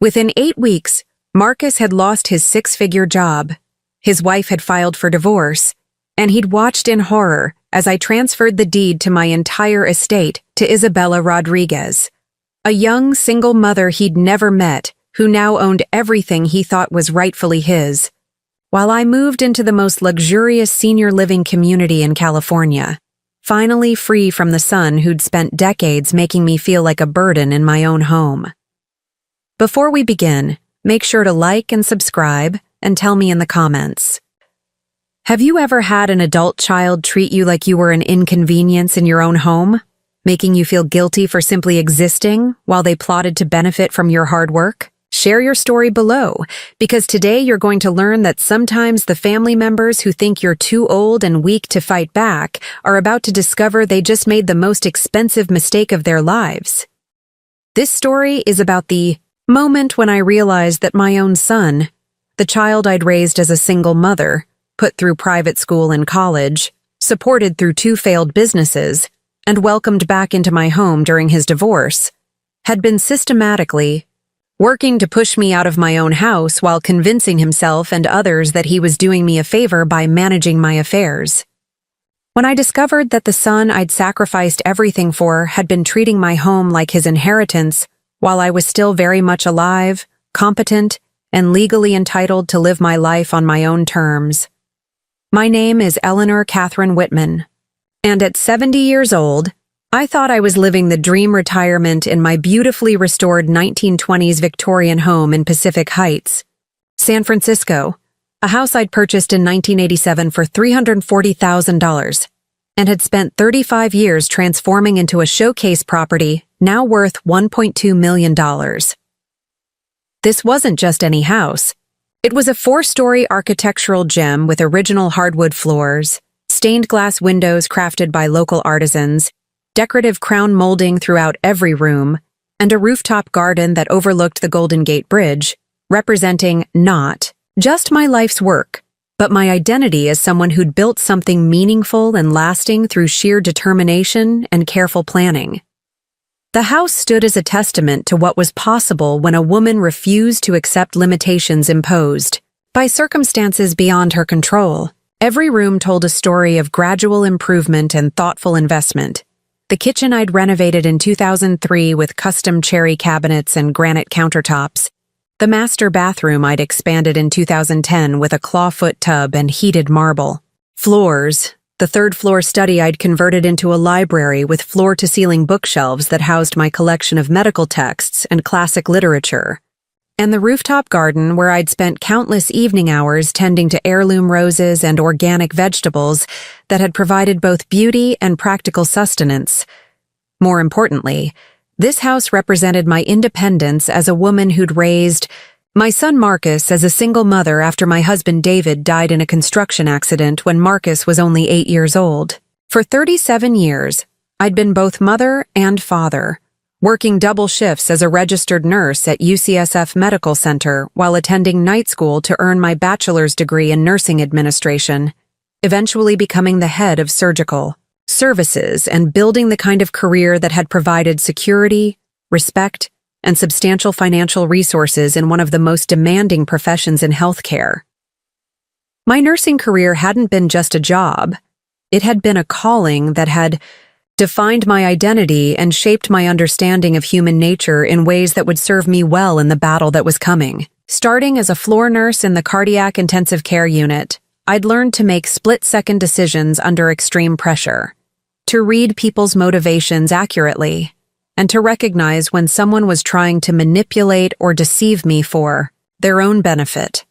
Within 8 weeks, Marcus had lost his six-figure job. His wife had filed for divorce, and he'd watched in horror as I transferred the deed to my entire estate to Isabella Rodriguez, a young single mother he'd never met who now owned everything he thought was rightfully his, while I moved into the most luxurious senior living community in California, finally free from the son who'd spent decades making me feel like a burden in my own home. Before we begin, make sure to like and subscribe and tell me in the comments. Have you ever had an adult child treat you like you were an inconvenience in your own home, making you feel guilty for simply existing while they plotted to benefit from your hard work? Share your story below, because today you're going to learn that sometimes the family members who think you're too old and weak to fight back are about to discover they just made the most expensive mistake of their lives. This story is about the moment when I realized that my own son, the child I'd raised as a single mother, put through private school and college, supported through 2 failed businesses, and welcomed back into my home during his divorce, had been systematically working to push me out of my own house while convincing himself and others that he was doing me a favor by managing my affairs. When I discovered that the son I'd sacrificed everything for had been treating my home like his inheritance while I was still very much alive, competent, and legally entitled to live my life on my own terms. My name is Eleanor Catherine Whitman, and at 70 years old, I thought I was living the dream retirement in my beautifully restored 1920s Victorian home in Pacific Heights, San Francisco, a house I'd purchased in 1987 for $340,000 and had spent 35 years transforming into a showcase property now worth $1.2 million. This wasn't just any house. It was a 4-story architectural gem with original hardwood floors, stained glass windows crafted by local artisans, decorative crown molding throughout every room, and a rooftop garden that overlooked the Golden Gate Bridge, representing not just my life's work, but my identity as someone who'd built something meaningful and lasting through sheer determination and careful planning. The house stood as a testament to what was possible when a woman refused to accept limitations imposed by circumstances beyond her control. Every room told a story of gradual improvement and thoughtful investment. The kitchen I'd renovated in 2003 with custom cherry cabinets and granite countertops. The master bathroom I'd expanded in 2010 with a clawfoot tub and heated marble. Floors. The 3rd-floor study I'd converted into a library with floor-to-ceiling bookshelves that housed my collection of medical texts and classic literature. And the rooftop garden where I'd spent countless evening hours tending to heirloom roses and organic vegetables that had provided both beauty and practical sustenance. More importantly, this house represented my independence as a woman who'd raised my son Marcus as a single mother after my husband David died in a construction accident when Marcus was only 8 years old. For 37 years, I'd been both mother and father, working double shifts as a registered nurse at UCSF Medical Center while attending night school to earn my bachelor's degree in nursing administration, eventually becoming the head of surgical services and building the kind of career that had provided security, respect, and substantial financial resources in one of the most demanding professions in healthcare. My nursing career hadn't been just a job. It had been a calling that had defined my identity and shaped my understanding of human nature in ways that would serve me well in the battle that was coming. Starting as a floor nurse in the cardiac intensive care unit, I'd learned to make split-second decisions under extreme pressure, to read people's motivations accurately, and to recognize when someone was trying to manipulate or deceive me for their own benefit.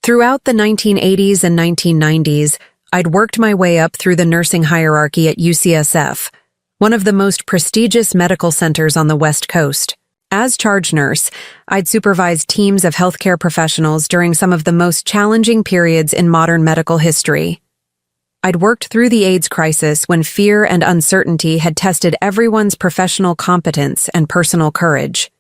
Throughout the 1980s and 1990s, I'd worked my way up through the nursing hierarchy at UCSF, one of the most prestigious medical centers on the West Coast. As charge nurse, I'd supervised teams of healthcare professionals during some of the most challenging periods in modern medical history. I'd worked through the AIDS crisis when fear and uncertainty had tested everyone's professional competence and personal courage.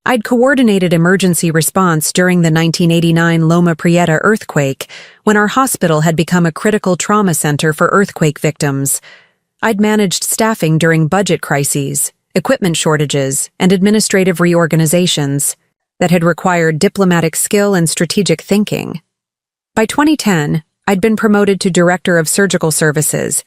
I'd coordinated emergency response during the 1989 Loma Prieta earthquake, when our hospital had become a critical trauma center for earthquake victims. I'd managed staffing during budget crises, equipment shortages, and administrative reorganizations. that had required diplomatic skill and strategic thinking. By 2010, I'd been promoted to Director of Surgical Services,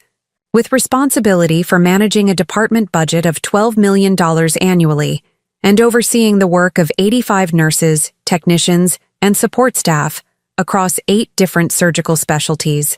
with responsibility for managing a department budget of $12 million annually and overseeing the work of 85 nurses, technicians, and support staff across 8 different surgical specialties.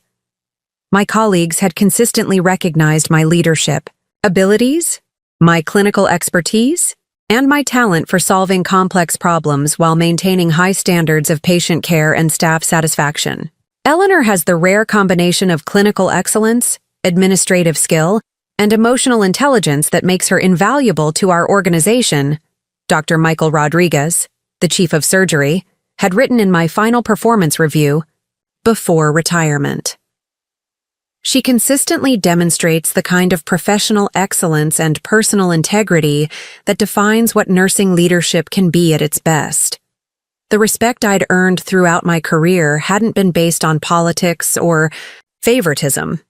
My colleagues had consistently recognized my leadership, abilities, my clinical expertise, and my talent for solving complex problems while maintaining high standards of patient care and staff satisfaction. Eleanor has the rare combination of clinical excellence, administrative skill, and emotional intelligence that makes her invaluable to our organization, Dr. Michael Rodriguez, the Chief of Surgery, had written in my final performance review before retirement. She consistently demonstrates the kind of professional excellence and personal integrity that defines what nursing leadership can be at its best. The respect I'd earned throughout my career hadn't been based on politics or favoritism.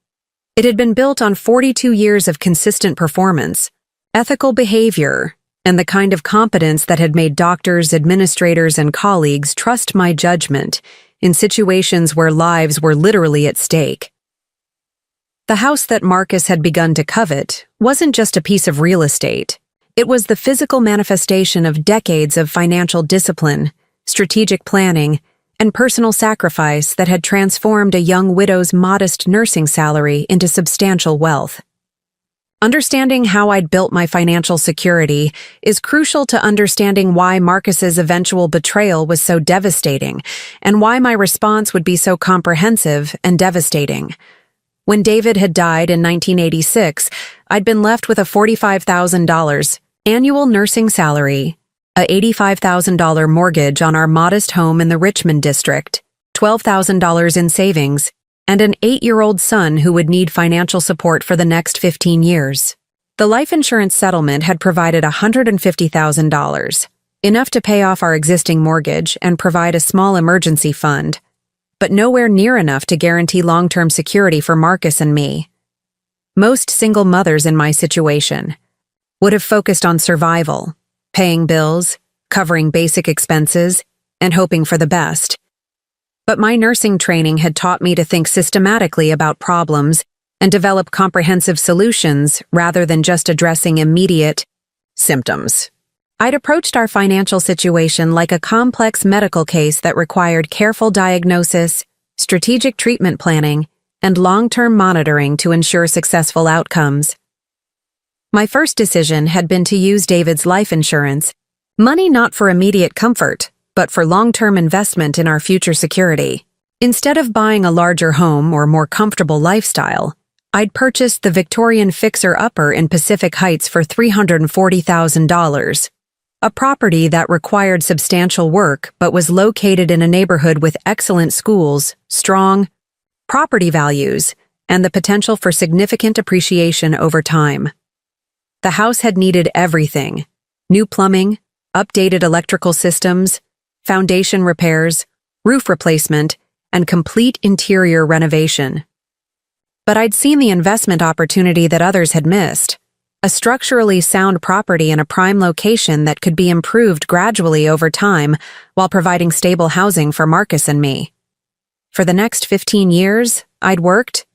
It had been built on 42 years of consistent performance, ethical behavior, and the kind of competence that had made doctors, administrators, and colleagues trust my judgment in situations where lives were literally at stake. The house that Marcus had begun to covet wasn't just a piece of real estate. It was the physical manifestation of decades of financial discipline, strategic planning, and personal sacrifice that had transformed a young widow's modest nursing salary into substantial wealth. Understanding how I'd built my financial security is crucial to understanding why Marcus's eventual betrayal was so devastating and why my response would be so comprehensive and devastating. When David had died in 1986, I'd been left with a $45,000 annual nursing salary, a $85,000 mortgage on our modest home in the Richmond district, $12,000 in savings, and an 8-year-old son who would need financial support for the next 15 years. The life insurance settlement had provided $150,000, enough to pay off our existing mortgage and provide a small emergency fund, but nowhere near enough to guarantee long-term security for Marcus and me. Most single mothers in my situation would have focused on survival, paying bills, covering basic expenses, and hoping for the best. But my nursing training had taught me to think systematically about problems and develop comprehensive solutions rather than just addressing immediate symptoms. I'd approached our financial situation like a complex medical case that required careful diagnosis, strategic treatment planning, and long-term monitoring to ensure successful outcomes. My first decision had been to use David's life insurance, money not for immediate comfort, but for long-term investment in our future security. Instead of buying a larger home or more comfortable lifestyle, I'd purchased the Victorian fixer-upper in Pacific Heights for $340,000. A property that required substantial work but was located in a neighborhood with excellent schools, strong property values, and the potential for significant appreciation over time. The house had needed everything: new plumbing, updated electrical systems, foundation repairs, roof replacement, and complete interior renovation. But I'd seen the investment opportunity that others had missed. A structurally sound property in a prime location that could be improved gradually over time while providing stable housing for Marcus and me. For the next 15 years, I'd worked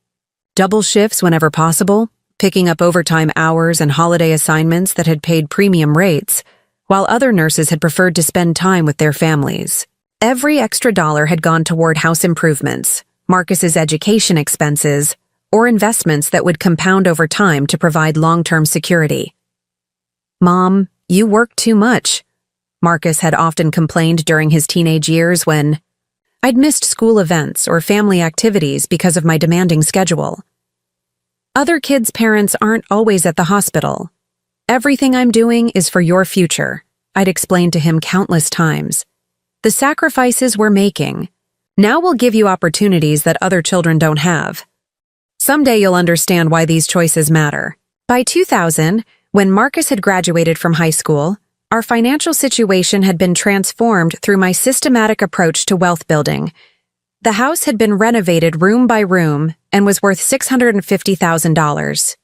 double shifts whenever possible, picking up overtime hours and holiday assignments that had paid premium rates, while other nurses had preferred to spend time with their families. Every extra dollar had gone toward house improvements, Marcus's education expenses, or investments that would compound over time to provide long-term security. "Mom, you work too much," Marcus had often complained during his teenage years when I'd missed school events or family activities because of my demanding schedule. "Other kids' parents aren't always at the hospital. Everything I'm doing is for your future," I'd explained to him countless times. "The sacrifices we're making now will give you opportunities that other children don't have. Someday you'll understand why these choices matter." By 2000, when Marcus had graduated from high school, our financial situation had been transformed through my systematic approach to wealth building. The house had been renovated room by room and was worth $650,000.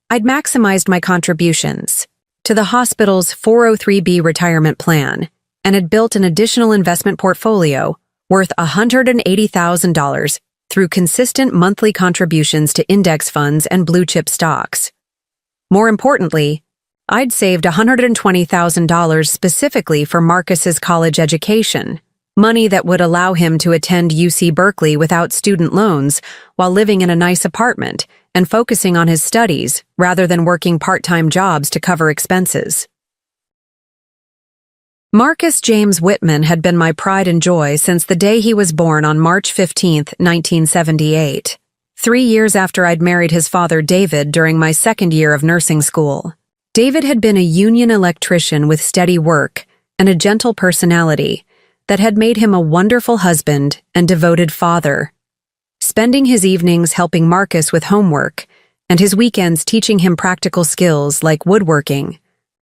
I'd maximized my contributions to the hospital's 403B retirement plan and had built an additional investment portfolio worth $180,000 through consistent monthly contributions to index funds and blue-chip stocks. More importantly, I'd saved $120,000 specifically for Marcus's college education, money that would allow him to attend UC Berkeley without student loans while living in a nice apartment and focusing on his studies rather than working part-time jobs to cover expenses. Marcus James Whitman had been my pride and joy since the day he was born on March 15, 1978, 3 years after I'd married his father David during my second year of nursing school. David had been a union electrician with steady work and a gentle personality that had made him a wonderful husband and devoted father, spending his evenings helping Marcus with homework and his weekends teaching him practical skills like woodworking,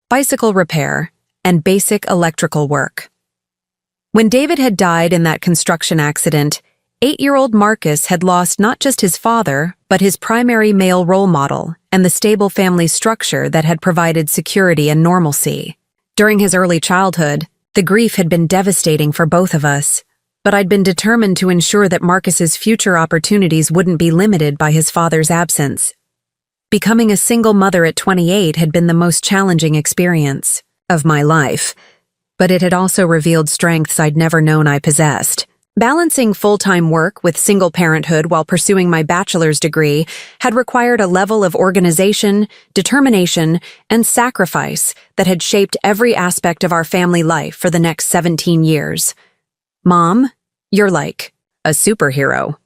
bicycle repair, and basic electrical work. When David had died in that construction accident, 8-year-old Marcus had lost not just his father, but his primary male role model and the stable family structure that had provided security and normalcy. During his early childhood, the grief had been devastating for both of us, but I'd been determined to ensure that Marcus's future opportunities wouldn't be limited by his father's absence. Becoming a single mother at 28 had been the most challenging experience of my life, but it had also revealed strengths I'd never known I possessed. Balancing full-time work with single parenthood while pursuing my bachelor's degree had required a level of organization, determination, and sacrifice that had shaped every aspect of our family life for the next 17 years. "Mom, you're like a superhero,"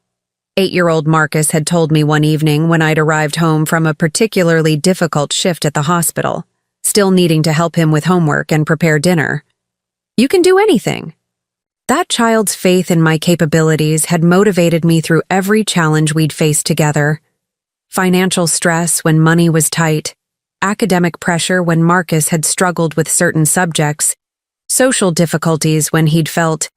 8-year-old Marcus had told me one evening when I'd arrived home from a particularly difficult shift at the hospital, still needing to help him with homework and prepare dinner. "You can do anything." That child's faith in my capabilities had motivated me through every challenge we'd faced together. Financial stress when money was tight, academic pressure when Marcus had struggled with certain subjects, social difficulties when he'd felt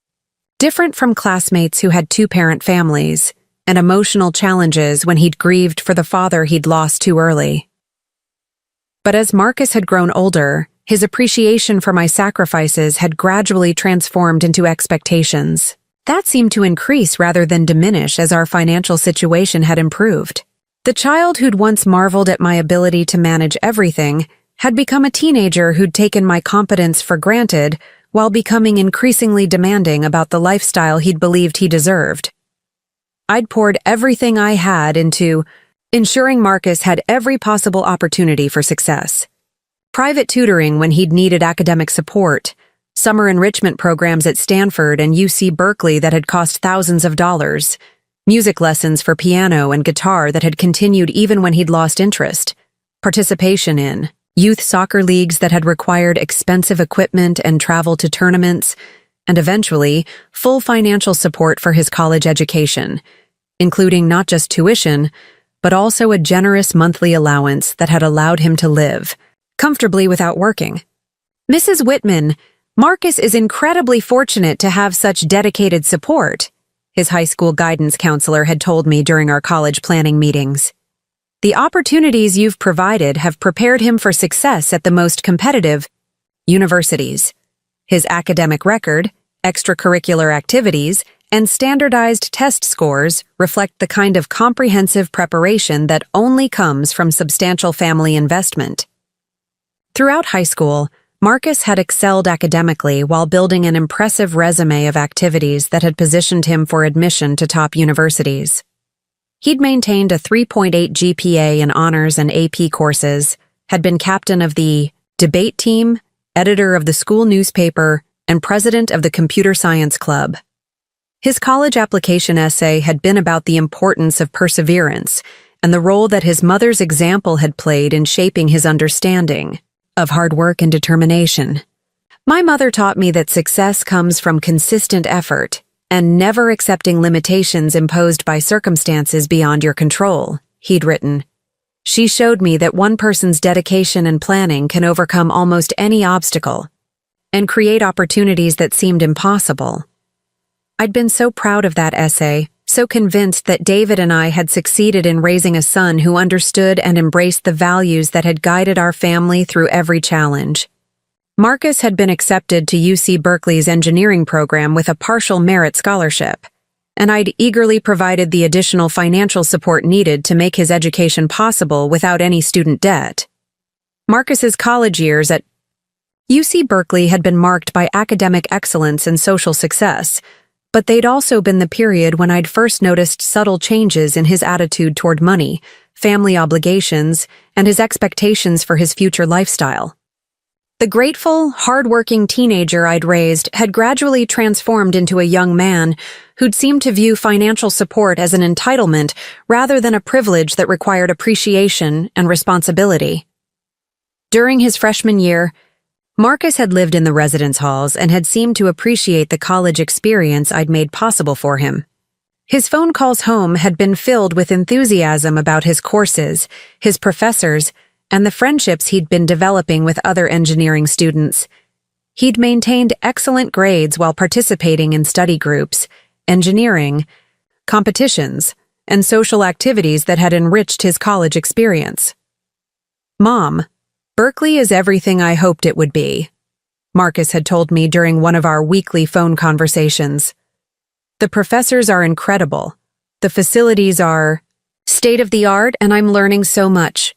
different from classmates who had two-parent families, and emotional challenges when he'd grieved for the father he'd lost too early. But as Marcus had grown older, his appreciation for my sacrifices had gradually transformed into expectations. That seemed to increase rather than diminish as our financial situation had improved. The child who'd once marveled at my ability to manage everything had become a teenager who'd taken my competence for granted while becoming increasingly demanding about the lifestyle he'd believed he deserved. I'd poured everything I had into ensuring Marcus had every possible opportunity for success. Private tutoring when he'd needed academic support, summer enrichment programs at Stanford and UC Berkeley that had cost thousands of dollars, music lessons for piano and guitar that had continued even when he'd lost interest, participation in youth soccer leagues that had required expensive equipment and travel to tournaments, and eventually, full financial support for his college education, including not just tuition, but also a generous monthly allowance that had allowed him to live comfortably without working. "Mrs. Whitman, Marcus is incredibly fortunate to have such dedicated support," his high school guidance counselor had told me during our college planning meetings. "The opportunities you've provided have prepared him for success at the most competitive universities. His academic record, extracurricular activities, and standardized test scores reflect the kind of comprehensive preparation that only comes from substantial family investment." Throughout high school, Marcus had excelled academically while building an impressive resume of activities that had positioned him for admission to top universities. He'd maintained a 3.8 GPA in honors and AP courses, had been captain of the debate team, editor of the school newspaper, and president of the computer science club. His college application essay had been about the importance of perseverance and the role that his mother's example had played in shaping his understanding of hard work and determination. "My mother taught me that success comes from consistent effort and never accepting limitations imposed by circumstances beyond your control," he'd written. "She showed me that one person's dedication and planning can overcome almost any obstacle and create opportunities that seemed impossible." I'd been so proud of that essay, so convinced that David and I had succeeded in raising a son who understood and embraced the values that had guided our family through every challenge. Marcus had been accepted to UC Berkeley's engineering program with a partial merit scholarship, and I'd eagerly provided the additional financial support needed to make his education possible without any student debt. Marcus's college years at UC Berkeley had been marked by academic excellence and social success, but they'd also been the period when I'd first noticed subtle changes in his attitude toward money, family obligations, and his expectations for his future lifestyle. The grateful, hard-working teenager I'd raised had gradually transformed into a young man who'd seemed to view financial support as an entitlement rather than a privilege that required appreciation and responsibility. During his freshman year, Marcus had lived in the residence halls and had seemed to appreciate the college experience I'd made possible for him. His phone calls home had been filled with enthusiasm about his courses, his professors, and the friendships he'd been developing with other engineering students. He'd maintained excellent grades while participating in study groups, engineering, competitions, and social activities that had enriched his college experience. "Mom, Berkeley is everything I hoped it would be," Marcus had told me during one of our weekly phone conversations. "The professors are incredible. The facilities are state-of-the-art, and I'm learning so much.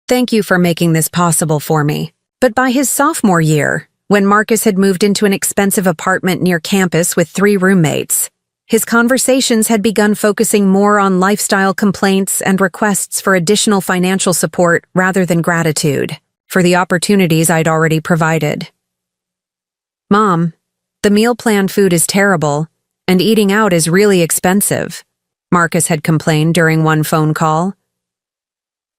Thank you for making this possible for me." But by his sophomore year, when Marcus had moved into an expensive apartment near campus with 3 roommates, his conversations had begun focusing more on lifestyle complaints and requests for additional financial support rather than gratitude for the opportunities I'd already provided. "Mom, the meal plan food is terrible, and eating out is really expensive," Marcus had complained during one phone call.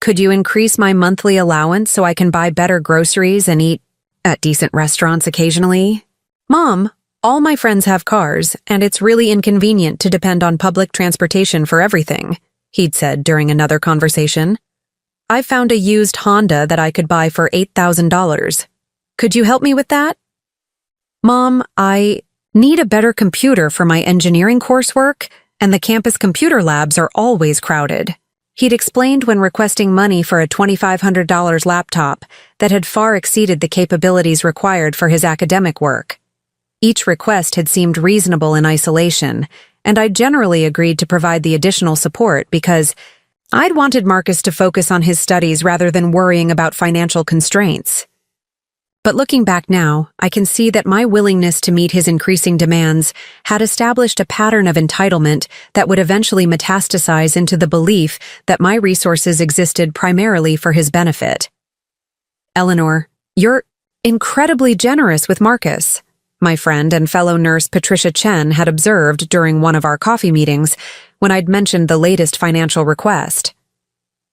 "Could you increase my monthly allowance so I can buy better groceries and eat at decent restaurants occasionally? Mom, all my friends have cars, and it's really inconvenient to depend on public transportation for everything," he'd said during another conversation. "I found a used Honda that I could buy for $8,000. Could you help me with that? Mom, I need a better computer for my engineering coursework, and the campus computer labs are always crowded," he'd explained when requesting money for a $2,500 laptop that had far exceeded the capabilities required for his academic work. Each request had seemed reasonable in isolation, and I generally agreed to provide the additional support because I'd wanted Marcus to focus on his studies rather than worrying about financial constraints. But looking back now, I can see that my willingness to meet his increasing demands had established a pattern of entitlement that would eventually metastasize into the belief that my resources existed primarily for his benefit. "Eleanor, you're incredibly generous with Marcus," my friend and fellow nurse Patricia Chen had observed during one of our coffee meetings when I'd mentioned the latest financial request.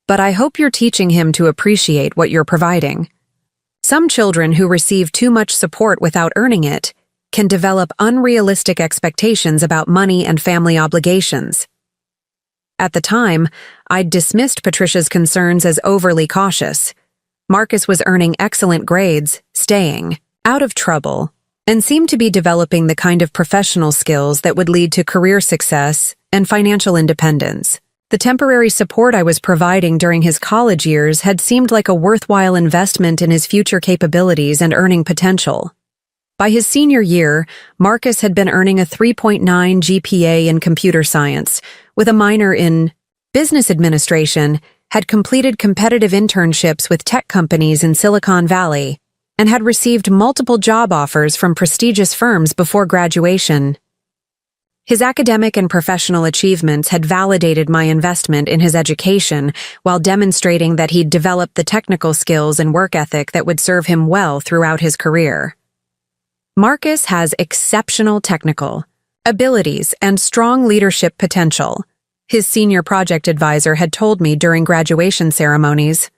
"But I hope you're teaching him to appreciate what you're providing. Some children who receive too much support without earning it can develop unrealistic expectations about money and family obligations." At the time, I'd dismissed Patricia's concerns as overly cautious. Marcus was earning excellent grades, staying out of trouble, and seemed to be developing the kind of professional skills that would lead to career success and financial independence. The temporary support I was providing during his college years had seemed like a worthwhile investment in his future capabilities and earning potential. By his senior year, Marcus had been earning a 3.9 GPA in computer science, with a minor in business administration, had completed competitive internships with tech companies in Silicon Valley, and had received multiple job offers from prestigious firms before graduation. His academic and professional achievements had validated my investment in his education while demonstrating that he'd developed the technical skills and work ethic that would serve him well throughout his career. Marcus has exceptional technical abilities and strong leadership potential, his senior project advisor had told me during graduation ceremonies.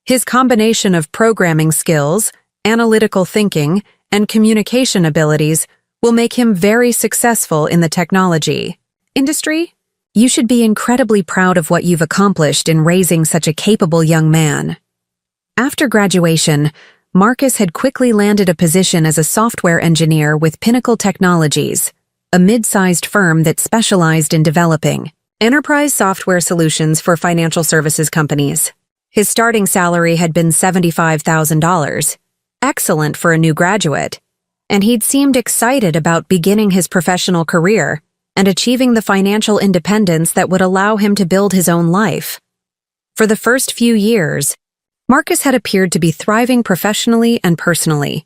His combination of programming skills, analytical thinking, and communication abilities will make him very successful in the technology industry. You should be incredibly proud of what you've accomplished in raising such a capable young man. After graduation, Marcus had quickly landed a position as a software engineer with Pinnacle Technologies, a mid-sized firm that specialized in developing enterprise software solutions for financial services companies. His starting salary had been $75,000. excellent for a new graduate, and he'd seemed excited about beginning his professional career and achieving the financial independence that would allow him to build his own life. For the first few years, Marcus had appeared to be thriving professionally and personally.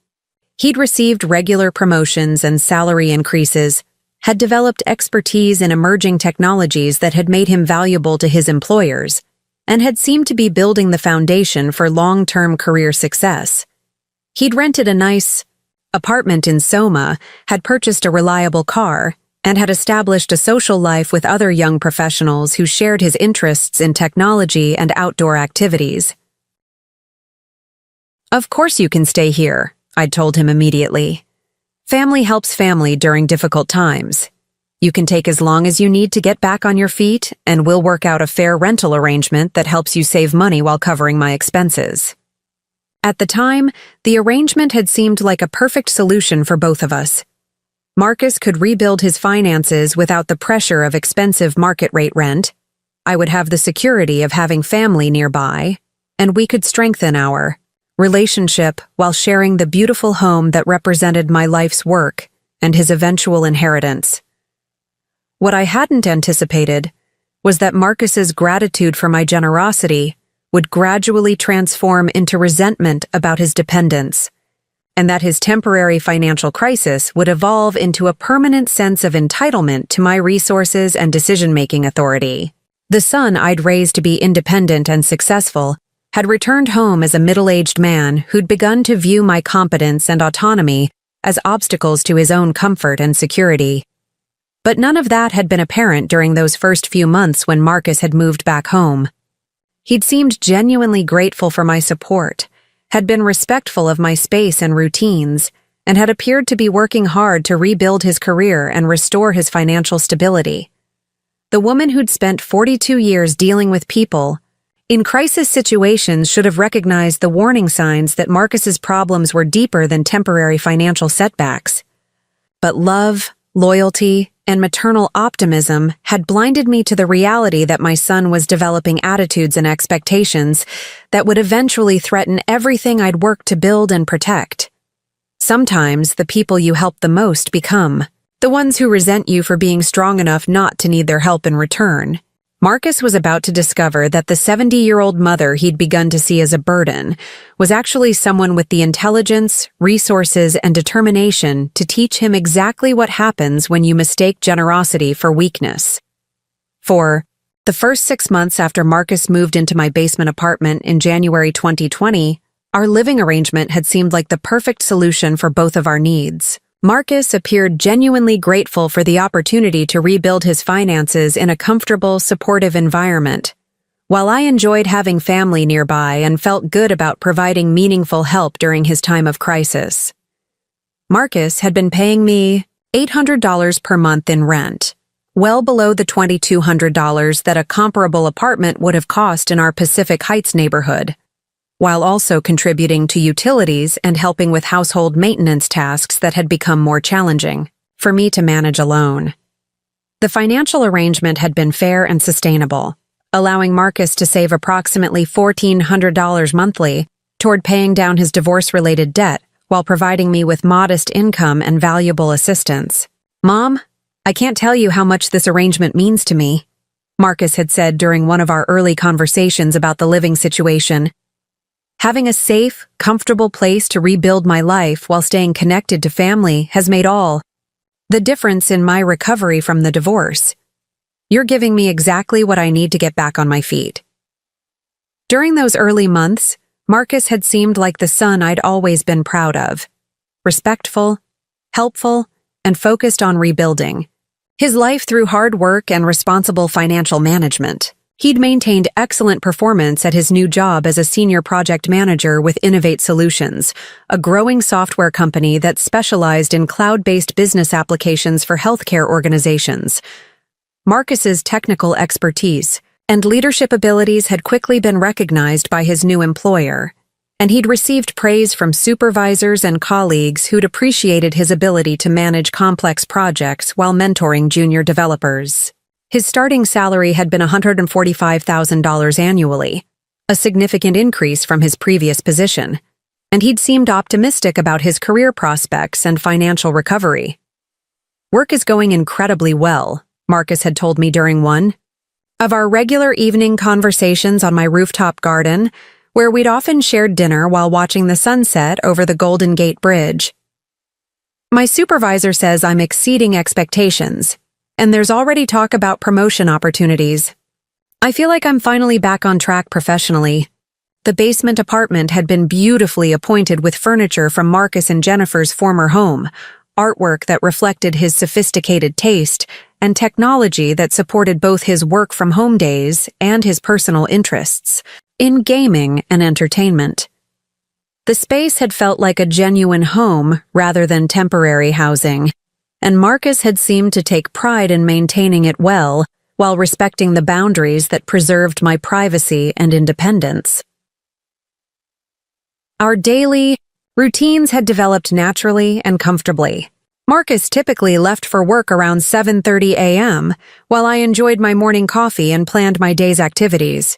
He'd received regular promotions and salary increases, had developed expertise in emerging technologies that had made him valuable to his employers, and had seemed to be building the foundation for long-term career success. He'd rented a nice apartment in Soma, had purchased a reliable car, and had established a social life with other young professionals who shared his interests in technology and outdoor activities. "Of course you can stay here," I'd told him immediately. "Family helps family during difficult times. You can take as long as you need to get back on your feet, and we'll work out a fair rental arrangement that helps you save money while covering my expenses." At the time, the arrangement had seemed like a perfect solution for both of us. Marcus could rebuild his finances without the pressure of expensive market-rate rent. I would have the security of having family nearby, and we could strengthen our relationship while sharing the beautiful home that represented my life's work and his eventual inheritance. What I hadn't anticipated was that Marcus's gratitude for my generosity would gradually transform into resentment about his dependence, and that his temporary financial crisis would evolve into a permanent sense of entitlement to my resources and decision-making authority. The son I'd raised to be independent and successful had returned home as a middle-aged man who'd begun to view my competence and autonomy as obstacles to his own comfort and security. But none of that had been apparent during those first few months when Marcus had moved back home. He'd seemed genuinely grateful for my support, had been respectful of my space and routines, and had appeared to be working hard to rebuild his career and restore his financial stability. The woman who'd spent 42 years dealing with people in crisis situations should have recognized the warning signs that Marcus's problems were deeper than temporary financial setbacks. But love, loyalty, and maternal optimism had blinded me to the reality that my son was developing attitudes and expectations that would eventually threaten everything I'd worked to build and protect. Sometimes the people you help the most become the ones who resent you for being strong enough not to need their help in return. Marcus was about to discover that the 70-year-old mother he'd begun to see as a burden was actually someone with the intelligence, resources, and determination to teach him exactly what happens when you mistake generosity for weakness. For the first 6 months after Marcus moved into my basement apartment in January 2020, our living arrangement had seemed like the perfect solution for both of our needs. Marcus appeared genuinely grateful for the opportunity to rebuild his finances in a comfortable, supportive environment, while I enjoyed having family nearby and felt good about providing meaningful help during his time of crisis. Marcus had been paying me $800 per month in rent, well below the $2,200 that a comparable apartment would have cost in our Pacific Heights neighborhood, while also contributing to utilities and helping with household maintenance tasks that had become more challenging for me to manage alone. The financial arrangement had been fair and sustainable, allowing Marcus to save approximately $1,400 monthly toward paying down his divorce-related debt while providing me with modest income and valuable assistance. "Mom, I can't tell you how much this arrangement means to me," Marcus had said during one of our early conversations about the living situation. "Having a safe, comfortable place to rebuild my life while staying connected to family has made all the difference in my recovery from the divorce. You're giving me exactly what I need to get back on my feet." During those early months, Marcus had seemed like the son I'd always been proud of. Respectful, helpful, and focused on rebuilding his life through hard work and responsible financial management. He'd maintained excellent performance at his new job as a senior project manager with Innovate Solutions, a growing software company that specialized in cloud-based business applications for healthcare organizations. Marcus's technical expertise and leadership abilities had quickly been recognized by his new employer, and he'd received praise from supervisors and colleagues who'd appreciated his ability to manage complex projects while mentoring junior developers. His starting salary had been $145,000 annually, a significant increase from his previous position. and he'd seemed optimistic about his career prospects and financial recovery. "Work is going incredibly well," Marcus had told me during one of our regular evening conversations on my rooftop garden, where we'd often shared dinner while watching the sunset over the Golden Gate Bridge. "My supervisor says I'm exceeding expectations, and there's already talk about promotion opportunities. I feel like I'm finally back on track professionally." The basement apartment had been beautifully appointed with furniture from Marcus and Jennifer's former home, artwork that reflected his sophisticated taste, and technology that supported both his work-from-home days and his personal interests in gaming and entertainment. The space had felt like a genuine home rather than temporary housing, and Marcus had seemed to take pride in maintaining it well while respecting the boundaries that preserved my privacy and independence. Our daily routines had developed naturally and comfortably. Marcus typically left for work around 7:30 a.m., while I enjoyed my morning coffee and planned my day's activities.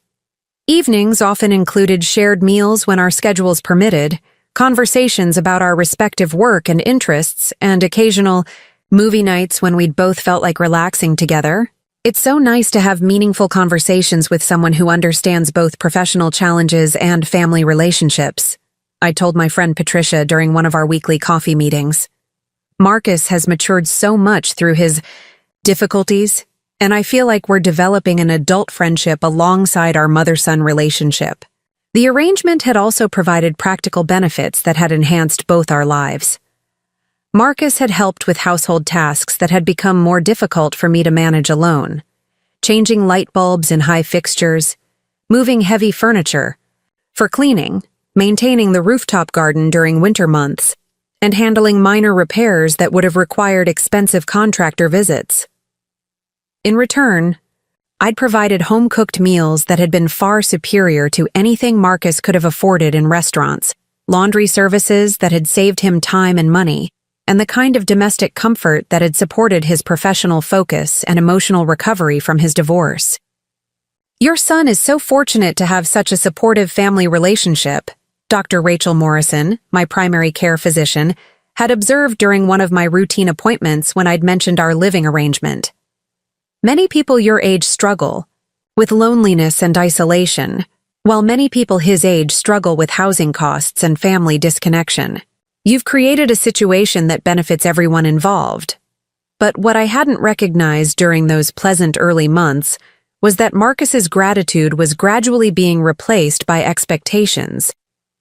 Evenings often included shared meals when our schedules permitted, conversations about our respective work and interests, and occasional movie nights when we'd both felt like relaxing together. It's so nice to have meaningful conversations with someone who understands both professional challenges and family relationships, I told my friend Patricia during one of our weekly coffee meetings. Marcus has matured so much through his difficulties, and I feel like we're developing an adult friendship alongside our mother-son relationship. The arrangement had also provided practical benefits that had enhanced both our lives. Marcus had helped with household tasks that had become more difficult for me to manage alone, changing light bulbs in high fixtures, moving heavy furniture, for cleaning, maintaining the rooftop garden during winter months, and handling minor repairs that would have required expensive contractor visits. In return, I'd provided home-cooked meals that had been far superior to anything Marcus could have afforded in restaurants, laundry services that had saved him time and money, and the kind of domestic comfort that had supported his professional focus and emotional recovery from his divorce. "Your son is so fortunate to have such a supportive family relationship," Dr. Rachel Morrison, my primary care physician, had observed during one of my routine appointments when I'd mentioned our living arrangement. "Many people your age struggle with loneliness and isolation, while many people his age struggle with housing costs and family disconnection. You've created a situation that benefits everyone involved." But what I hadn't recognized during those pleasant early months was that Marcus's gratitude was gradually being replaced by expectations,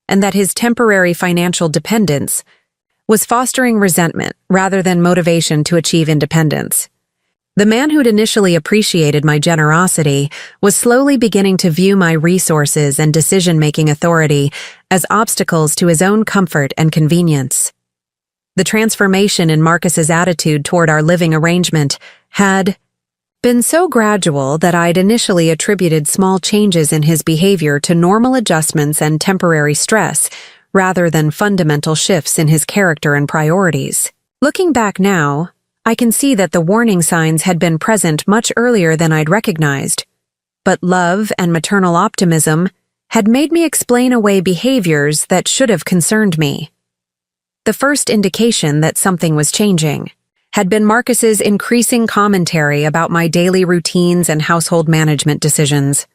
and that his temporary financial dependence was fostering resentment rather than motivation to achieve independence. The man who'd initially appreciated my generosity was slowly beginning to view my resources and decision-making authority as obstacles to his own comfort and convenience. The transformation in Marcus's attitude toward our living arrangement had been so gradual that I'd initially attributed small changes in his behavior to normal adjustments and temporary stress, rather than fundamental shifts in his character and priorities. Looking back now, I can see that the warning signs had been present much earlier than I'd recognized, but love and maternal optimism had made me explain away behaviors that should have concerned me. The first indication that something was changing had been Marcus's increasing commentary about my daily routines and household management decisions.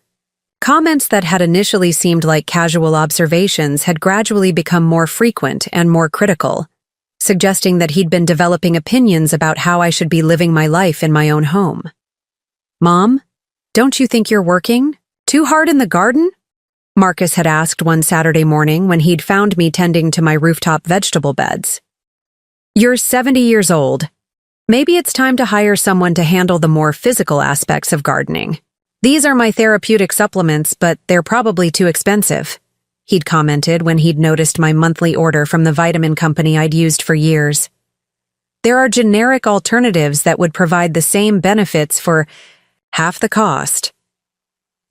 Comments that had initially seemed like casual observations had gradually become more frequent and more critical, suggesting that he'd been developing opinions about how I should be living my life in my own home. "Mom, don't you think you're working too hard in the garden?" Marcus had asked one Saturday morning when he'd found me tending to my rooftop vegetable beds. "You're 70 years old. Maybe it's time to hire someone to handle the more physical aspects of gardening. These are my therapeutic supplements, but they're probably too expensive," he'd commented when he'd noticed my monthly order from the vitamin company I'd used for years. "There are generic alternatives that would provide the same benefits for half the cost.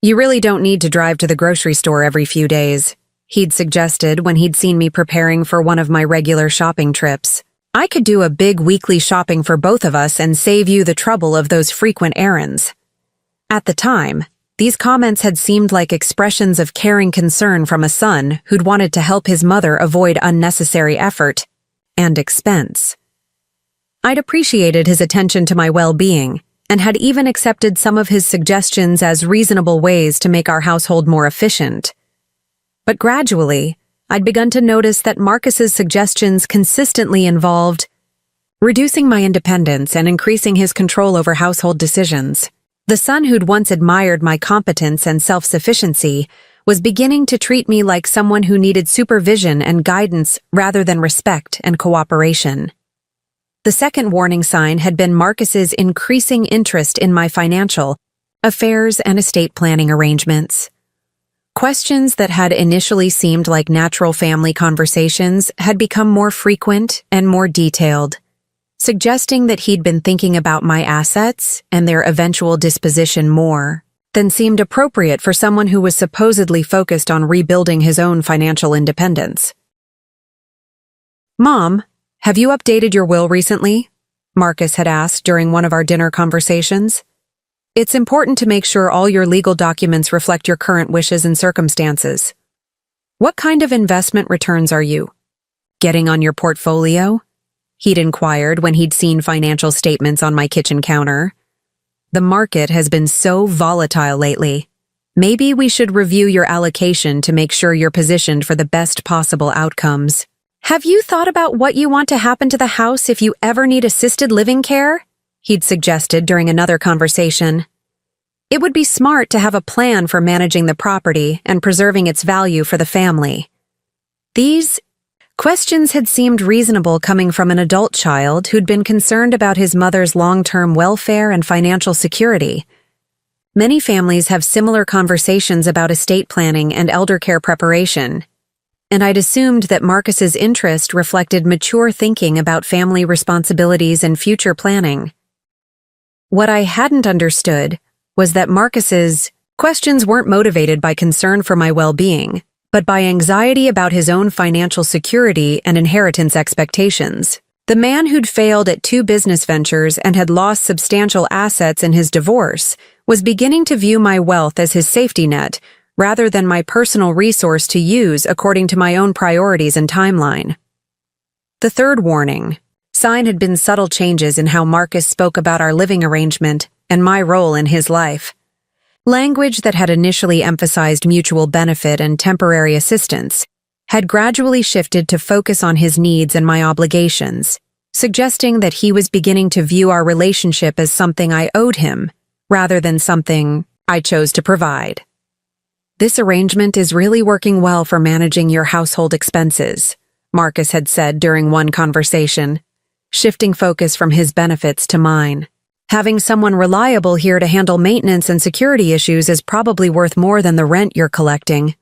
You really don't need to drive to the grocery store every few days," he'd suggested when he'd seen me preparing for one of my regular shopping trips. "I could do a big weekly shopping for both of us and save you the trouble of those frequent errands." At the time, These comments had seemed like expressions of caring concern from a son who'd wanted to help his mother avoid unnecessary effort and expense. I'd appreciated his attention to my well-being and had even accepted some of his suggestions as reasonable ways to make our household more efficient. But gradually, I'd begun to notice that Marcus's suggestions consistently involved reducing my independence and increasing his control over household decisions. The son who'd once admired my competence and self-sufficiency was beginning to treat me like someone who needed supervision and guidance rather than respect and cooperation. The second warning sign had been Marcus's increasing interest in my financial affairs and estate planning arrangements. Questions that had initially seemed like natural family conversations had become more frequent and more detailed, suggesting that he'd been thinking about my assets and their eventual disposition more than seemed appropriate for someone who was supposedly focused on rebuilding his own financial independence. "Mom, have you updated your will recently?" Marcus had asked during one of our dinner conversations. "It's important to make sure all your legal documents reflect your current wishes and circumstances. What kind of investment returns are you getting on your portfolio?" He'd inquired when he'd seen financial statements on my kitchen counter. "The market has been so volatile lately. Maybe we should review your allocation to make sure you're positioned for the best possible outcomes. Have you thought about what you want to happen to the house if you ever need assisted living care?" He'd suggested during another conversation. "It would be smart to have a plan for managing the property and preserving its value for the family." These questions had seemed reasonable coming from an adult child who'd been concerned about his mother's long-term welfare and financial security. Many families have similar conversations about estate planning and elder care preparation, and I'd assumed that Marcus's interest reflected mature thinking about family responsibilities and future planning. What I hadn't understood was that Marcus's questions weren't motivated by concern for my well-being, but by anxiety about his own financial security and inheritance expectations. The man who'd failed at 2 business ventures and had lost substantial assets in his divorce was beginning to view my wealth as his safety net rather than my personal resource to use according to my own priorities and timeline. The third warning sign had been subtle changes in how Marcus spoke about our living arrangement and my role in his life. Language that had initially emphasized mutual benefit and temporary assistance had gradually shifted to focus on his needs and my obligations, suggesting that he was beginning to view our relationship as something I owed him, rather than something I chose to provide. "This arrangement is really working well for managing your household expenses," Marcus had said during one conversation, shifting focus from his benefits to mine. "Having someone reliable here to handle maintenance and security issues is probably worth more than the rent you're collecting.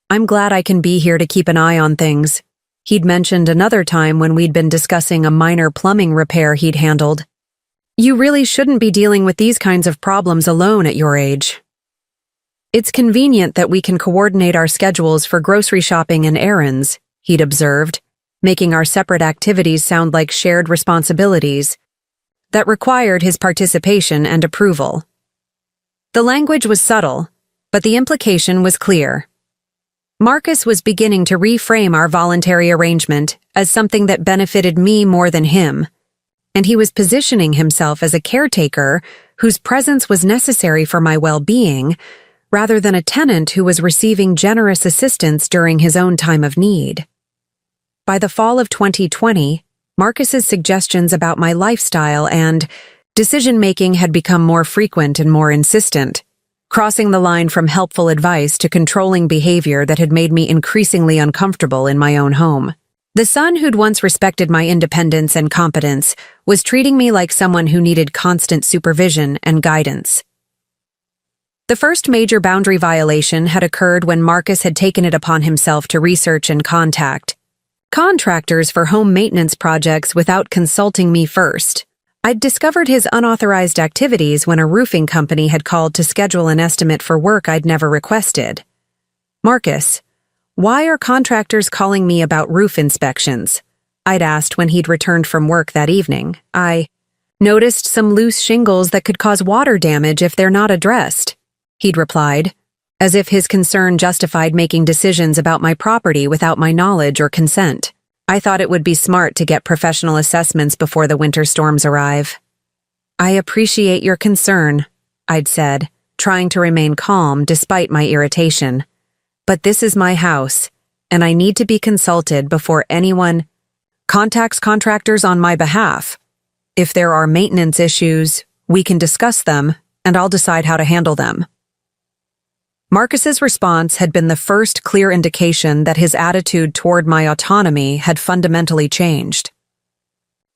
I'm glad I can be here to keep an eye on things." He'd mentioned another time when we'd been discussing a minor plumbing repair he'd handled. "You really shouldn't be dealing with these kinds of problems alone at your age. It's convenient that we can coordinate our schedules for grocery shopping and errands," he'd observed, making our separate activities sound like shared responsibilities that required his participation and approval. The language was subtle, but the implication was clear. Marcus was beginning to reframe our voluntary arrangement as something that benefited me more than him, and he was positioning himself as a caretaker whose presence was necessary for my well-being, rather than a tenant who was receiving generous assistance during his own time of need. By the fall of 2020, Marcus's suggestions about my lifestyle and decision-making had become more frequent and more insistent, crossing the line from helpful advice to controlling behavior that had made me increasingly uncomfortable in my own home. The son who'd once respected my independence and competence was treating me like someone who needed constant supervision and guidance. The first major boundary violation had occurred when Marcus had taken it upon himself to research and contact contractors for home maintenance projects without consulting me first. I'd discovered his unauthorized activities when a roofing company had called to schedule an estimate for work I'd never requested. "Marcus, why are contractors calling me about roof inspections?" I'd asked when he'd returned from work that evening. "I noticed some loose shingles that could cause water damage if they're not addressed." he'd replied, as if his concern justified making decisions about my property without my knowledge or consent. I thought it would be smart to get professional assessments before the winter storms arrive. I appreciate your concern, I'd said, trying to remain calm despite my irritation. But this is my house, and I need to be consulted before anyone contacts contractors on my behalf. If there are maintenance issues, we can discuss them, and I'll decide how to handle them. Marcus's response had been the first clear indication that his attitude toward my autonomy had fundamentally changed.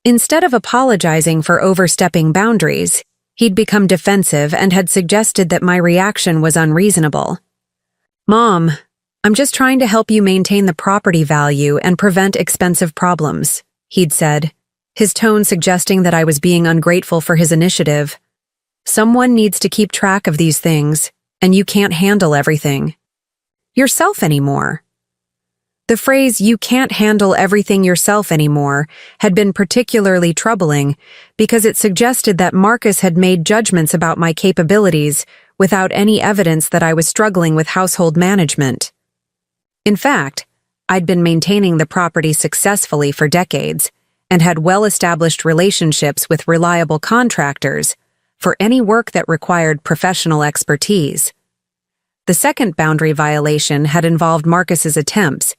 Instead of apologizing for overstepping boundaries, he'd become defensive and had suggested that my reaction was unreasonable. "Mom, I'm just trying to help you maintain the property value and prevent expensive problems," he'd said, his tone suggesting that I was being ungrateful for his initiative. "Someone needs to keep track of these things, and you can't handle everything yourself anymore." The phrase, "you can't handle everything yourself anymore," had been particularly troubling because it suggested that Marcus had made judgments about my capabilities without any evidence that I was struggling with household management. In fact, I'd been maintaining the property successfully for decades and had well-established relationships with reliable contractors for any work that required professional expertise. The second boundary violation had involved Marcus's attempts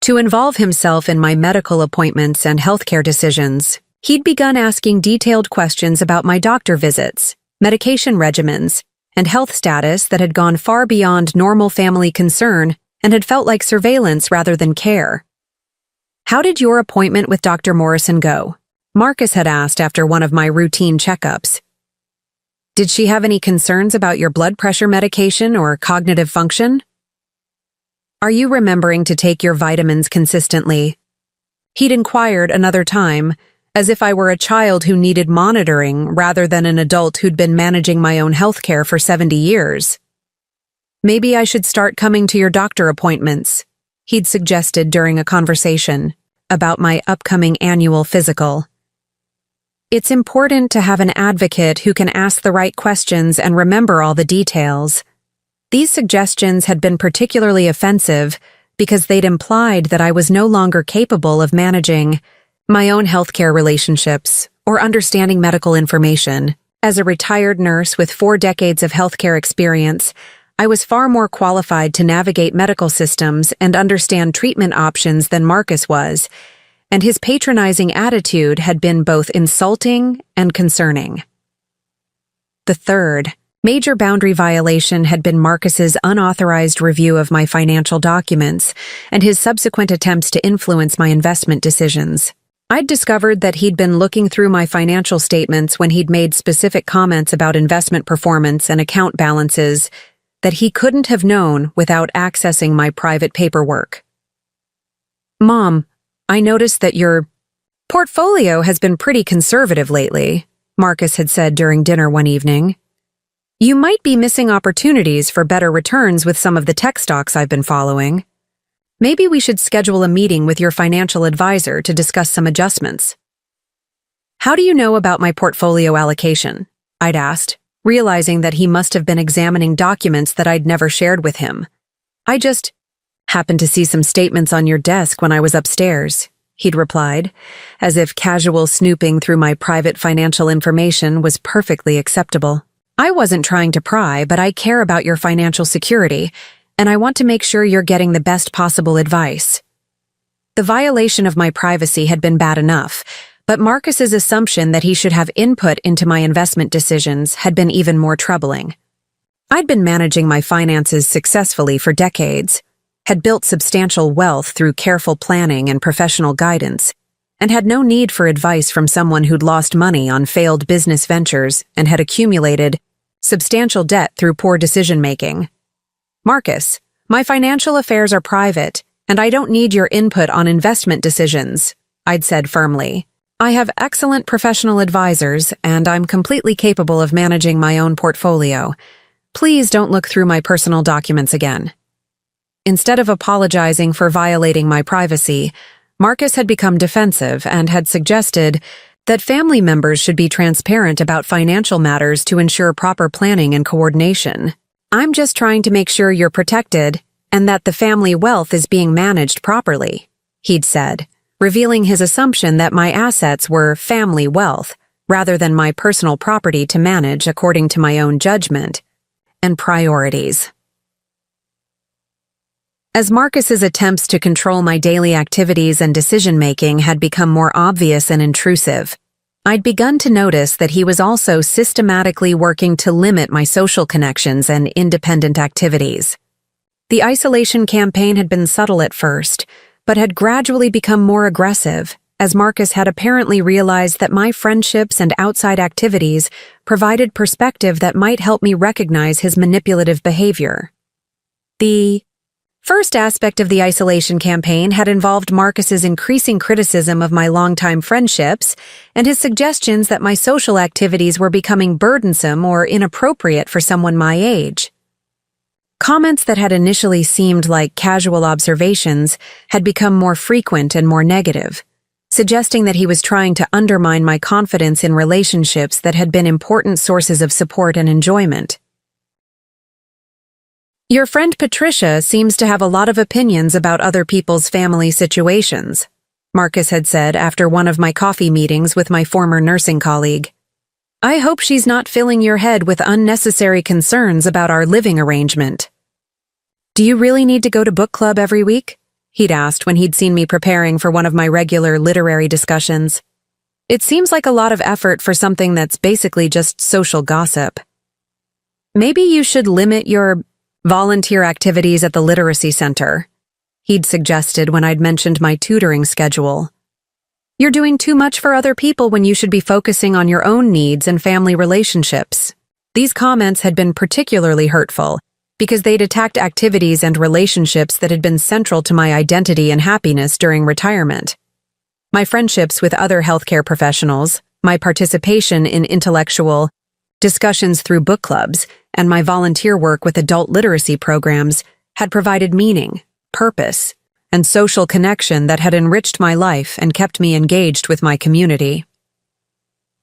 to involve himself in my medical appointments and healthcare decisions. He'd begun asking detailed questions about my doctor visits, medication regimens, and health status that had gone far beyond normal family concern and had felt like surveillance rather than care. "How did your appointment with Dr. Morrison go?" Marcus had asked after one of my routine checkups. "Did she have any concerns about your blood pressure medication or cognitive function? Are you remembering to take your vitamins consistently?" He'd inquired another time, as if I were a child who needed monitoring rather than an adult who'd been managing my own healthcare for 70 years. "Maybe I should start coming to your doctor appointments," he'd suggested during a conversation about my upcoming annual physical. "It's important to have an advocate who can ask the right questions and remember all the details." These suggestions had been particularly offensive because they'd implied that I was no longer capable of managing my own healthcare relationships or understanding medical information. As a retired nurse with 4 decades of healthcare experience, I was far more qualified to navigate medical systems and understand treatment options than Marcus was, and his patronizing attitude had been both insulting and concerning. The third major boundary violation had been Marcus's unauthorized review of my financial documents and his subsequent attempts to influence my investment decisions. I'd discovered that he'd been looking through my financial statements when he'd made specific comments about investment performance and account balances that he couldn't have known without accessing my private paperwork. "Mom, I noticed that your portfolio has been pretty conservative lately," Marcus had said during dinner one evening. "You might be missing opportunities for better returns with some of the tech stocks I've been following. Maybe we should schedule a meeting with your financial advisor to discuss some adjustments." "How do you know about my portfolio allocation?" I'd asked, realizing that he must have been examining documents that I'd never shared with him. "I just happened to see some statements on your desk when I was upstairs," he'd replied, as if casual snooping through my private financial information was perfectly acceptable. "I wasn't trying to pry, but I care about your financial security, and I want to make sure you're getting the best possible advice." The violation of my privacy had been bad enough, but Marcus's assumption that he should have input into my investment decisions had been even more troubling. I'd been managing my finances successfully for decades, had built substantial wealth through careful planning and professional guidance, and had no need for advice from someone who'd lost money on failed business ventures and had accumulated substantial debt through poor decision-making. "Marcus, my financial affairs are private, and I don't need your input on investment decisions," I'd said firmly. "I have excellent professional advisors, and I'm completely capable of managing my own portfolio. Please don't look through my personal documents again." Instead of apologizing for violating my privacy, Marcus had become defensive and had suggested that family members should be transparent about financial matters to ensure proper planning and coordination. I'm just trying to make sure you're protected and that the family wealth is being managed properly, he'd said, revealing his assumption that my assets were family wealth rather than my personal property to manage according to my own judgment and priorities. As Marcus's attempts to control my daily activities and decision-making had become more obvious and intrusive, I'd begun to notice that he was also systematically working to limit my social connections and independent activities. The isolation campaign had been subtle at first, but had gradually become more aggressive, as Marcus had apparently realized that my friendships and outside activities provided perspective that might help me recognize his manipulative behavior. The first aspect of the isolation campaign had involved Marcus's increasing criticism of my longtime friendships and his suggestions that my social activities were becoming burdensome or inappropriate for someone my age. Comments that had initially seemed like casual observations had become more frequent and more negative, suggesting that he was trying to undermine my confidence in relationships that had been important sources of support and enjoyment. Your friend Patricia seems to have a lot of opinions about other people's family situations, Marcus had said after one of my coffee meetings with my former nursing colleague. I hope she's not filling your head with unnecessary concerns about our living arrangement. Do you really need to go to book club every week? He'd asked when he'd seen me preparing for one of my regular literary discussions. It seems like a lot of effort for something that's basically just social gossip. Maybe you should limit your volunteer activities at the literacy center, he'd suggested when I'd mentioned my tutoring schedule. You're doing too much for other people when you should be focusing on your own needs and family relationships. These comments had been particularly hurtful because they'd attacked activities and relationships that had been central to my identity and happiness during retirement. My friendships with other healthcare professionals, my participation in intellectual discussions through book clubs, and my volunteer work with adult literacy programs had provided meaning, purpose, and social connection that had enriched my life and kept me engaged with my community.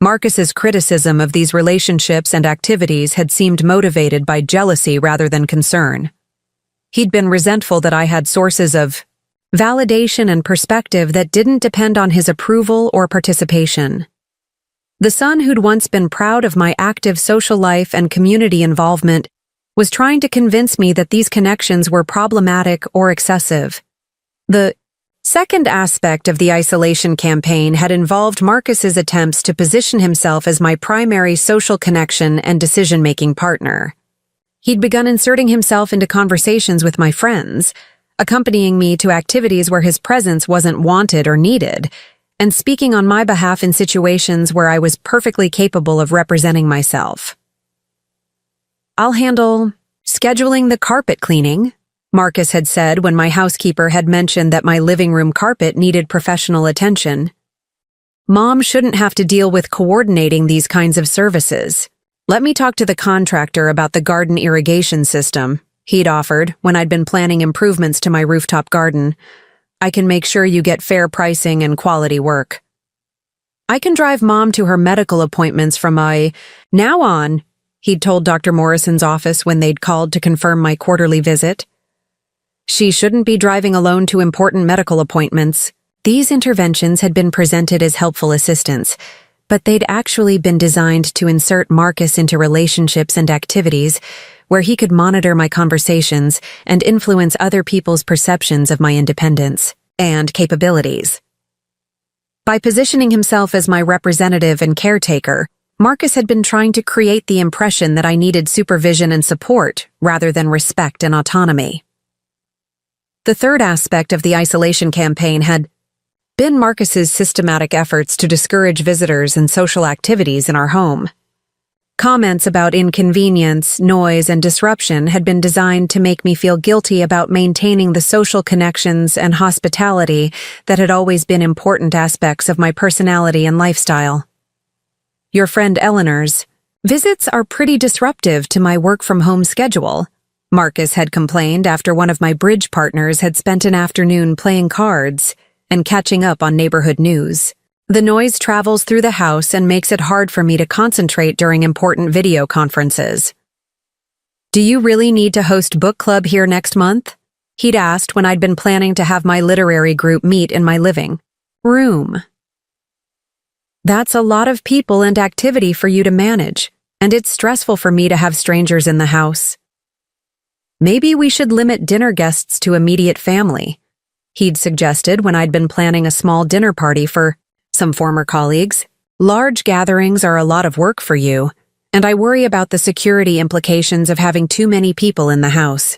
Marcus's criticism of these relationships and activities had seemed motivated by jealousy rather than concern. He'd been resentful that I had sources of validation and perspective that didn't depend on his approval or participation. The son who'd once been proud of my active social life and community involvement was trying to convince me that these connections were problematic or excessive. The second aspect of the isolation campaign had involved Marcus's attempts to position himself as my primary social connection and decision-making partner. He'd begun inserting himself into conversations with my friends, accompanying me to activities where his presence wasn't wanted or needed, and speaking on my behalf in situations where I was perfectly capable of representing myself. I'll handle scheduling the carpet cleaning, Marcus had said when my housekeeper had mentioned that my living room carpet needed professional attention. Mom shouldn't have to deal with coordinating these kinds of services. Let me talk to the contractor about the garden irrigation system, he'd offered when I'd been planning improvements to my rooftop garden. I can make sure you get fair pricing and quality work. I can drive Mom to her medical appointments from now on, he'd told Dr. Morrison's office when they'd called to confirm my quarterly visit. She shouldn't be driving alone to important medical appointments. These interventions had been presented as helpful assistance, but they'd actually been designed to insert Marcus into relationships and activities where he could monitor my conversations and influence other people's perceptions of my independence and capabilities. By positioning himself as my representative and caretaker, Marcus had been trying to create the impression that I needed supervision and support rather than respect and autonomy. The third aspect of the isolation campaign had been Marcus's systematic efforts to discourage visitors and social activities in our home. Comments about inconvenience, noise, and disruption had been designed to make me feel guilty about maintaining the social connections and hospitality that had always been important aspects of my personality and lifestyle. Your friend Eleanor's visits are pretty disruptive to my work-from-home schedule, Marcus had complained after one of my bridge partners had spent an afternoon playing cards and catching up on neighborhood news. The noise travels through the house and makes it hard for me to concentrate during important video conferences. "Do you really need to host book club here next month?" he'd asked when I'd been planning to have my literary group meet in my living room. "That's a lot of people and activity for you to manage, and it's stressful for me to have strangers in the house. Maybe we should limit dinner guests to immediate family," he'd suggested when I'd been planning a small dinner party for some former colleagues. "Large gatherings are a lot of work for you, and I worry about the security implications of having too many people in the house."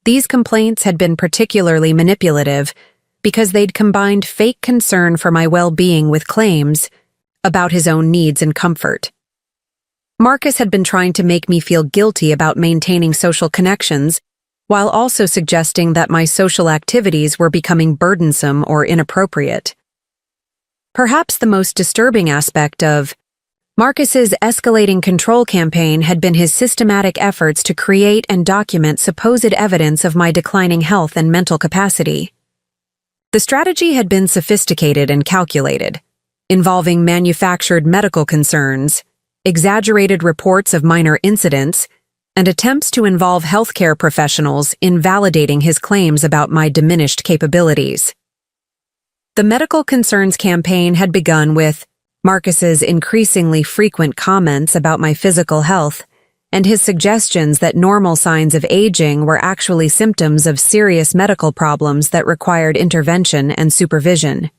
These complaints had been particularly manipulative because they'd combined fake concern for my well-being with claims about his own needs and comfort. Marcus had been trying to make me feel guilty about maintaining social connections, while also suggesting that my social activities were becoming burdensome or inappropriate. Perhaps the most disturbing aspect of Marcus's escalating control campaign had been his systematic efforts to create and document supposed evidence of my declining health and mental capacity. The strategy had been sophisticated and calculated, involving manufactured medical concerns, exaggerated reports of minor incidents, and attempts to involve healthcare professionals in validating his claims about my diminished capabilities. The medical concerns campaign had begun with Marcus's increasingly frequent comments about my physical health and his suggestions that normal signs of aging were actually symptoms of serious medical problems that required intervention and supervision.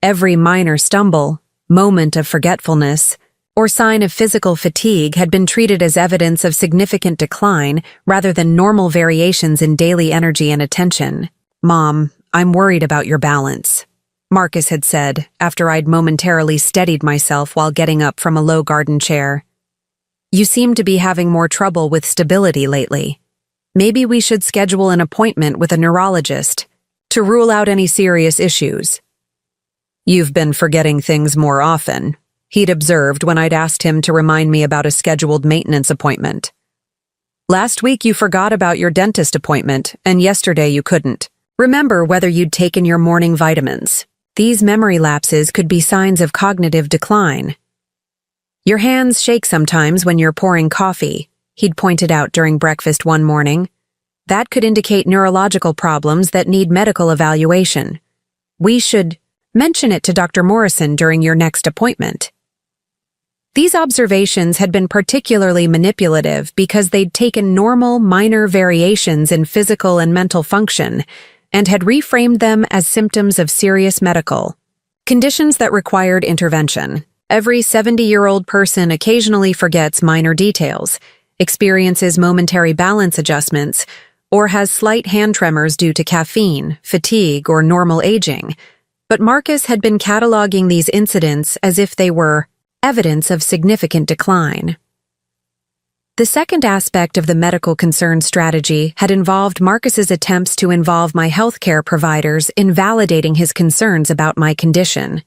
Every minor stumble, moment of forgetfulness, or sign of physical fatigue had been treated as evidence of significant decline rather than normal variations in daily energy and attention. "Mom, I'm worried about your balance," Marcus had said after I'd momentarily steadied myself while getting up from a low garden chair. "You seem to be having more trouble with stability lately. Maybe we should schedule an appointment with a neurologist to rule out any serious issues." "You've been forgetting things more often," he'd observed when I'd asked him to remind me about a scheduled maintenance appointment. "Last week you forgot about your dentist appointment, and yesterday you couldn't remember whether you'd taken your morning vitamins. These memory lapses could be signs of cognitive decline. Your hands shake sometimes when you're pouring coffee," he'd pointed out during breakfast one morning. "That could indicate neurological problems that need medical evaluation. We should mention it to Dr. Morrison during your next appointment." These observations had been particularly manipulative because they'd taken normal, minor variations in physical and mental function and had reframed them as symptoms of serious medical conditions that required intervention. Every 70-year-old person occasionally forgets minor details, experiences momentary balance adjustments, or has slight hand tremors due to caffeine, fatigue, or normal aging. But Marcus had been cataloging these incidents as if they were evidence of significant decline. The second aspect of the medical concern strategy had involved Marcus's attempts to involve my healthcare providers in validating his concerns about my condition.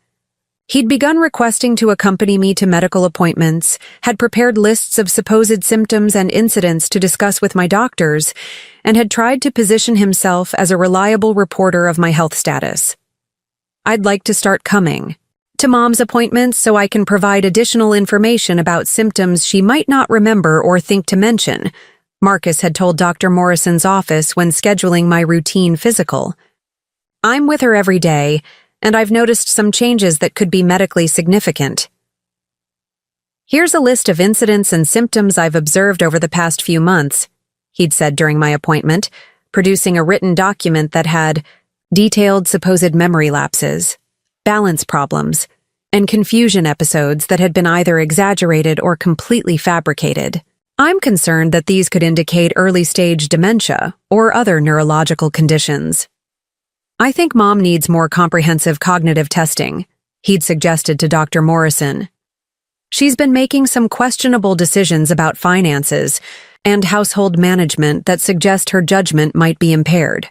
He'd begun requesting to accompany me to medical appointments, had prepared lists of supposed symptoms and incidents to discuss with my doctors, and had tried to position himself as a reliable reporter of my health status. "I'd like to start coming to Mom's appointments so I can provide additional information about symptoms she might not remember or think to mention," Marcus had told Dr. Morrison's office when scheduling my routine physical. "I'm with her every day, and I've noticed some changes that could be medically significant. Here's a list of incidents and symptoms I've observed over the past few months," he'd said during my appointment, producing a written document that had detailed supposed memory lapses, balance problems, and confusion episodes that had been either exaggerated or completely fabricated. "I'm concerned that these could indicate early-stage dementia or other neurological conditions. I think Mom needs more comprehensive cognitive testing," he'd suggested to Dr. Morrison. "She's been making some questionable decisions about finances and household management that suggest her judgment might be impaired."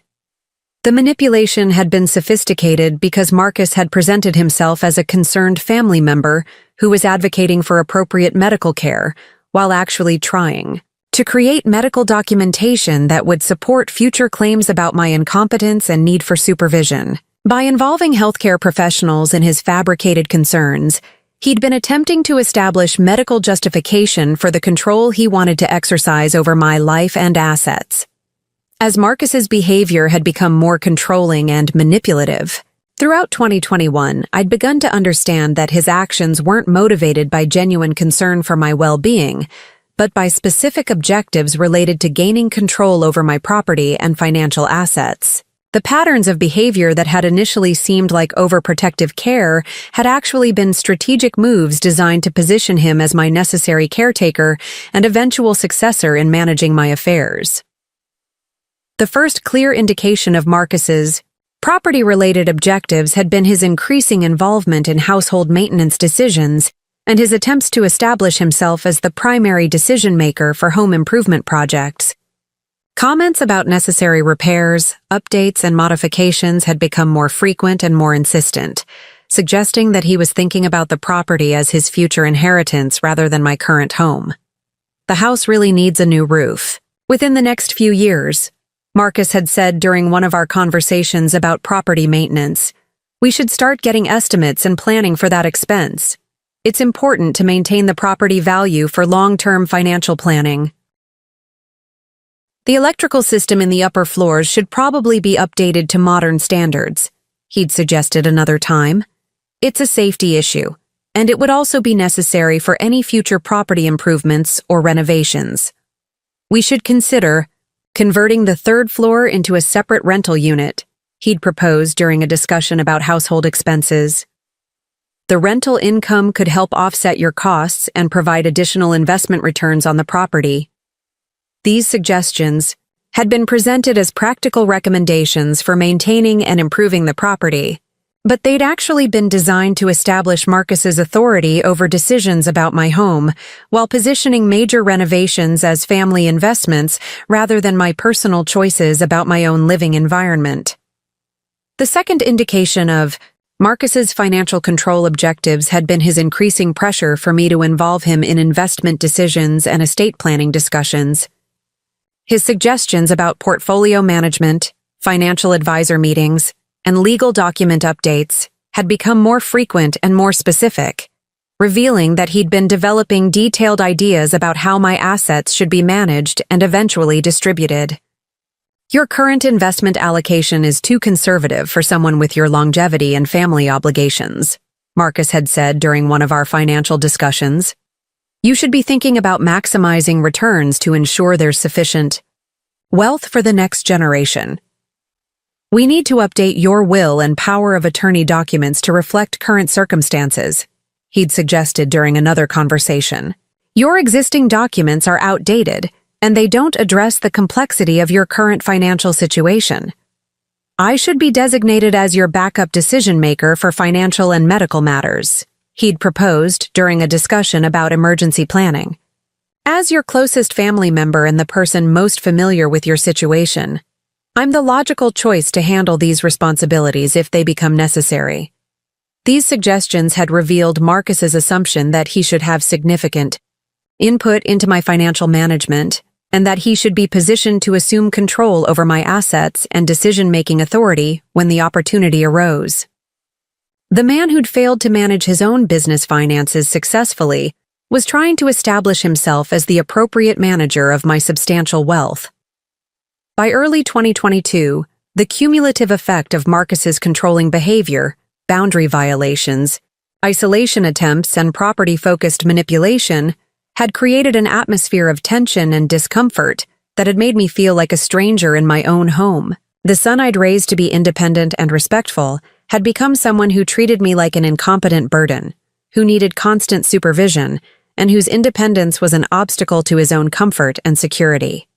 The manipulation had been sophisticated because Marcus had presented himself as a concerned family member who was advocating for appropriate medical care while actually trying to create medical documentation that would support future claims about my incompetence and need for supervision. By involving healthcare professionals in his fabricated concerns, He'd been attempting to establish medical justification for the control he wanted to exercise over my life and assets. As Marcus's behavior had become more controlling and manipulative, throughout 2021, I'd begun to understand that his actions weren't motivated by genuine concern for my well-being, but by specific objectives related to gaining control over my property and financial assets. The patterns of behavior that had initially seemed like overprotective care had actually been strategic moves designed to position him as my necessary caretaker and eventual successor in managing my affairs. The first clear indication of Marcus's property-related objectives had been his increasing involvement in household maintenance decisions and his attempts to establish himself as the primary decision-maker for home improvement projects. Comments about necessary repairs, updates, and modifications had become more frequent and more insistent, suggesting that he was thinking about the property as his future inheritance rather than my current home. The house really needs a new roof. Within the next few years, Marcus had said during one of our conversations about property maintenance, we should start getting estimates and planning for that expense. It's important to maintain the property value for long-term financial planning. The electrical system in the upper floors should probably be updated to modern standards, he'd suggested another time. It's a safety issue, and it would also be necessary for any future property improvements or renovations. We should consider converting the third floor into a separate rental unit, he'd proposed during a discussion about household expenses. The rental income could help offset your costs and provide additional investment returns on the property. These suggestions had been presented as practical recommendations for maintaining and improving the property, but they'd actually been designed to establish Marcus's authority over decisions about my home, while positioning major renovations as family investments rather than my personal choices about my own living environment. The second indication of Marcus's financial control objectives had been his increasing pressure for me to involve him in investment decisions and estate planning discussions. His suggestions about portfolio management, financial advisor meetings, and legal document updates had become more frequent and more specific, revealing that he'd been developing detailed ideas about how my assets should be managed and eventually distributed. Your current investment allocation is too conservative for someone with your longevity and family obligations, Marcus had said during one of our financial discussions. You should be thinking about maximizing returns to ensure there's sufficient wealth for the next generation. We need to update your will and power of attorney documents to reflect current circumstances, he'd suggested during another conversation. Your existing documents are outdated, and they don't address the complexity of your current financial situation. I should be designated as your backup decision-maker for financial and medical matters, he'd proposed during a discussion about emergency planning. As your closest family member and the person most familiar with your situation, I'm the logical choice to handle these responsibilities if they become necessary. These suggestions had revealed Marcus's assumption that he should have significant input into my financial management and that he should be positioned to assume control over my assets and decision-making authority when the opportunity arose. The man who'd failed to manage his own business finances successfully was trying to establish himself as the appropriate manager of my substantial wealth. By early 2022, the cumulative effect of Marcus's controlling behavior, boundary violations, isolation attempts, and property-focused manipulation had created an atmosphere of tension and discomfort that had made me feel like a stranger in my own home. The son I'd raised to be independent and respectful had become someone who treated me like an incompetent burden, who needed constant supervision, and whose independence was an obstacle to his own comfort and security.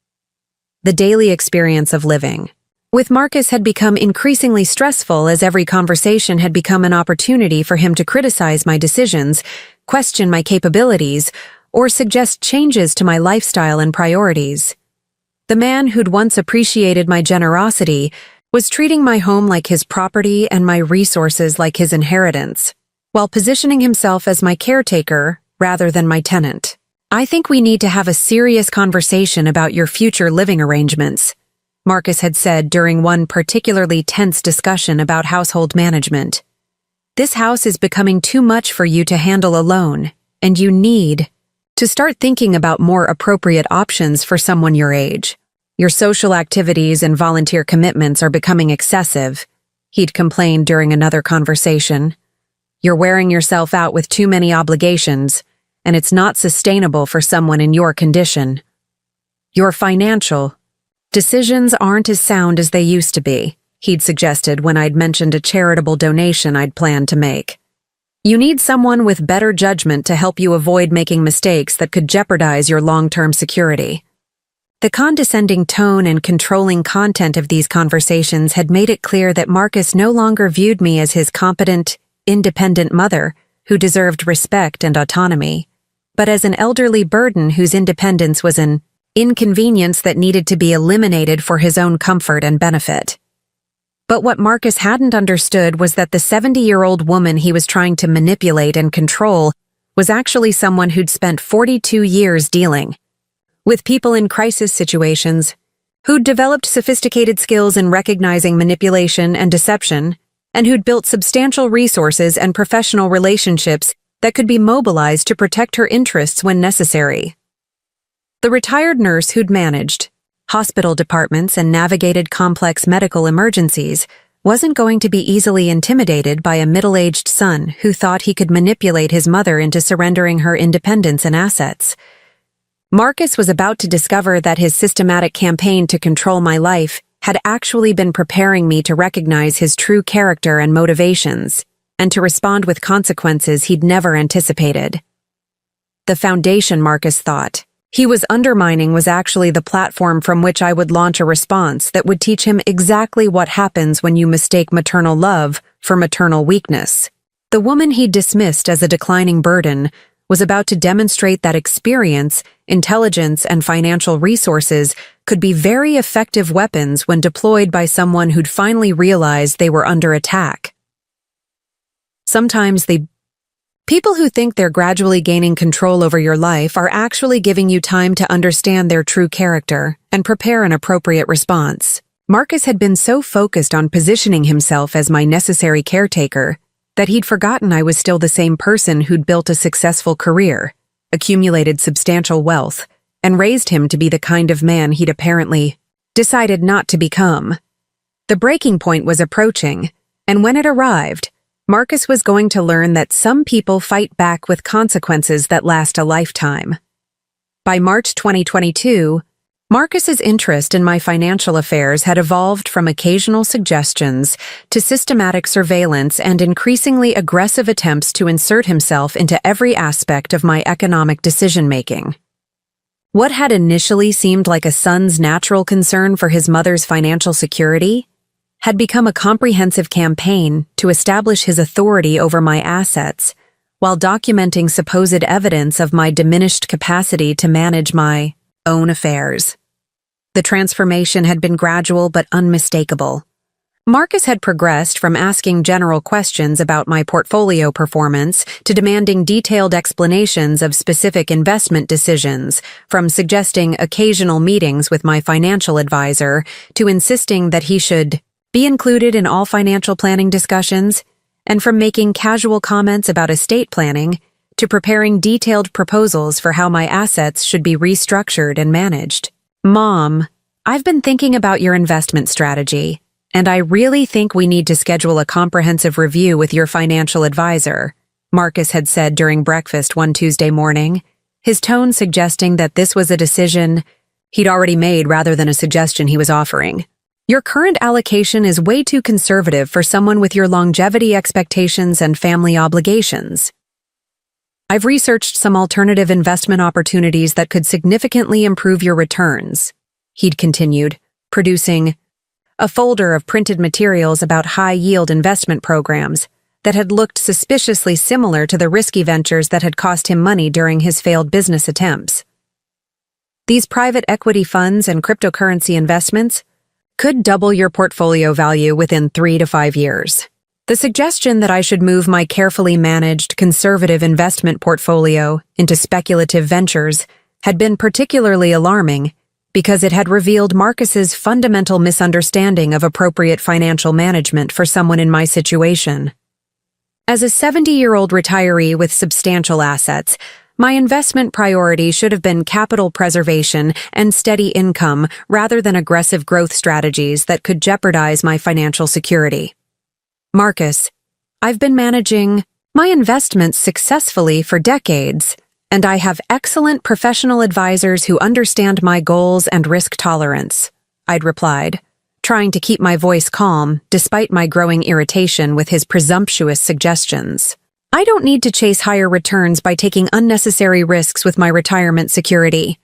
The daily experience of living with Marcus had become increasingly stressful as every conversation had become an opportunity for him to criticize my decisions, question my capabilities, or suggest changes to my lifestyle and priorities. The man who'd once appreciated my generosity was treating my home like his property and my resources like his inheritance, while positioning himself as my caretaker rather than my tenant. I think we need to have a serious conversation about your future living arrangements, Marcus had said during one particularly tense discussion about household management. This house is becoming too much for you to handle alone, and you need to start thinking about more appropriate options for someone your age. Your social activities and volunteer commitments are becoming excessive, he'd complained during another conversation. You're wearing yourself out with too many obligations, and it's not sustainable for someone in your condition. Your financial decisions aren't as sound as they used to be, he'd suggested when I'd mentioned a charitable donation I'd planned to make. You need someone with better judgment to help you avoid making mistakes that could jeopardize your long-term security. The condescending tone and controlling content of these conversations had made it clear that Marcus no longer viewed me as his competent, independent mother who deserved respect and autonomy, but as an elderly burden whose independence was an inconvenience that needed to be eliminated for his own comfort and benefit. But what Marcus hadn't understood was that the 70-year-old woman he was trying to manipulate and control was actually someone who'd spent 42 years dealing with people in crisis situations, who'd developed sophisticated skills in recognizing manipulation and deception, and who'd built substantial resources and professional relationships that could be mobilized to protect her interests when necessary. The retired nurse who'd managed hospital departments and navigated complex medical emergencies wasn't going to be easily intimidated by a middle-aged son who thought he could manipulate his mother into surrendering her independence and assets. Marcus was about to discover that his systematic campaign to control my life had actually been preparing me to recognize his true character and motivations, and to respond with consequences he'd never anticipated. The foundation, Marcus thought, he was undermining was actually the platform from which I would launch a response that would teach him exactly what happens when you mistake maternal love for maternal weakness. The woman he dismissed as a declining burden was about to demonstrate that experience, intelligence, and financial resources could be very effective weapons when deployed by someone who'd finally realized they were under attack. Sometimes people who think they're gradually gaining control over your life are actually giving you time to understand their true character and prepare an appropriate response. Marcus had been so focused on positioning himself as my necessary caretaker that he'd forgotten I was still the same person who'd built a successful career, accumulated substantial wealth, and raised him to be the kind of man he'd apparently decided not to become. The breaking point was approaching, and when it arrived, Marcus was going to learn that some people fight back with consequences that last a lifetime. By March 2022, Marcus's interest in my financial affairs had evolved from occasional suggestions to systematic surveillance and increasingly aggressive attempts to insert himself into every aspect of my economic decision-making. What had initially seemed like a son's natural concern for his mother's financial security had become a comprehensive campaign to establish his authority over my assets, while documenting supposed evidence of my diminished capacity to manage my own affairs. The transformation had been gradual but unmistakable. Marcus had progressed from asking general questions about my portfolio performance to demanding detailed explanations of specific investment decisions, from suggesting occasional meetings with my financial advisor to insisting that he should be included in all financial planning discussions, and from making casual comments about estate planning to preparing detailed proposals for how my assets should be restructured and managed. Mom, I've been thinking about your investment strategy, and I really think we need to schedule a comprehensive review with your financial advisor, Marcus had said during breakfast one Tuesday morning, his tone suggesting that this was a decision he'd already made rather than a suggestion he was offering. Your current allocation is way too conservative for someone with your longevity expectations and family obligations. I've researched some alternative investment opportunities that could significantly improve your returns, he'd continued, producing a folder of printed materials about high-yield investment programs that had looked suspiciously similar to the risky ventures that had cost him money during his failed business attempts. These private equity funds and cryptocurrency investments could double your portfolio value within 3 to 5 years. The suggestion that I should move my carefully managed, conservative investment portfolio into speculative ventures had been particularly alarming because it had revealed Marcus's fundamental misunderstanding of appropriate financial management for someone in my situation. As a 70-year-old retiree with substantial assets, my investment priority should have been capital preservation and steady income rather than aggressive growth strategies that could jeopardize my financial security. Marcus, I've been managing my investments successfully for decades, and I have excellent professional advisors who understand my goals and risk tolerance, I'd replied, trying to keep my voice calm despite my growing irritation with his presumptuous suggestions. I don't need to chase higher returns by taking unnecessary risks with my retirement security.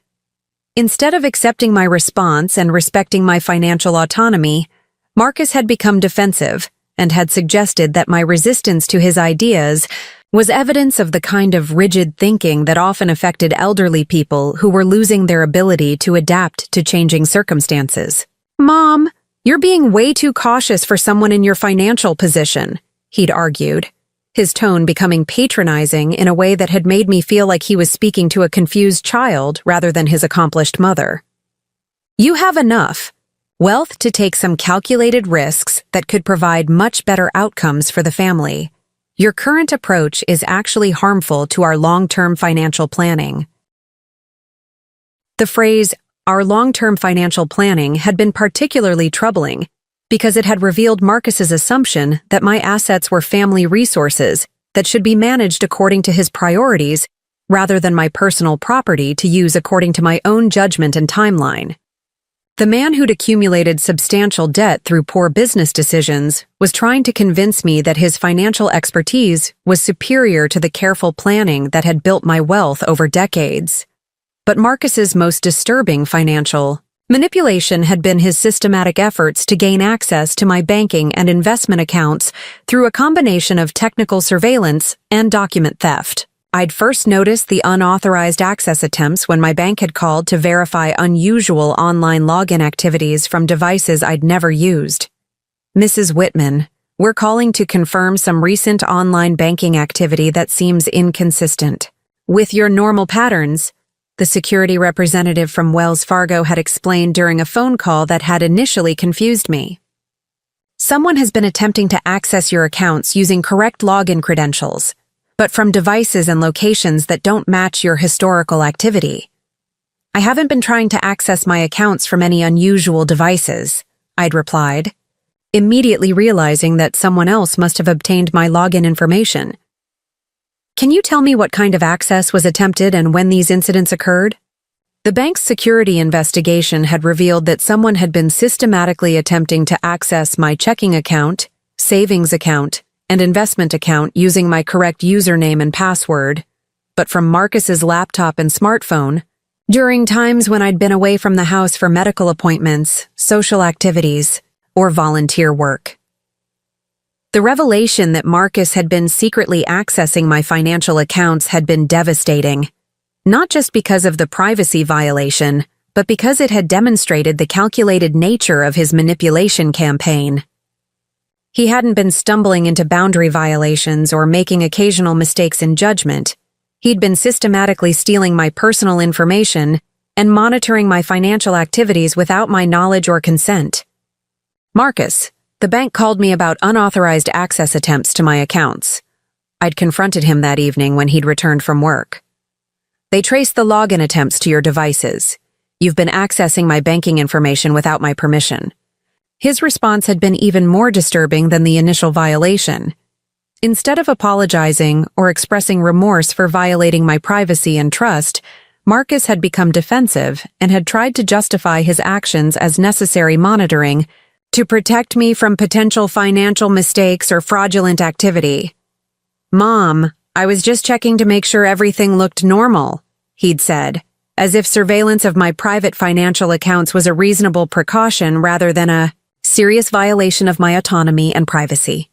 Instead of accepting my response and respecting my financial autonomy, Marcus had become defensive and had suggested that my resistance to his ideas was evidence of the kind of rigid thinking that often affected elderly people who were losing their ability to adapt to changing circumstances. "Mom, you're being way too cautious for someone in your financial position," he'd argued, his tone becoming patronizing in a way that had made me feel like he was speaking to a confused child rather than his accomplished mother. "You have enough wealth to take some calculated risks that could provide much better outcomes for the family. Your current approach is actually harmful to our long-term financial planning." The phrase, "our long-term financial planning," had been particularly troubling because it had revealed Marcus's assumption that my assets were family resources that should be managed according to his priorities rather than my personal property to use according to my own judgment and timeline. The man who'd accumulated substantial debt through poor business decisions was trying to convince me that his financial expertise was superior to the careful planning that had built my wealth over decades. But Marcus's most disturbing financial manipulation had been his systematic efforts to gain access to my banking and investment accounts through a combination of technical surveillance and document theft. I'd first noticed the unauthorized access attempts when my bank had called to verify unusual online login activities from devices I'd never used. "Mrs. Whitman, we're calling to confirm some recent online banking activity that seems inconsistent with your normal patterns," the security representative from Wells Fargo had explained during a phone call that had initially confused me. "Someone has been attempting to access your accounts using correct login credentials, but from devices and locations that don't match your historical activity. I haven't been trying to access my accounts from any unusual devices," I'd replied, immediately realizing that someone else must have obtained my login information. "Can you tell me what kind of access was attempted and when these incidents occurred?" The bank's security investigation had revealed that someone had been systematically attempting to access my checking account, savings account, and investment account using my correct username and password, but from Marcus's laptop and smartphone, during times when I'd been away from the house for medical appointments, social activities, or volunteer work. The revelation that Marcus had been secretly accessing my financial accounts had been devastating, not just because of the privacy violation, but because it had demonstrated the calculated nature of his manipulation campaign. He hadn't been stumbling into boundary violations or making occasional mistakes in judgment. He'd been systematically stealing my personal information and monitoring my financial activities without my knowledge or consent. "Marcus, the bank called me about unauthorized access attempts to my accounts." I'd confronted him that evening when he'd returned from work. "They traced the login attempts to your devices. You've been accessing my banking information without my permission." His response had been even more disturbing than the initial violation. Instead of apologizing or expressing remorse for violating my privacy and trust, Marcus had become defensive and had tried to justify his actions as necessary monitoring to protect me from potential financial mistakes or fraudulent activity. "Mom, I was just checking to make sure everything looked normal," he'd said, as if surveillance of my private financial accounts was a reasonable precaution rather than a serious violation of my autonomy and privacy.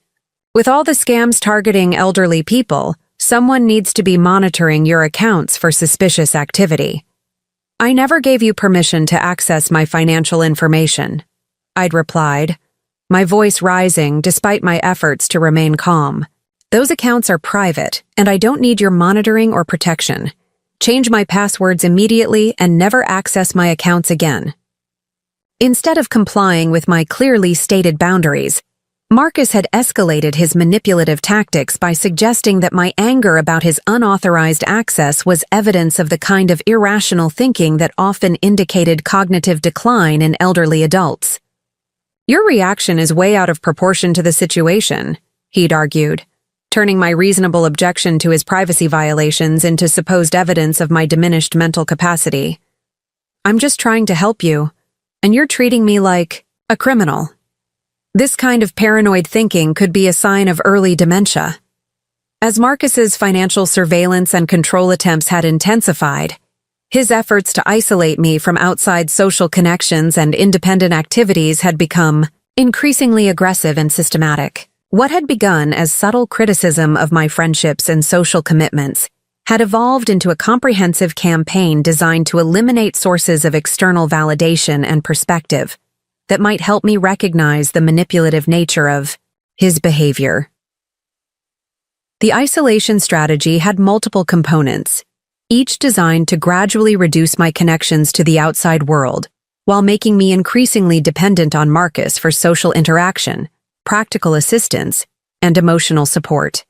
With all the scams targeting elderly people, someone needs to be monitoring your accounts for suspicious activity. "I never gave you permission to access my financial information," I'd replied, my voice rising despite my efforts to remain calm. "Those accounts are private, and I don't need your monitoring or protection. Change my passwords immediately and never access my accounts again." Instead of complying with my clearly stated boundaries, Marcus had escalated his manipulative tactics by suggesting that my anger about his unauthorized access was evidence of the kind of irrational thinking that often indicated cognitive decline in elderly adults. "Your reaction is way out of proportion to the situation," he'd argued, turning my reasonable objection to his privacy violations into supposed evidence of my diminished mental capacity. "I'm just trying to help you, and you're treating me like a criminal." This kind of paranoid thinking could be a sign of early dementia. As Marcus's financial surveillance and control attempts had intensified, his efforts to isolate me from outside social connections and independent activities had become increasingly aggressive and systematic. What had begun as subtle criticism of my friendships and social commitments had evolved into a comprehensive campaign designed to eliminate sources of external validation and perspective that might help me recognize the manipulative nature of his behavior. The isolation strategy had multiple components, each designed to gradually reduce my connections to the outside world, while making me increasingly dependent on Marcus for social interaction, practical assistance, and emotional support.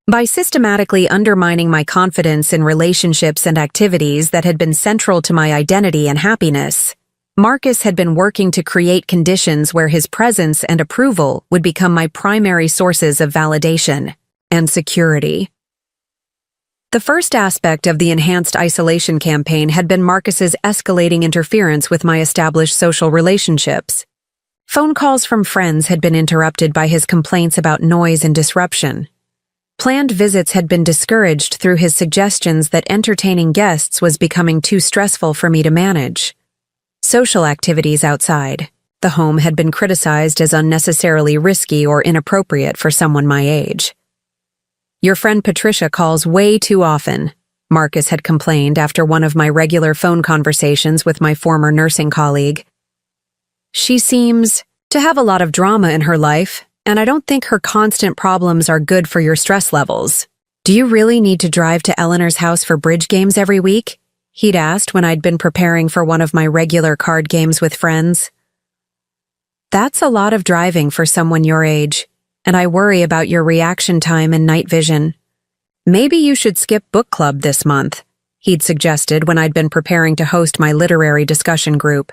By systematically undermining my confidence in relationships and activities that had been central to my identity and happiness, Marcus had been working to create conditions where his presence and approval would become my primary sources of validation and security. The first aspect of the enhanced isolation campaign had been Marcus's escalating interference with my established social relationships. Phone calls from friends had been interrupted by his complaints about noise and disruption. Planned visits had been discouraged through his suggestions that entertaining guests was becoming too stressful for me to manage. Social activities outside the home had been criticized as unnecessarily risky or inappropriate for someone my age. "Your friend Patricia calls way too often," Marcus had complained after one of my regular phone conversations with my former nursing colleague. "She seems to have a lot of drama in her life, and I don't think her constant problems are good for your stress levels. Do you really need to drive to Eleanor's house for bridge games every week?" he'd asked when I'd been preparing for one of my regular card games with friends. "That's a lot of driving for someone your age, and I worry about your reaction time and night vision. Maybe you should skip book club this month," he'd suggested when I'd been preparing to host my literary discussion group.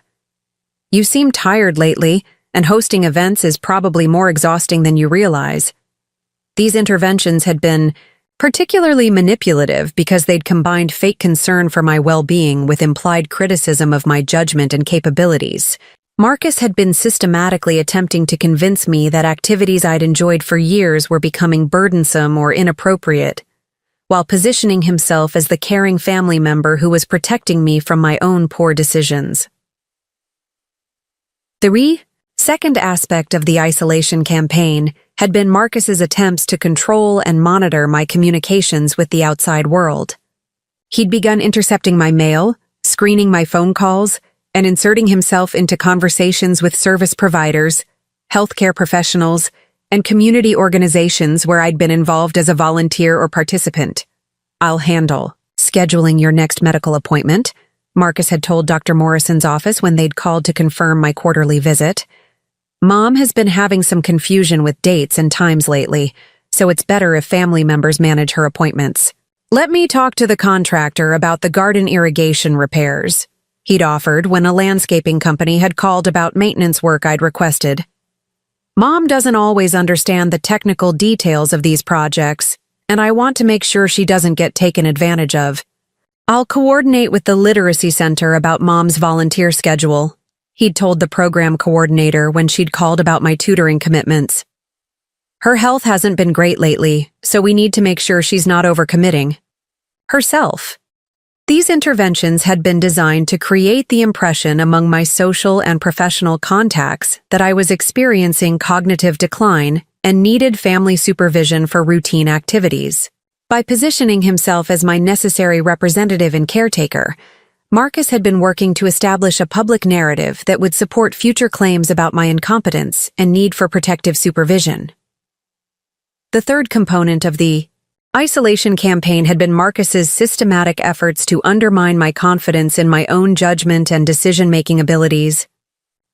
"You seem tired lately, and hosting events is probably more exhausting than you realize." These interventions had been particularly manipulative because they'd combined fake concern for my well-being with implied criticism of my judgment and capabilities. Marcus had been systematically attempting to convince me that activities I'd enjoyed for years were becoming burdensome or inappropriate, while positioning himself as the caring family member who was protecting me from my own poor decisions. The second aspect of the isolation campaign had been Marcus's attempts to control and monitor my communications with the outside world. He'd begun intercepting my mail, screening my phone calls, and inserting himself into conversations with service providers, healthcare professionals, and community organizations where I'd been involved as a volunteer or participant. "I'll handle scheduling your next medical appointment," Marcus had told Dr. Morrison's office when they'd called to confirm my quarterly visit. "Mom has been having some confusion with dates and times lately, so it's better if family members manage her appointments. Let me talk to the contractor about the garden irrigation repairs," he'd offered when a landscaping company had called about maintenance work I'd requested. "Mom doesn't always understand the technical details of these projects, and I want to make sure she doesn't get taken advantage of. I'll coordinate with the Literacy Center about Mom's volunteer schedule," he'd told the program coordinator when she'd called about my tutoring commitments. "Her health hasn't been great lately, so we need to make sure she's not overcommitting herself." These interventions had been designed to create the impression among my social and professional contacts that I was experiencing cognitive decline and needed family supervision for routine activities. By positioning himself as my necessary representative and caretaker, Marcus had been working to establish a public narrative that would support future claims about my incompetence and need for protective supervision. The third component of the isolation campaign had been Marcus's systematic efforts to undermine my confidence in my own judgment and decision-making abilities.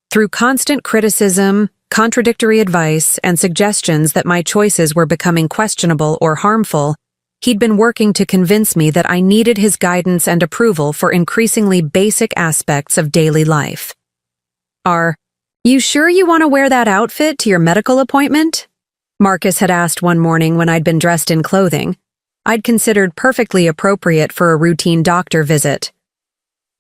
Through constant criticism, contradictory advice, and suggestions that my choices were becoming questionable or harmful, he'd been working to convince me that I needed his guidance and approval for increasingly basic aspects of daily life. You sure you want to wear that outfit to your medical appointment? Marcus had asked one morning when I'd been dressed in clothing I'd considered perfectly appropriate for a routine doctor visit.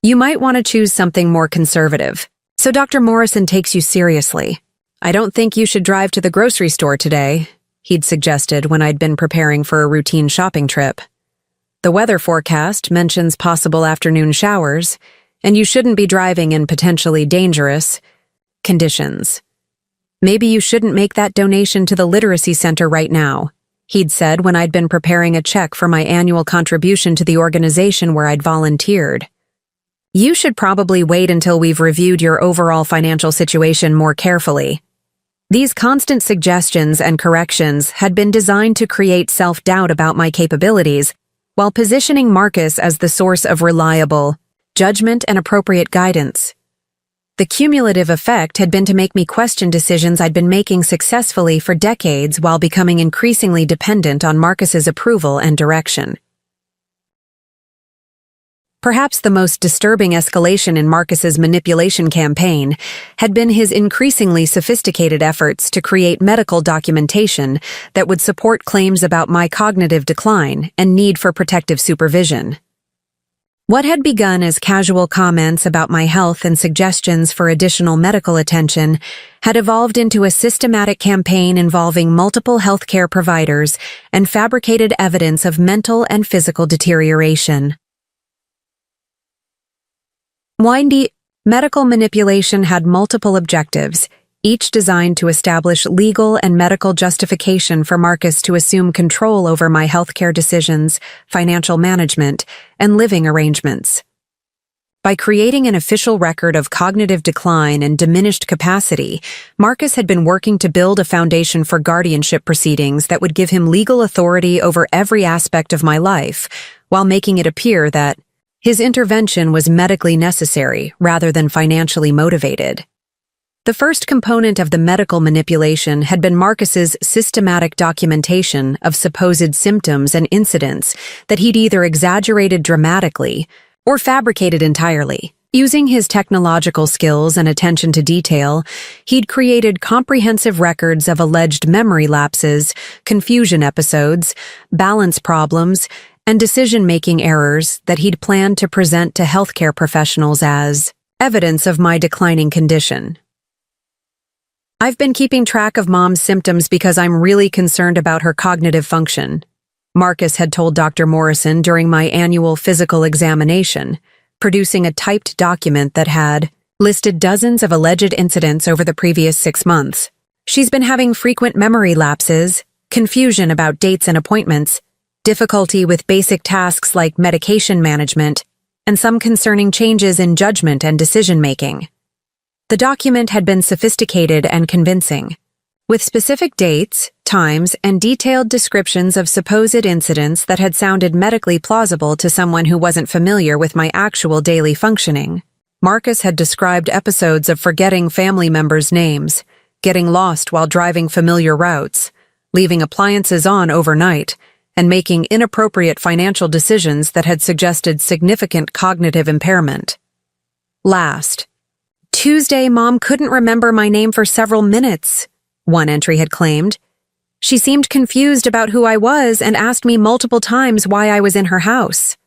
You might want to choose something more conservative, so Dr. Morrison takes you seriously. I don't think you should drive to the grocery store today, he'd suggested when I'd been preparing for a routine shopping trip. The weather forecast mentions possible afternoon showers, and you shouldn't be driving in potentially dangerous conditions. Maybe you shouldn't make that donation to the literacy center right now, he'd said when I'd been preparing a check for my annual contribution to the organization where I'd volunteered. You should probably wait until we've reviewed your overall financial situation more carefully. These constant suggestions and corrections had been designed to create self-doubt about my capabilities, while positioning Marcus as the source of reliable judgment and appropriate guidance. The cumulative effect had been to make me question decisions I'd been making successfully for decades while becoming increasingly dependent on Marcus's approval and direction. Perhaps the most disturbing escalation in Marcus's manipulation campaign had been his increasingly sophisticated efforts to create medical documentation that would support claims about my cognitive decline and need for protective supervision. What had begun as casual comments about my health and suggestions for additional medical attention had evolved into a systematic campaign involving multiple healthcare providers and fabricated evidence of mental and physical deterioration. Medical manipulation had multiple objectives, each designed to establish legal and medical justification for Marcus to assume control over my healthcare decisions, financial management, and living arrangements. By creating an official record of cognitive decline and diminished capacity, Marcus had been working to build a foundation for guardianship proceedings that would give him legal authority over every aspect of my life, while making it appear that his intervention was medically necessary rather than financially motivated. The first component of the medical manipulation had been Marcus's systematic documentation of supposed symptoms and incidents that he'd either exaggerated dramatically or fabricated entirely. Using his technological skills and attention to detail, he'd created comprehensive records of alleged memory lapses, confusion episodes, balance problems, and decision-making errors that he'd planned to present to healthcare professionals as evidence of my declining condition. I've been keeping track of Mom's symptoms because I'm really concerned about her cognitive function, Marcus had told Dr. Morrison during my annual physical examination, producing a typed document that had listed dozens of alleged incidents over the previous 6 months. She's been having frequent memory lapses, confusion about dates and appointments, difficulty with basic tasks like medication management, and some concerning changes in judgment and decision-making. The document had been sophisticated and convincing, with specific dates, times, and detailed descriptions of supposed incidents that had sounded medically plausible to someone who wasn't familiar with my actual daily functioning. Marcus had described episodes of forgetting family members' names, getting lost while driving familiar routes, leaving appliances on overnight, and making inappropriate financial decisions that had suggested significant cognitive impairment. Last, Tuesday, Mom couldn't remember my name for several minutes, one entry had claimed. She seemed confused about who I was and asked me multiple times why I was in her house.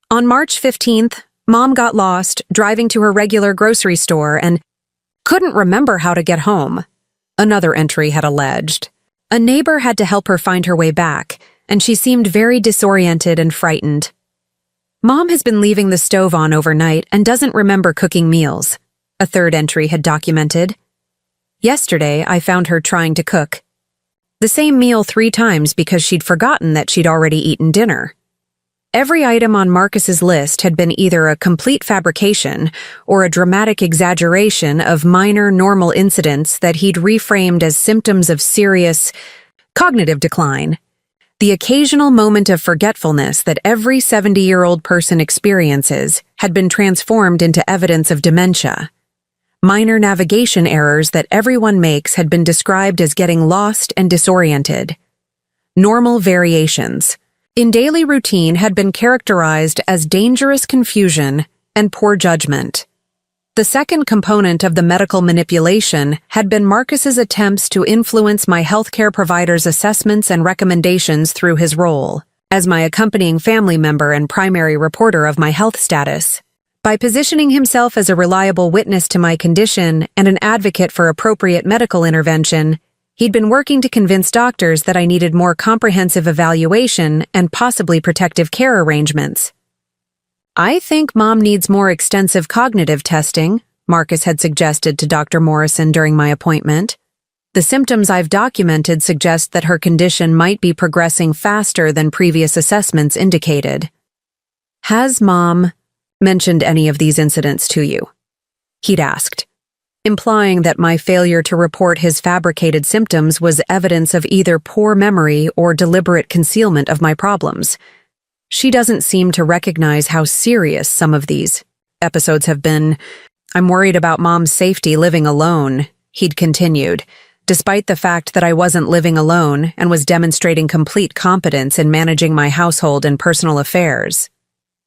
On March 15th, Mom got lost driving to her regular grocery store and couldn't remember how to get home, another entry had alleged. A neighbor had to help her find her way back, and she seemed very disoriented and frightened. Mom has been leaving the stove on overnight and doesn't remember cooking meals, a third entry had documented. Yesterday, I found her trying to cook the same meal 3 times because she'd forgotten that she'd already eaten dinner. Every item on Marcus's list had been either a complete fabrication or a dramatic exaggeration of minor normal incidents that he'd reframed as symptoms of serious cognitive decline. The occasional moment of forgetfulness that every 70-year-old person experiences had been transformed into evidence of dementia. Minor navigation errors that everyone makes had been described as getting lost and disoriented. Normal variations in daily routine had been characterized as dangerous confusion and poor judgment. The second component of the medical manipulation had been Marcus's attempts to influence my healthcare provider's assessments and recommendations through his role as my accompanying family member and primary reporter of my health status. By positioning himself as a reliable witness to my condition and an advocate for appropriate medical intervention, he'd been working to convince doctors that I needed more comprehensive evaluation and possibly protective care arrangements. "I think Mom needs more extensive cognitive testing," Marcus had suggested to Dr. Morrison during my appointment. "The symptoms I've documented suggest that her condition might be progressing faster than previous assessments indicated." "Has Mom mentioned any of these incidents to you?" he'd asked, implying that my failure to report his fabricated symptoms was evidence of either poor memory or deliberate concealment of my problems. "She doesn't seem to recognize how serious some of these episodes have been. I'm worried about Mom's safety living alone," he'd continued, despite the fact that I wasn't living alone and was demonstrating complete competence in managing my household and personal affairs.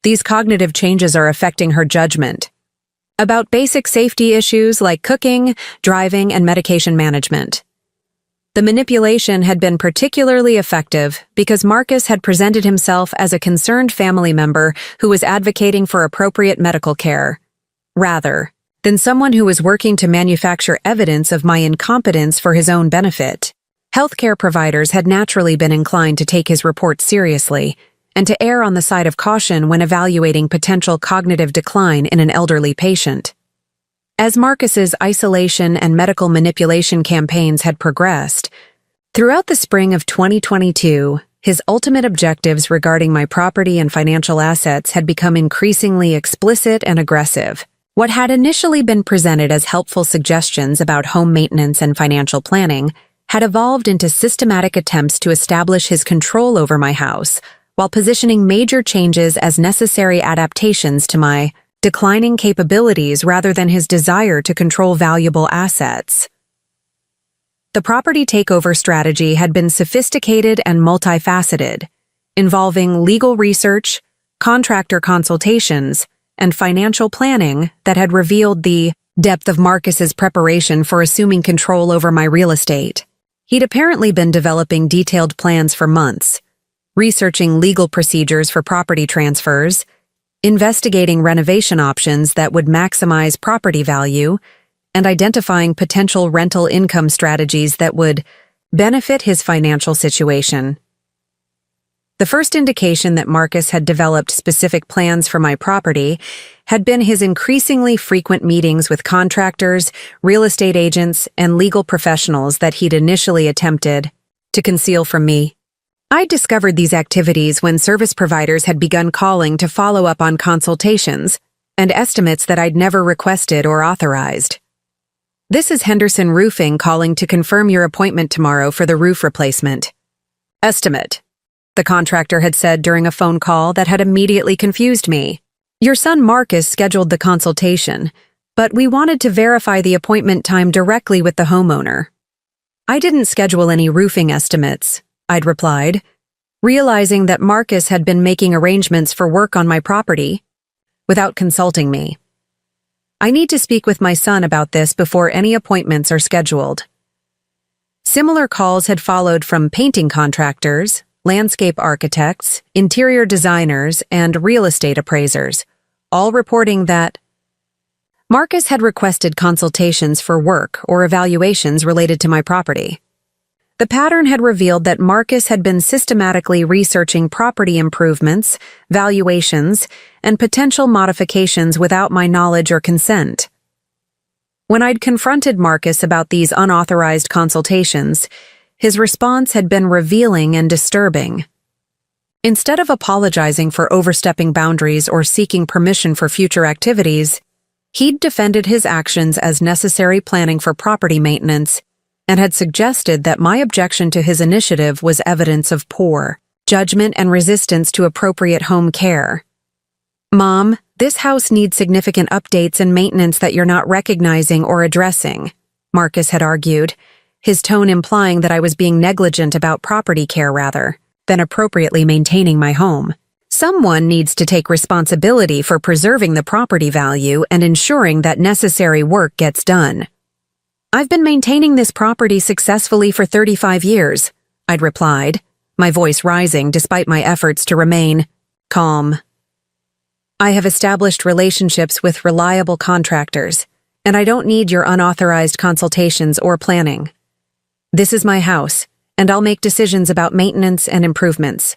"These cognitive changes are affecting her judgment about basic safety issues like cooking, driving, and medication management." The manipulation had been particularly effective because Marcus had presented himself as a concerned family member who was advocating for appropriate medical care, rather than someone who was working to manufacture evidence of my incompetence for his own benefit. Healthcare providers had naturally been inclined to take his report seriously and to err on the side of caution when evaluating potential cognitive decline in an elderly patient. As Marcus's isolation and medical manipulation campaigns had progressed, throughout the spring of 2022, his ultimate objectives regarding my property and financial assets had become increasingly explicit and aggressive. What had initially been presented as helpful suggestions about home maintenance and financial planning had evolved into systematic attempts to establish his control over my house, while positioning major changes as necessary adaptations to my declining capabilities rather than his desire to control valuable assets. The property takeover strategy had been sophisticated and multifaceted, involving legal research, contractor consultations, and financial planning that had revealed the depth of Marcus's preparation for assuming control over my real estate. He'd apparently been developing detailed plans for months, researching legal procedures for property transfers, investigating renovation options that would maximize property value, and identifying potential rental income strategies that would benefit his financial situation. The first indication that Marcus had developed specific plans for my property had been his increasingly frequent meetings with contractors, real estate agents, and legal professionals that he'd initially attempted to conceal from me. I discovered these activities when service providers had begun calling to follow up on consultations and estimates that I'd never requested or authorized. "This is Henderson Roofing calling to confirm your appointment tomorrow for the roof replacement." "Estimate," the contractor had said during a phone call that had immediately confused me. "Your son Marcus scheduled the consultation, but we wanted to verify the appointment time directly with the homeowner." "I didn't schedule any roofing estimates," I'd replied, realizing that Marcus had been making arrangements for work on my property without consulting me. "I need to speak with my son about this before any appointments are scheduled." Similar calls had followed from painting contractors, landscape architects, interior designers, and real estate appraisers, all reporting that Marcus had requested consultations for work or evaluations related to my property. The pattern had revealed that Marcus had been systematically researching property improvements, valuations, and potential modifications without my knowledge or consent. When I'd confronted Marcus about these unauthorized consultations, his response had been revealing and disturbing. Instead of apologizing for overstepping boundaries or seeking permission for future activities, he'd defended his actions as necessary planning for property maintenance and had suggested that my objection to his initiative was evidence of poor judgment and resistance to appropriate home care. "Mom," This house needs significant updates and maintenance that you're not recognizing or addressing, Marcus had argued, his tone implying that I was being negligent about property care rather than appropriately maintaining my home. Someone needs to take responsibility for preserving the property value and ensuring that necessary work gets done. I've been maintaining this property successfully for 35 years, I'd replied, my voice rising despite my efforts to remain calm. I have established relationships with reliable contractors, and I don't need your unauthorized consultations or planning. This is my house, and I'll make decisions about maintenance and improvements.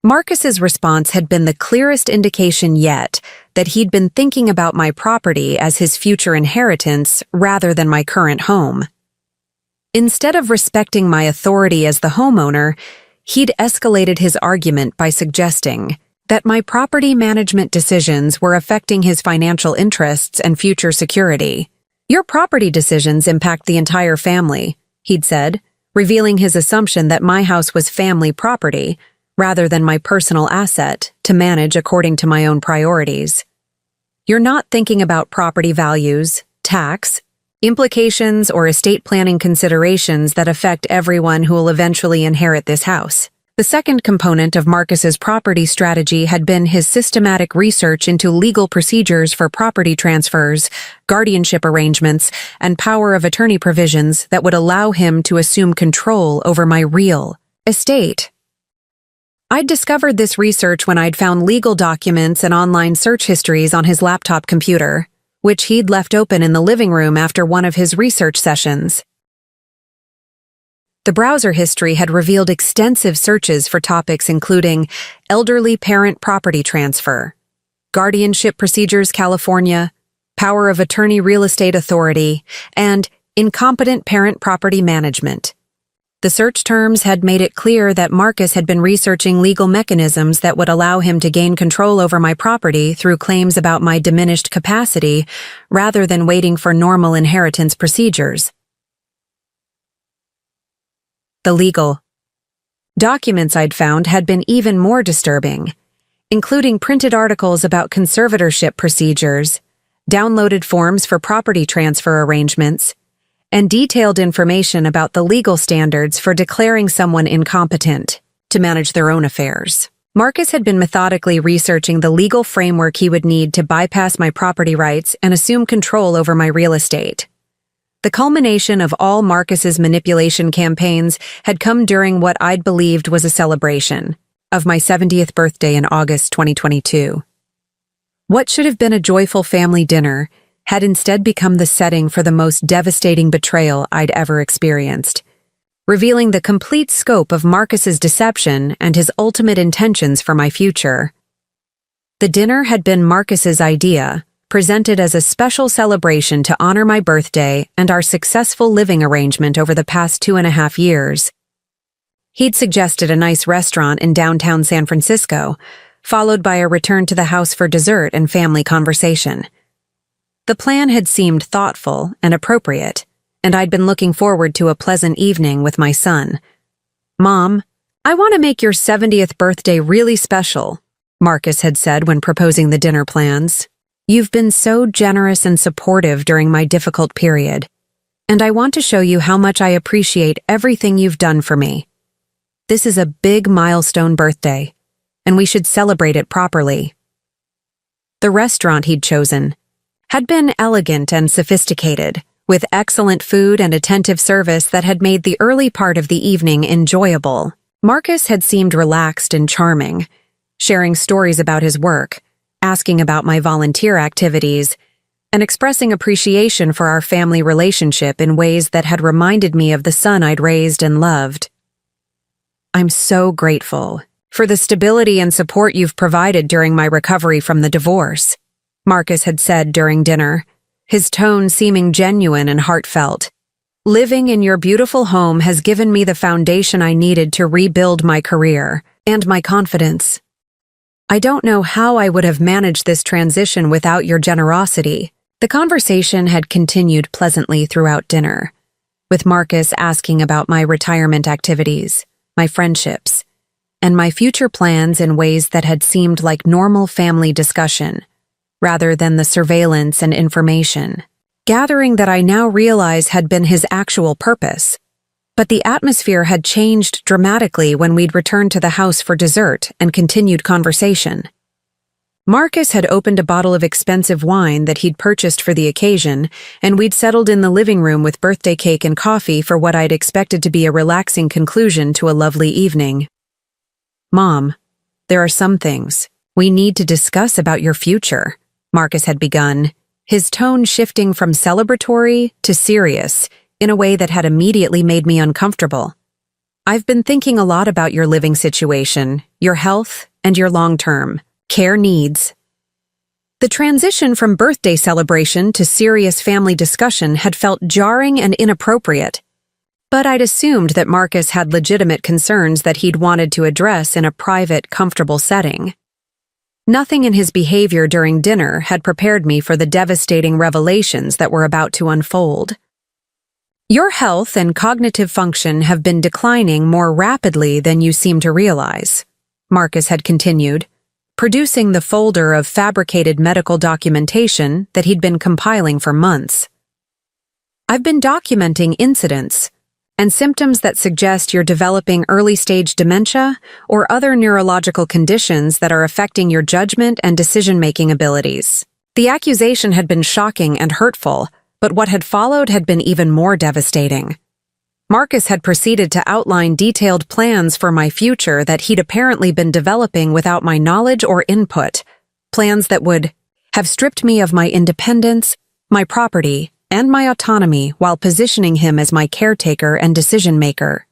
Marcus's response had been the clearest indication yet that he'd been thinking about my property as his future inheritance rather than my current home. Instead of respecting my authority as the homeowner, he'd escalated his argument by suggesting that my property management decisions were affecting his financial interests and future security. Your property decisions impact the entire family, he'd said, revealing his assumption that my house was family property rather than my personal asset to manage according to my own priorities. You're not thinking about property values, tax, implications, or estate planning considerations that affect everyone who will eventually inherit this house. The second component of Marcus's property strategy had been his systematic research into legal procedures for property transfers, guardianship arrangements, and power of attorney provisions that would allow him to assume control over my real estate. I'd discovered this research when I'd found legal documents and online search histories on his laptop computer, which he'd left open in the living room after one of his research sessions. The browser history had revealed extensive searches for topics including elderly parent property transfer, guardianship procedures California, power of attorney real estate authority, and incompetent parent property management. The search terms had made it clear that Marcus had been researching legal mechanisms that would allow him to gain control over my property through claims about my diminished capacity rather than waiting for normal inheritance procedures. The legal documents I'd found had been even more disturbing, including printed articles about conservatorship procedures, downloaded forms for property transfer arrangements, and detailed information about the legal standards for declaring someone incompetent to manage their own affairs. Marcus had been methodically researching the legal framework he would need to bypass my property rights and assume control over my real estate. The culmination of all Marcus's manipulation campaigns had come during what I'd believed was a celebration of my 70th birthday in August 2022. What should have been a joyful family dinner had instead become the setting for the most devastating betrayal I'd ever experienced, revealing the complete scope of Marcus's deception and his ultimate intentions for my future. The dinner had been Marcus's idea, presented as a special celebration to honor my birthday and our successful living arrangement over the past 2.5 years. He'd suggested a nice restaurant in downtown San Francisco, followed by a return to the house for dessert and family conversation. The plan had seemed thoughtful and appropriate, and I'd been looking forward to a pleasant evening with my son. "Mom, I want to make your 70th birthday really special," Marcus had said when proposing the dinner plans. "You've been so generous and supportive during my difficult period, and I want to show you how much I appreciate everything you've done for me. This is a big milestone birthday, and we should celebrate it properly." The restaurant he'd chosen had been elegant and sophisticated, with excellent food and attentive service that had made the early part of the evening enjoyable. Marcus had seemed relaxed and charming, sharing stories about his work, asking about my volunteer activities, and expressing appreciation for our family relationship in ways that had reminded me of the son I'd raised and loved. "I'm so grateful for the stability and support you've provided during my recovery from the divorce," Marcus had said during dinner, his tone seeming genuine and heartfelt. "Living in your beautiful home has given me the foundation I needed to rebuild my career and my confidence. I don't know how I would have managed this transition without your generosity." The conversation had continued pleasantly throughout dinner, with Marcus asking about my retirement activities, my friendships, and my future plans in ways that had seemed like normal family discussion, rather than the surveillance and information. Gathering that I now realize had been his actual purpose. But the atmosphere had changed dramatically when we'd returned to the house for dessert and continued conversation. Marcus had opened a bottle of expensive wine that he'd purchased for the occasion, and we'd settled in the living room with birthday cake and coffee for what I'd expected to be a relaxing conclusion to a lovely evening. "Mom, there are some things we need to discuss about your future," Marcus had begun, his tone shifting from celebratory to serious in a way that had immediately made me uncomfortable. "I've been thinking a lot about your living situation, your health, and your long-term care needs." The transition from birthday celebration to serious family discussion had felt jarring and inappropriate, but I'd assumed that Marcus had legitimate concerns that he'd wanted to address in a private, comfortable setting. Nothing in his behavior during dinner had prepared me for the devastating revelations that were about to unfold. "Your health and cognitive function have been declining more rapidly than you seem to realize," Marcus had continued, producing the folder of fabricated medical documentation that he'd been compiling for months. "I've been documenting incidents and symptoms that suggest you're developing early-stage dementia or other neurological conditions that are affecting your judgment and decision-making abilities." The accusation had been shocking and hurtful, but what had followed had been even more devastating. Marcus had proceeded to outline detailed plans for my future that he'd apparently been developing without my knowledge or input, plans that would have stripped me of my independence, my property, and my autonomy while positioning him as my caretaker and decision-maker.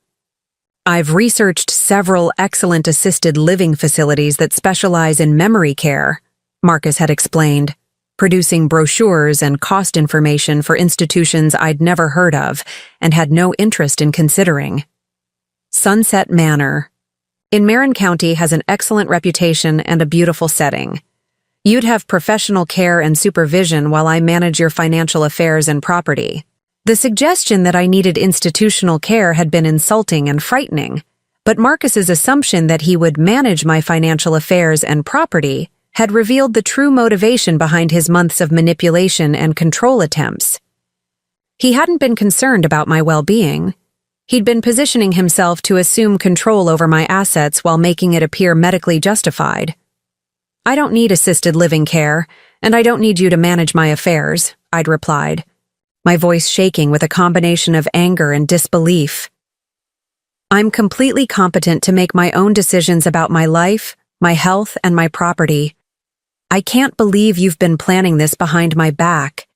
"I've researched several excellent assisted living facilities that specialize in memory care," Marcus had explained, producing brochures and cost information for institutions I'd never heard of and had no interest in considering. "Sunset Manor in Marin County has an excellent reputation and a beautiful setting. You'd have professional care and supervision while I manage your financial affairs and property." The suggestion that I needed institutional care had been insulting and frightening, but Marcus's assumption that he would manage my financial affairs and property had revealed the true motivation behind his months of manipulation and control attempts. He hadn't been concerned about my well-being. He'd been positioning himself to assume control over my assets while making it appear medically justified. "I don't need assisted living care, and I don't need you to manage my affairs," I'd replied, my voice shaking with a combination of anger and disbelief. "I'm completely competent to make my own decisions about my life, my health, and my property. I can't believe you've been planning this behind my back."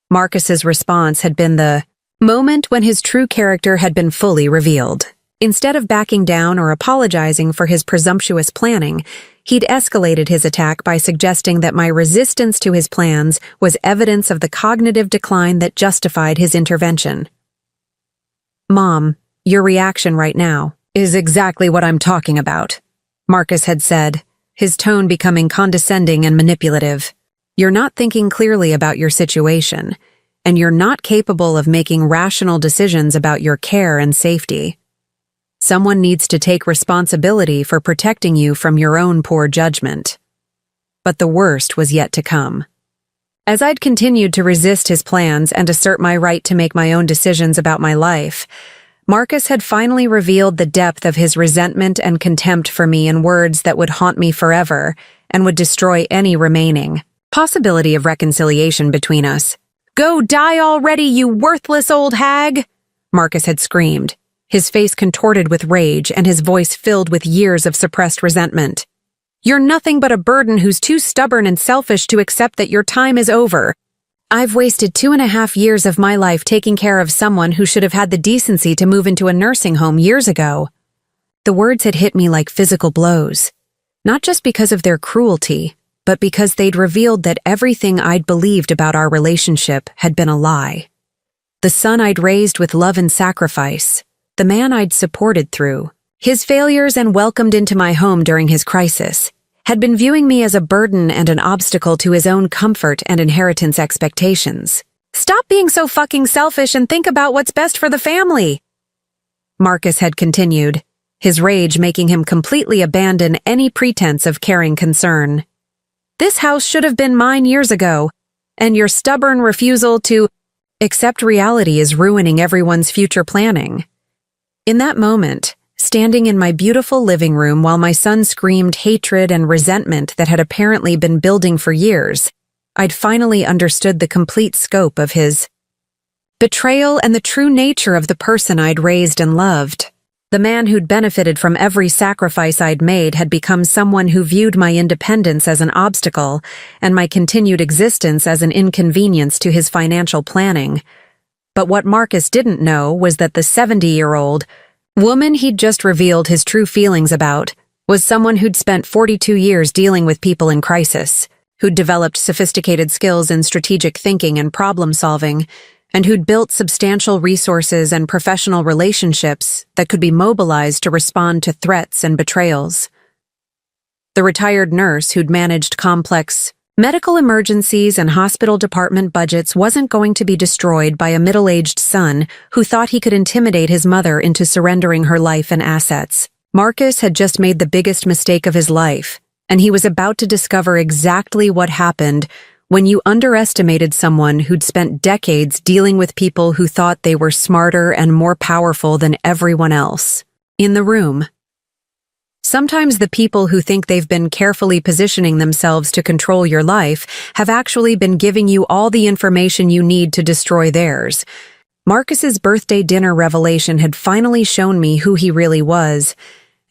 Marcus's response had been the moment when his true character had been fully revealed. Instead of backing down or apologizing for his presumptuous planning, he'd escalated his attack by suggesting that my resistance to his plans was evidence of the cognitive decline that justified his intervention. "Mom, your reaction right now is exactly what I'm talking about," Marcus had said, his tone becoming condescending and manipulative. "You're not thinking clearly about your situation, and you're not capable of making rational decisions about your care and safety. Someone needs to take responsibility for protecting you from your own poor judgment." But the worst was yet to come. As I'd continued to resist his plans and assert my right to make my own decisions about my life, Marcus had finally revealed the depth of his resentment and contempt for me in words that would haunt me forever and would destroy any remaining possibility of reconciliation between us. "Go die already, you worthless old hag!" Marcus had screamed, his face contorted with rage and his voice filled with years of suppressed resentment. "You're nothing but a burden who's too stubborn and selfish to accept that your time is over. I've wasted 2.5 years of my life taking care of someone who should have had the decency to move into a nursing home years ago." The words had hit me like physical blows, not just because of their cruelty, but because they'd revealed that everything I'd believed about our relationship had been a lie. The son I'd raised with love and sacrifice, the man I'd supported through his failures and welcomed into my home during his crisis, had been viewing me as a burden and an obstacle to his own comfort and inheritance expectations. "Stop being so fucking selfish and think about what's best for the family," Marcus had continued, his rage making him completely abandon any pretense of caring concern. This house should have been mine years ago, and your stubborn refusal to accept reality is ruining everyone's future planning. In that moment, standing in my beautiful living room while my son screamed hatred and resentment that had apparently been building for years, I'd finally understood the complete scope of his betrayal and the true nature of the person I'd raised and loved. The man who'd benefited from every sacrifice I'd made had become someone who viewed my independence as an obstacle and my continued existence as an inconvenience to his financial planning. But what Marcus didn't know was that the 70-year-old woman he'd just revealed his true feelings about was someone who'd spent 42 years dealing with people in crisis, who'd developed sophisticated skills in strategic thinking and problem-solving, and who'd built substantial resources and professional relationships that could be mobilized to respond to threats and betrayals. The retired nurse who'd managed complex medical emergencies and hospital department budgets wasn't going to be destroyed by a middle-aged son who thought he could intimidate his mother into surrendering her life and assets. Marcus had just made the biggest mistake of his life, and he was about to discover exactly what happened when you underestimated someone who'd spent decades dealing with people who thought they were smarter and more powerful than everyone else in the room. Sometimes the people who think they've been carefully positioning themselves to control your life have actually been giving you all the information you need to destroy theirs. Marcus's birthday dinner revelation had finally shown me who he really was,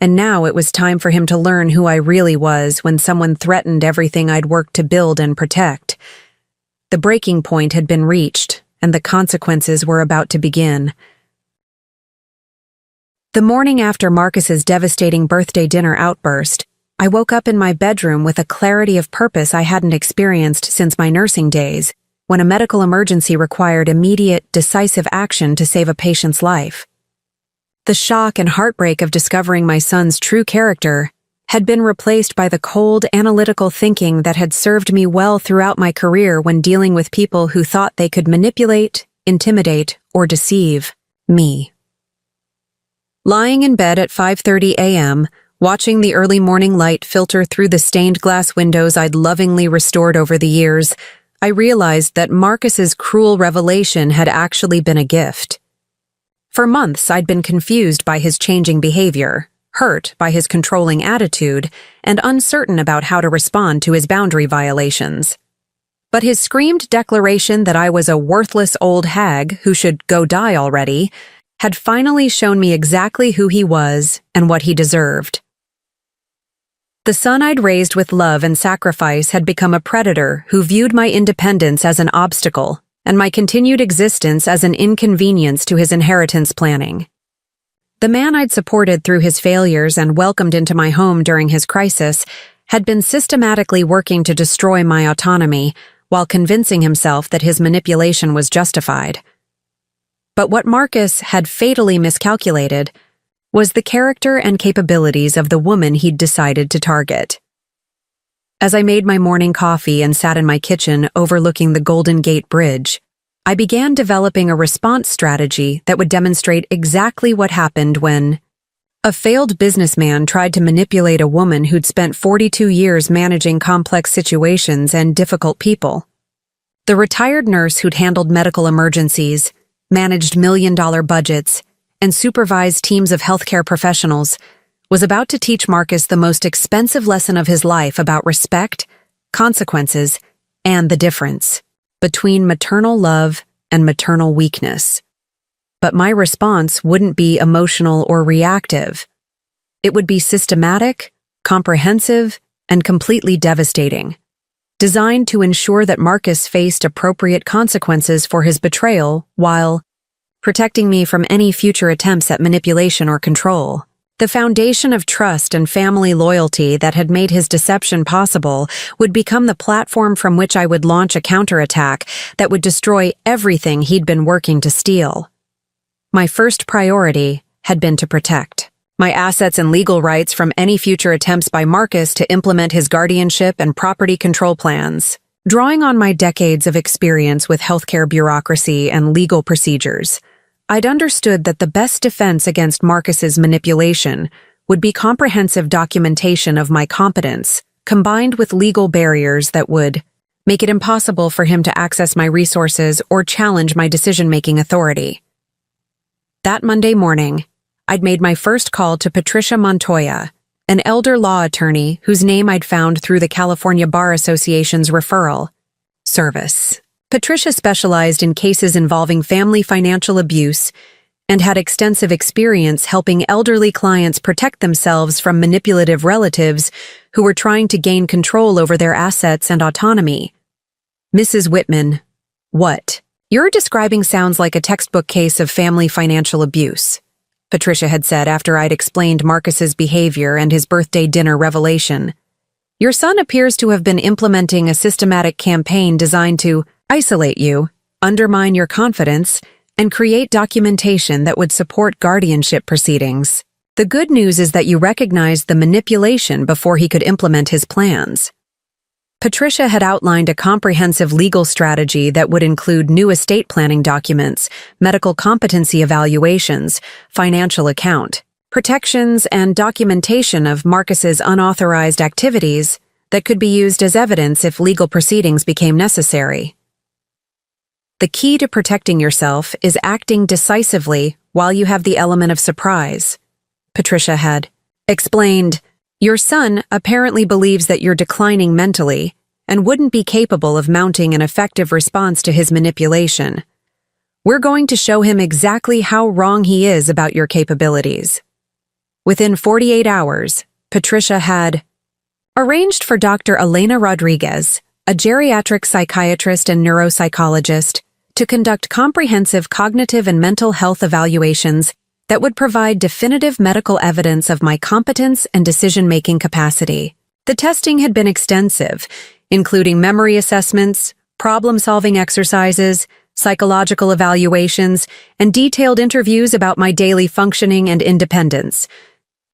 and now it was time for him to learn who I really was when someone threatened everything I'd worked to build and protect. The breaking point had been reached, and the consequences were about to begin. The morning after Marcus's devastating birthday dinner outburst, I woke up in my bedroom with a clarity of purpose I hadn't experienced since my nursing days, when a medical emergency required immediate, decisive action to save a patient's life. The shock and heartbreak of discovering my son's true character had been replaced by the cold, analytical thinking that had served me well throughout my career when dealing with people who thought they could manipulate, intimidate, or deceive me. Lying in bed at 5:30 a.m., watching the early morning light filter through the stained glass windows I'd lovingly restored over the years, I realized that Marcus's cruel revelation had actually been a gift. For months, I'd been confused by his changing behavior, hurt by his controlling attitude, and uncertain about how to respond to his boundary violations. But his screamed declaration that I was a worthless old hag who should go die already had finally shown me exactly who he was and what he deserved. The son I'd raised with love and sacrifice had become a predator who viewed my independence as an obstacle and my continued existence as an inconvenience to his inheritance planning. The man I'd supported through his failures and welcomed into my home during his crisis had been systematically working to destroy my autonomy while convincing himself that his manipulation was justified. But what Marcus had fatally miscalculated was the character and capabilities of the woman he'd decided to target. As I made my morning coffee and sat in my kitchen overlooking the Golden Gate Bridge, I began developing a response strategy that would demonstrate exactly what happened when a failed businessman tried to manipulate a woman who'd spent 42 years managing complex situations and difficult people. The retired nurse who'd handled medical emergencies, managed million-dollar budgets, and supervised teams of healthcare professionals was about to teach Marcus the most expensive lesson of his life about respect, consequences, and the difference between maternal love and maternal weakness. But my response wouldn't be emotional or reactive. It would be systematic, comprehensive, and completely devastating, designed to ensure that Marcus faced appropriate consequences for his betrayal while protecting me from any future attempts at manipulation or control. The foundation of trust and family loyalty that had made his deception possible would become the platform from which I would launch a counterattack that would destroy everything he'd been working to steal. My first priority had been to protect my assets and legal rights from any future attempts by Marcus to implement his guardianship and property control plans. Drawing on my decades of experience with healthcare bureaucracy and legal procedures, I'd understood that the best defense against Marcus's manipulation would be comprehensive documentation of my competence, combined with legal barriers that would make it impossible for him to access my resources or challenge my decision-making authority. That Monday morning, I'd made my first call to Patricia Montoya, an elder law attorney whose name I'd found through the California Bar Association's referral service. Patricia specialized in cases involving family financial abuse and had extensive experience helping elderly clients protect themselves from manipulative relatives who were trying to gain control over their assets and autonomy. Mrs. Whitman, what you're describing sounds like a textbook case of family financial abuse, Patricia had said after I'd explained Marcus's behavior and his birthday dinner revelation. Your son appears to have been implementing a systematic campaign designed to isolate you, undermine your confidence, and create documentation that would support guardianship proceedings. The good news is that you recognized the manipulation before he could implement his plans. Patricia had outlined a comprehensive legal strategy that would include new estate planning documents, medical competency evaluations, financial account protections, and documentation of Marcus's unauthorized activities that could be used as evidence if legal proceedings became necessary. The key to protecting yourself is acting decisively while you have the element of surprise, Patricia had explained. Your son apparently believes that you're declining mentally and wouldn't be capable of mounting an effective response to his manipulation. We're going to show him exactly how wrong he is about your capabilities. Within 48 hours, Patricia had arranged for Dr. Elena Rodriguez, a geriatric psychiatrist and neuropsychologist, to conduct comprehensive cognitive and mental health evaluations that would provide definitive medical evidence of my competence and decision-making capacity. The testing had been extensive, including memory assessments, problem-solving exercises, psychological evaluations, and detailed interviews about my daily functioning and independence.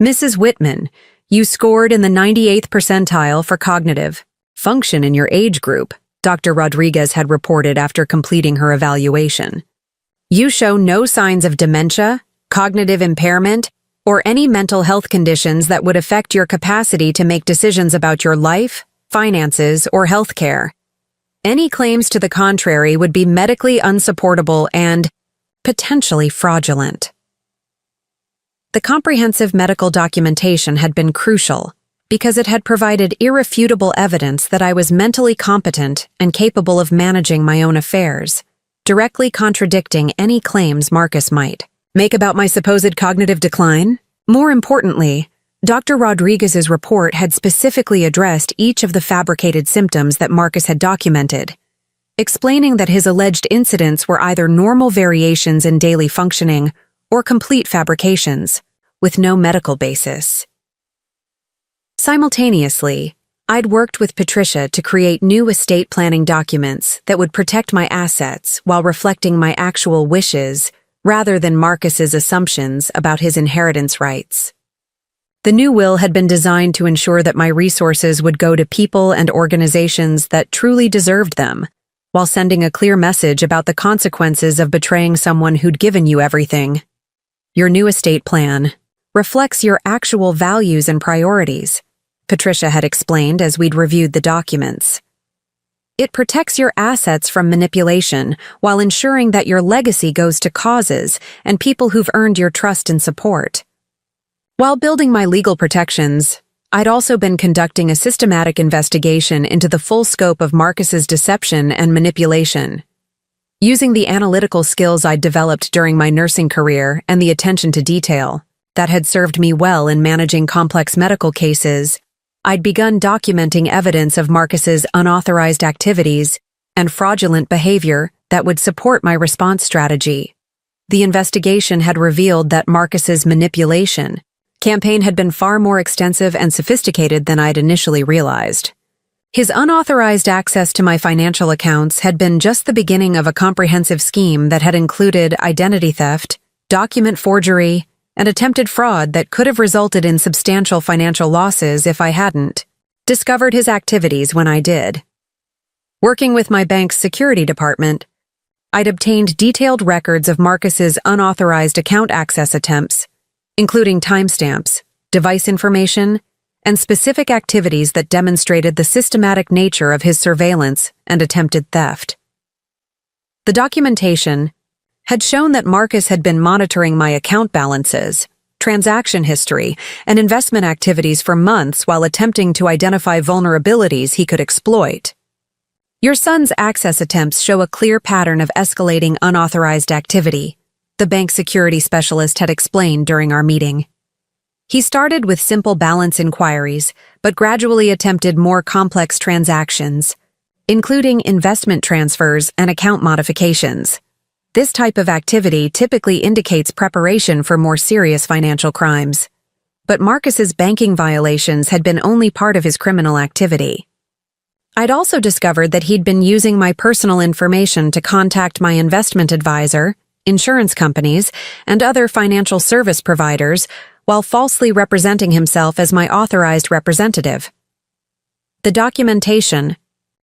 Mrs. Whitman, you scored in the 98th percentile for cognitive function in your age group, Dr. Rodriguez had reported after completing her evaluation. You show no signs of dementia, cognitive impairment, or any mental health conditions that would affect your capacity to make decisions about your life, finances, or health care. Any claims to the contrary would be medically unsupportable and potentially fraudulent. The comprehensive medical documentation had been crucial because it had provided irrefutable evidence that I was mentally competent and capable of managing my own affairs, directly contradicting any claims Marcus might make about my supposed cognitive decline. More importantly, Dr. Rodriguez's report had specifically addressed each of the fabricated symptoms that Marcus had documented, explaining that his alleged incidents were either normal variations in daily functioning or complete fabrications, with no medical basis. Simultaneously, I'd worked with Patricia to create new estate planning documents that would protect my assets while reflecting my actual wishes rather than Marcus's assumptions about his inheritance rights. The new will had been designed to ensure that my resources would go to people and organizations that truly deserved them, while sending a clear message about the consequences of betraying someone who'd given you everything. Your new estate plan reflects your actual values and priorities, Patricia had explained as we'd reviewed the documents. It protects your assets from manipulation while ensuring that your legacy goes to causes and people who've earned your trust and support. While building my legal protections, I'd also been conducting a systematic investigation into the full scope of Marcus's deception and manipulation. Using the analytical skills I'd developed during my nursing career and the attention to detail that had served me well in managing complex medical cases, I'd begun documenting evidence of Marcus's unauthorized activities and fraudulent behavior that would support my response strategy. The investigation had revealed that Marcus's manipulation campaign had been far more extensive and sophisticated than I'd initially realized. His unauthorized access to my financial accounts had been just the beginning of a comprehensive scheme that had included identity theft, document forgery, and attempted fraud that could have resulted in substantial financial losses if I hadn't discovered his activities when I did. Working with my bank's security department, I'd obtained detailed records of Marcus's unauthorized account access attempts, including timestamps, device information, and specific activities that demonstrated the systematic nature of his surveillance and attempted theft. The documentation had shown that Marcus had been monitoring my account balances, transaction history, and investment activities for months while attempting to identify vulnerabilities he could exploit. Your son's access attempts show a clear pattern of escalating unauthorized activity, the bank security specialist had explained during our meeting. He started with simple balance inquiries, but gradually attempted more complex transactions, including investment transfers and account modifications. This type of activity typically indicates preparation for more serious financial crimes. But Marcus's banking violations had been only part of his criminal activity. I'd also discovered that he'd been using my personal information to contact my investment advisor, insurance companies, and other financial service providers while falsely representing himself as my authorized representative. The documentation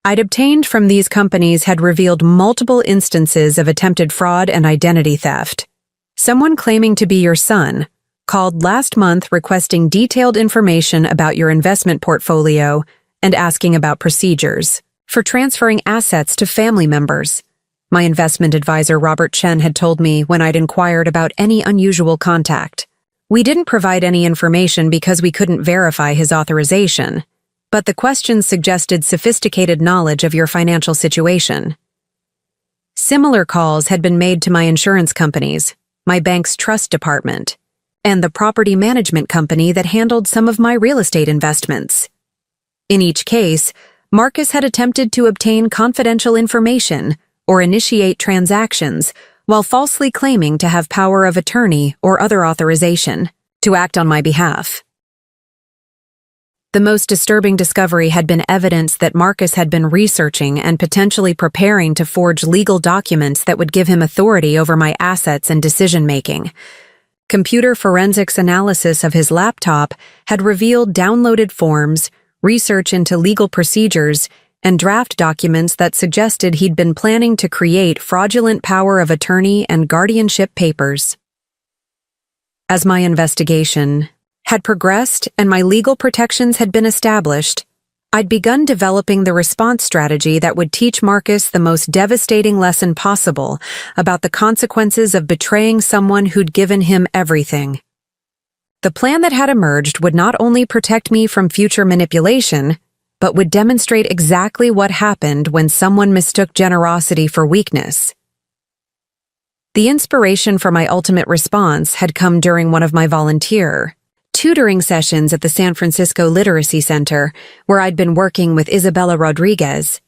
I'd obtained from these companies had revealed multiple instances of attempted fraud and identity theft. Someone claiming to be your son called last month requesting detailed information about your investment portfolio and asking about procedures for transferring assets to family members. My investment advisor Robert Chen had told me when I'd inquired about any unusual contact. We didn't provide any information because we couldn't verify his authorization, but the questions suggested sophisticated knowledge of your financial situation. Similar calls had been made to my insurance companies, my bank's trust department, and the property management company that handled some of my real estate investments. In each case, Marcus had attempted to obtain confidential information or initiate transactions while falsely claiming to have power of attorney or other authorization to act on my behalf. The most disturbing discovery had been evidence that Marcus had been researching and potentially preparing to forge legal documents that would give him authority over my assets and decision-making. Computer forensics analysis of his laptop had revealed downloaded forms, research into legal procedures, and draft documents that suggested he'd been planning to create fraudulent power of attorney and guardianship papers. As my investigation had progressed and my legal protections had been established, I'd begun developing the response strategy that would teach Marcus the most devastating lesson possible about the consequences of betraying someone who'd given him everything. The plan that had emerged would not only protect me from future manipulation, but would demonstrate exactly what happened when someone mistook generosity for weakness. The inspiration for my ultimate response had come during one of my volunteer tutoring sessions at the San Francisco Literacy Center, where I'd been working with Isabella Rodriguez,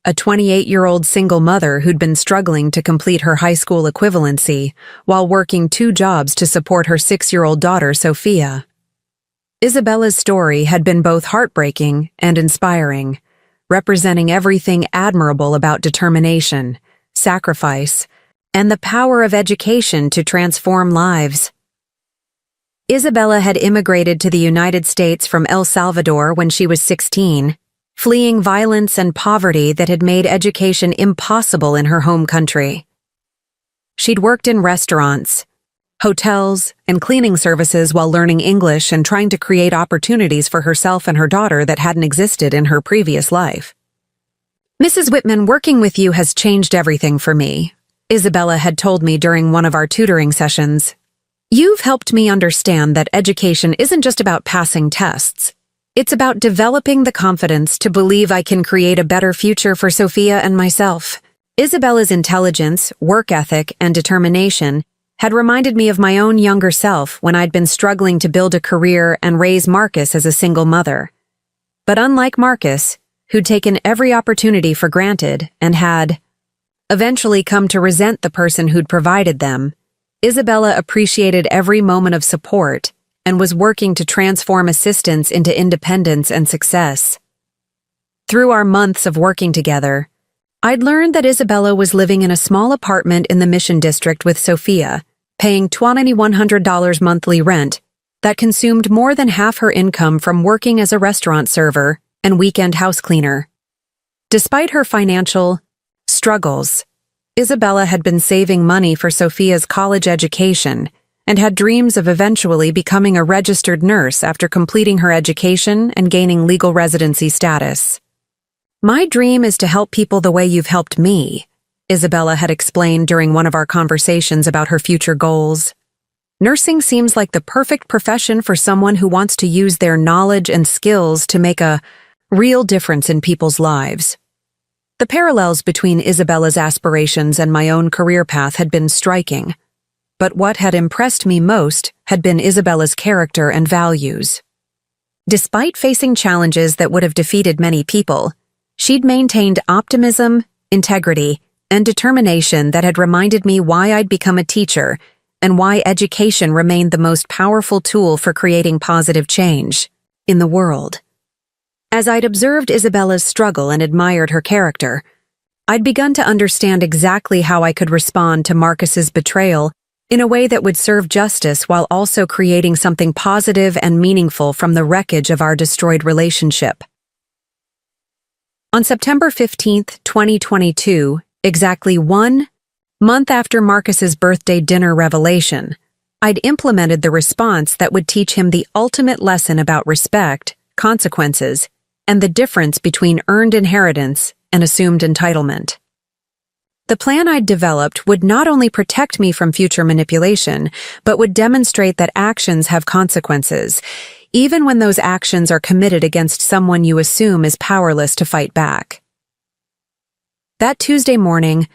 a 28-year-old single mother who'd been struggling to complete her high school equivalency while working 2 jobs to support her 6-year-old daughter, Sophia. Isabella's story had been both heartbreaking and inspiring, representing everything admirable about determination, sacrifice, and the power of education to transform lives. Isabella had immigrated to the United States from El Salvador when she was 16, fleeing violence and poverty that had made education impossible in her home country. She'd worked in restaurants, hotels, and cleaning services while learning English and trying to create opportunities for herself and her daughter that hadn't existed in her previous life. "Mrs. Whitman, working with you has changed everything for me," Isabella had told me during one of our tutoring sessions. "You've helped me understand that education isn't just about passing tests. It's about developing the confidence to believe I can create a better future for Sophia and myself." Isabella's intelligence, work ethic, and determination had reminded me of my own younger self when I'd been struggling to build a career and raise Marcus as a single mother. But unlike Marcus, who'd taken every opportunity for granted and had eventually come to resent the person who'd provided them, Isabella appreciated every moment of support and was working to transform assistance into independence and success. Through our months of working together, I'd learned that Isabella was living in a small apartment in the Mission District with Sophia, paying $2,100 monthly rent that consumed more than half her income from working as a restaurant server and weekend house cleaner. Despite her financial struggles, Isabella had been saving money for Sophia's college education and had dreams of eventually becoming a registered nurse after completing her education and gaining legal residency status. "My dream is to help people the way you've helped me," Isabella had explained during one of our conversations about her future goals. "Nursing seems like the perfect profession for someone who wants to use their knowledge and skills to make a real difference in people's lives." The parallels between Isabella's aspirations and my own career path had been striking, but what had impressed me most had been Isabella's character and values. Despite facing challenges that would have defeated many people, she'd maintained optimism, integrity, and determination that had reminded me why I'd become a teacher and why education remained the most powerful tool for creating positive change in the world. As I'd observed Isabella's struggle and admired her character, I'd begun to understand exactly how I could respond to Marcus's betrayal in a way that would serve justice while also creating something positive and meaningful from the wreckage of our destroyed relationship. On September 15th, 2022, exactly 1 month after Marcus's birthday dinner revelation, I'd implemented the response that would teach him the ultimate lesson about respect, consequences, and the difference between earned inheritance and assumed entitlement. The plan I'd developed would not only protect me from future manipulation, but would demonstrate that actions have consequences, even when those actions are committed against someone you assume is powerless to fight back. That Tuesday morning,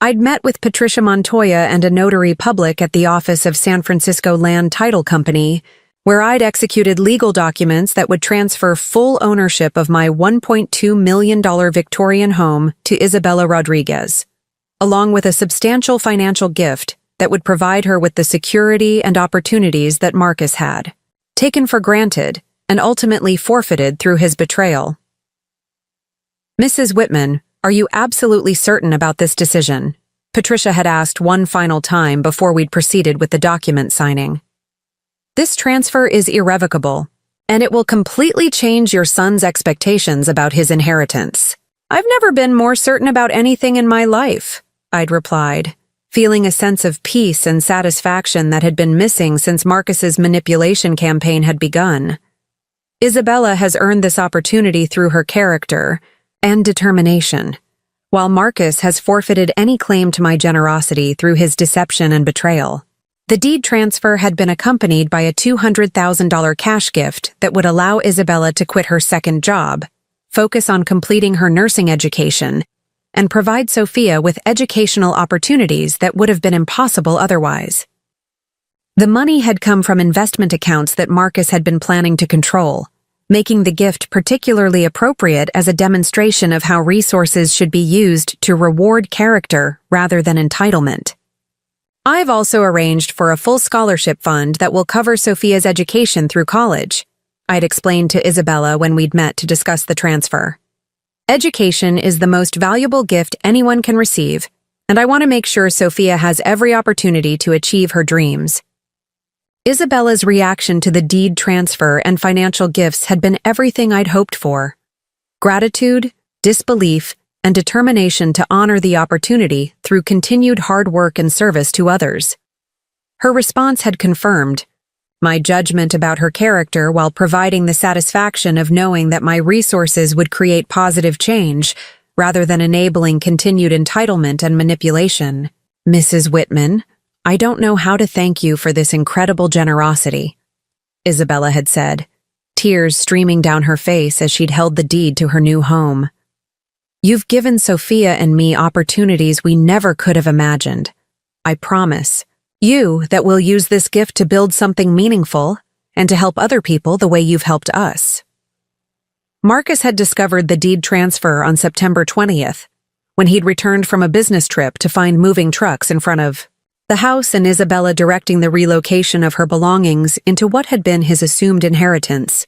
I'd met with Patricia Montoya and a notary public at the office of San Francisco Land Title Company, where I'd executed legal documents that would transfer full ownership of my $1.2 million Victorian home to Isabella Rodriguez, along with a substantial financial gift that would provide her with the security and opportunities that Marcus had, taken for granted and ultimately forfeited through his betrayal. "Mrs. Whitman, are you absolutely certain about this decision?" Patricia had asked one final time before we'd proceeded with the document signing. "This transfer is irrevocable, and it will completely change your son's expectations about his inheritance." "I've never been more certain about anything in my life," I'd replied, feeling a sense of peace and satisfaction that had been missing since Marcus's manipulation campaign had begun. Isabella has earned this opportunity through her character and determination, while Marcus has forfeited any claim to my generosity through his deception and betrayal. The deed transfer had been accompanied by a $200,000 cash gift that would allow Isabella to quit her second job, focus on completing her nursing education, and provide Sophia with educational opportunities that would have been impossible otherwise. The money had come from investment accounts that Marcus had been planning to control, making the gift particularly appropriate as a demonstration of how resources should be used to reward character rather than entitlement. "I've also arranged for a full scholarship fund that will cover Sophia's education through college," I'd explained to Isabella when we'd met to discuss the transfer. "Education is the most valuable gift anyone can receive, and I want to make sure Sophia has every opportunity to achieve her dreams." Isabella's reaction to the deed transfer and financial gifts had been everything I'd hoped for. Gratitude, disbelief, and determination to honor the opportunity through continued hard work and service to others. Her response had confirmed my judgment about her character while providing the satisfaction of knowing that my resources would create positive change rather than enabling continued entitlement and manipulation. "Mrs. Whitman, I don't know how to thank you for this incredible generosity," Isabella had said, tears streaming down her face as she'd held the deed to her new home. "You've given Sophia and me opportunities we never could have imagined. I promise you that we'll use this gift to build something meaningful and to help other people the way you've helped us." Marcus had discovered the deed transfer on September 20th, when he'd returned from a business trip to find moving trucks in front of the house and Isabella directing the relocation of her belongings into what had been his assumed inheritance.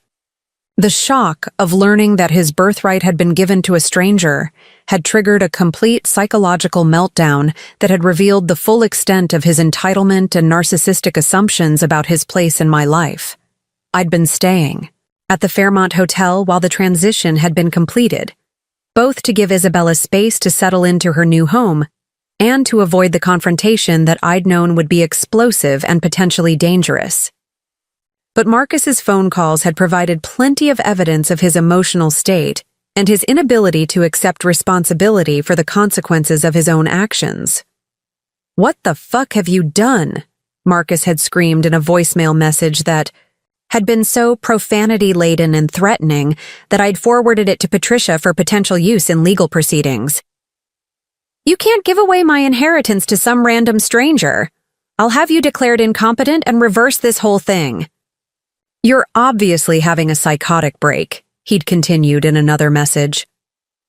The shock of learning that his birthright had been given to a stranger had triggered a complete psychological meltdown that had revealed the full extent of his entitlement and narcissistic assumptions about his place in my life. I'd been staying at the Fairmont Hotel while the transition had been completed, both to give Isabella space to settle into her new home and to avoid the confrontation that I'd known would be explosive and potentially dangerous. But Marcus's phone calls had provided plenty of evidence of his emotional state and his inability to accept responsibility for the consequences of his own actions. "What the fuck have you done?" Marcus had screamed in a voicemail message that had been so profanity-laden and threatening that I'd forwarded it to Patricia for potential use in legal proceedings. "You can't give away my inheritance to some random stranger. I'll have you declared incompetent and reverse this whole thing." "You're obviously having a psychotic break," he'd continued in another message.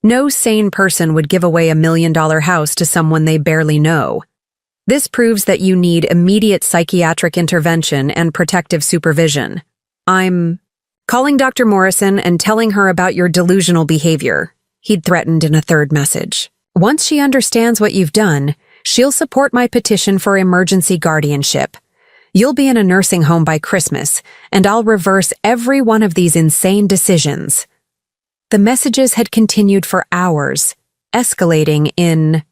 "No sane person would give away $1 million house to someone they barely know. This proves that you need immediate psychiatric intervention and protective supervision. I'm calling Dr. Morrison and telling her about your delusional behavior," he'd threatened in a third message. "Once she understands what you've done, she'll support my petition for emergency guardianship. You'll be in a nursing home by Christmas, and I'll reverse every one of these insane decisions." The messages had continued for hours, escalating in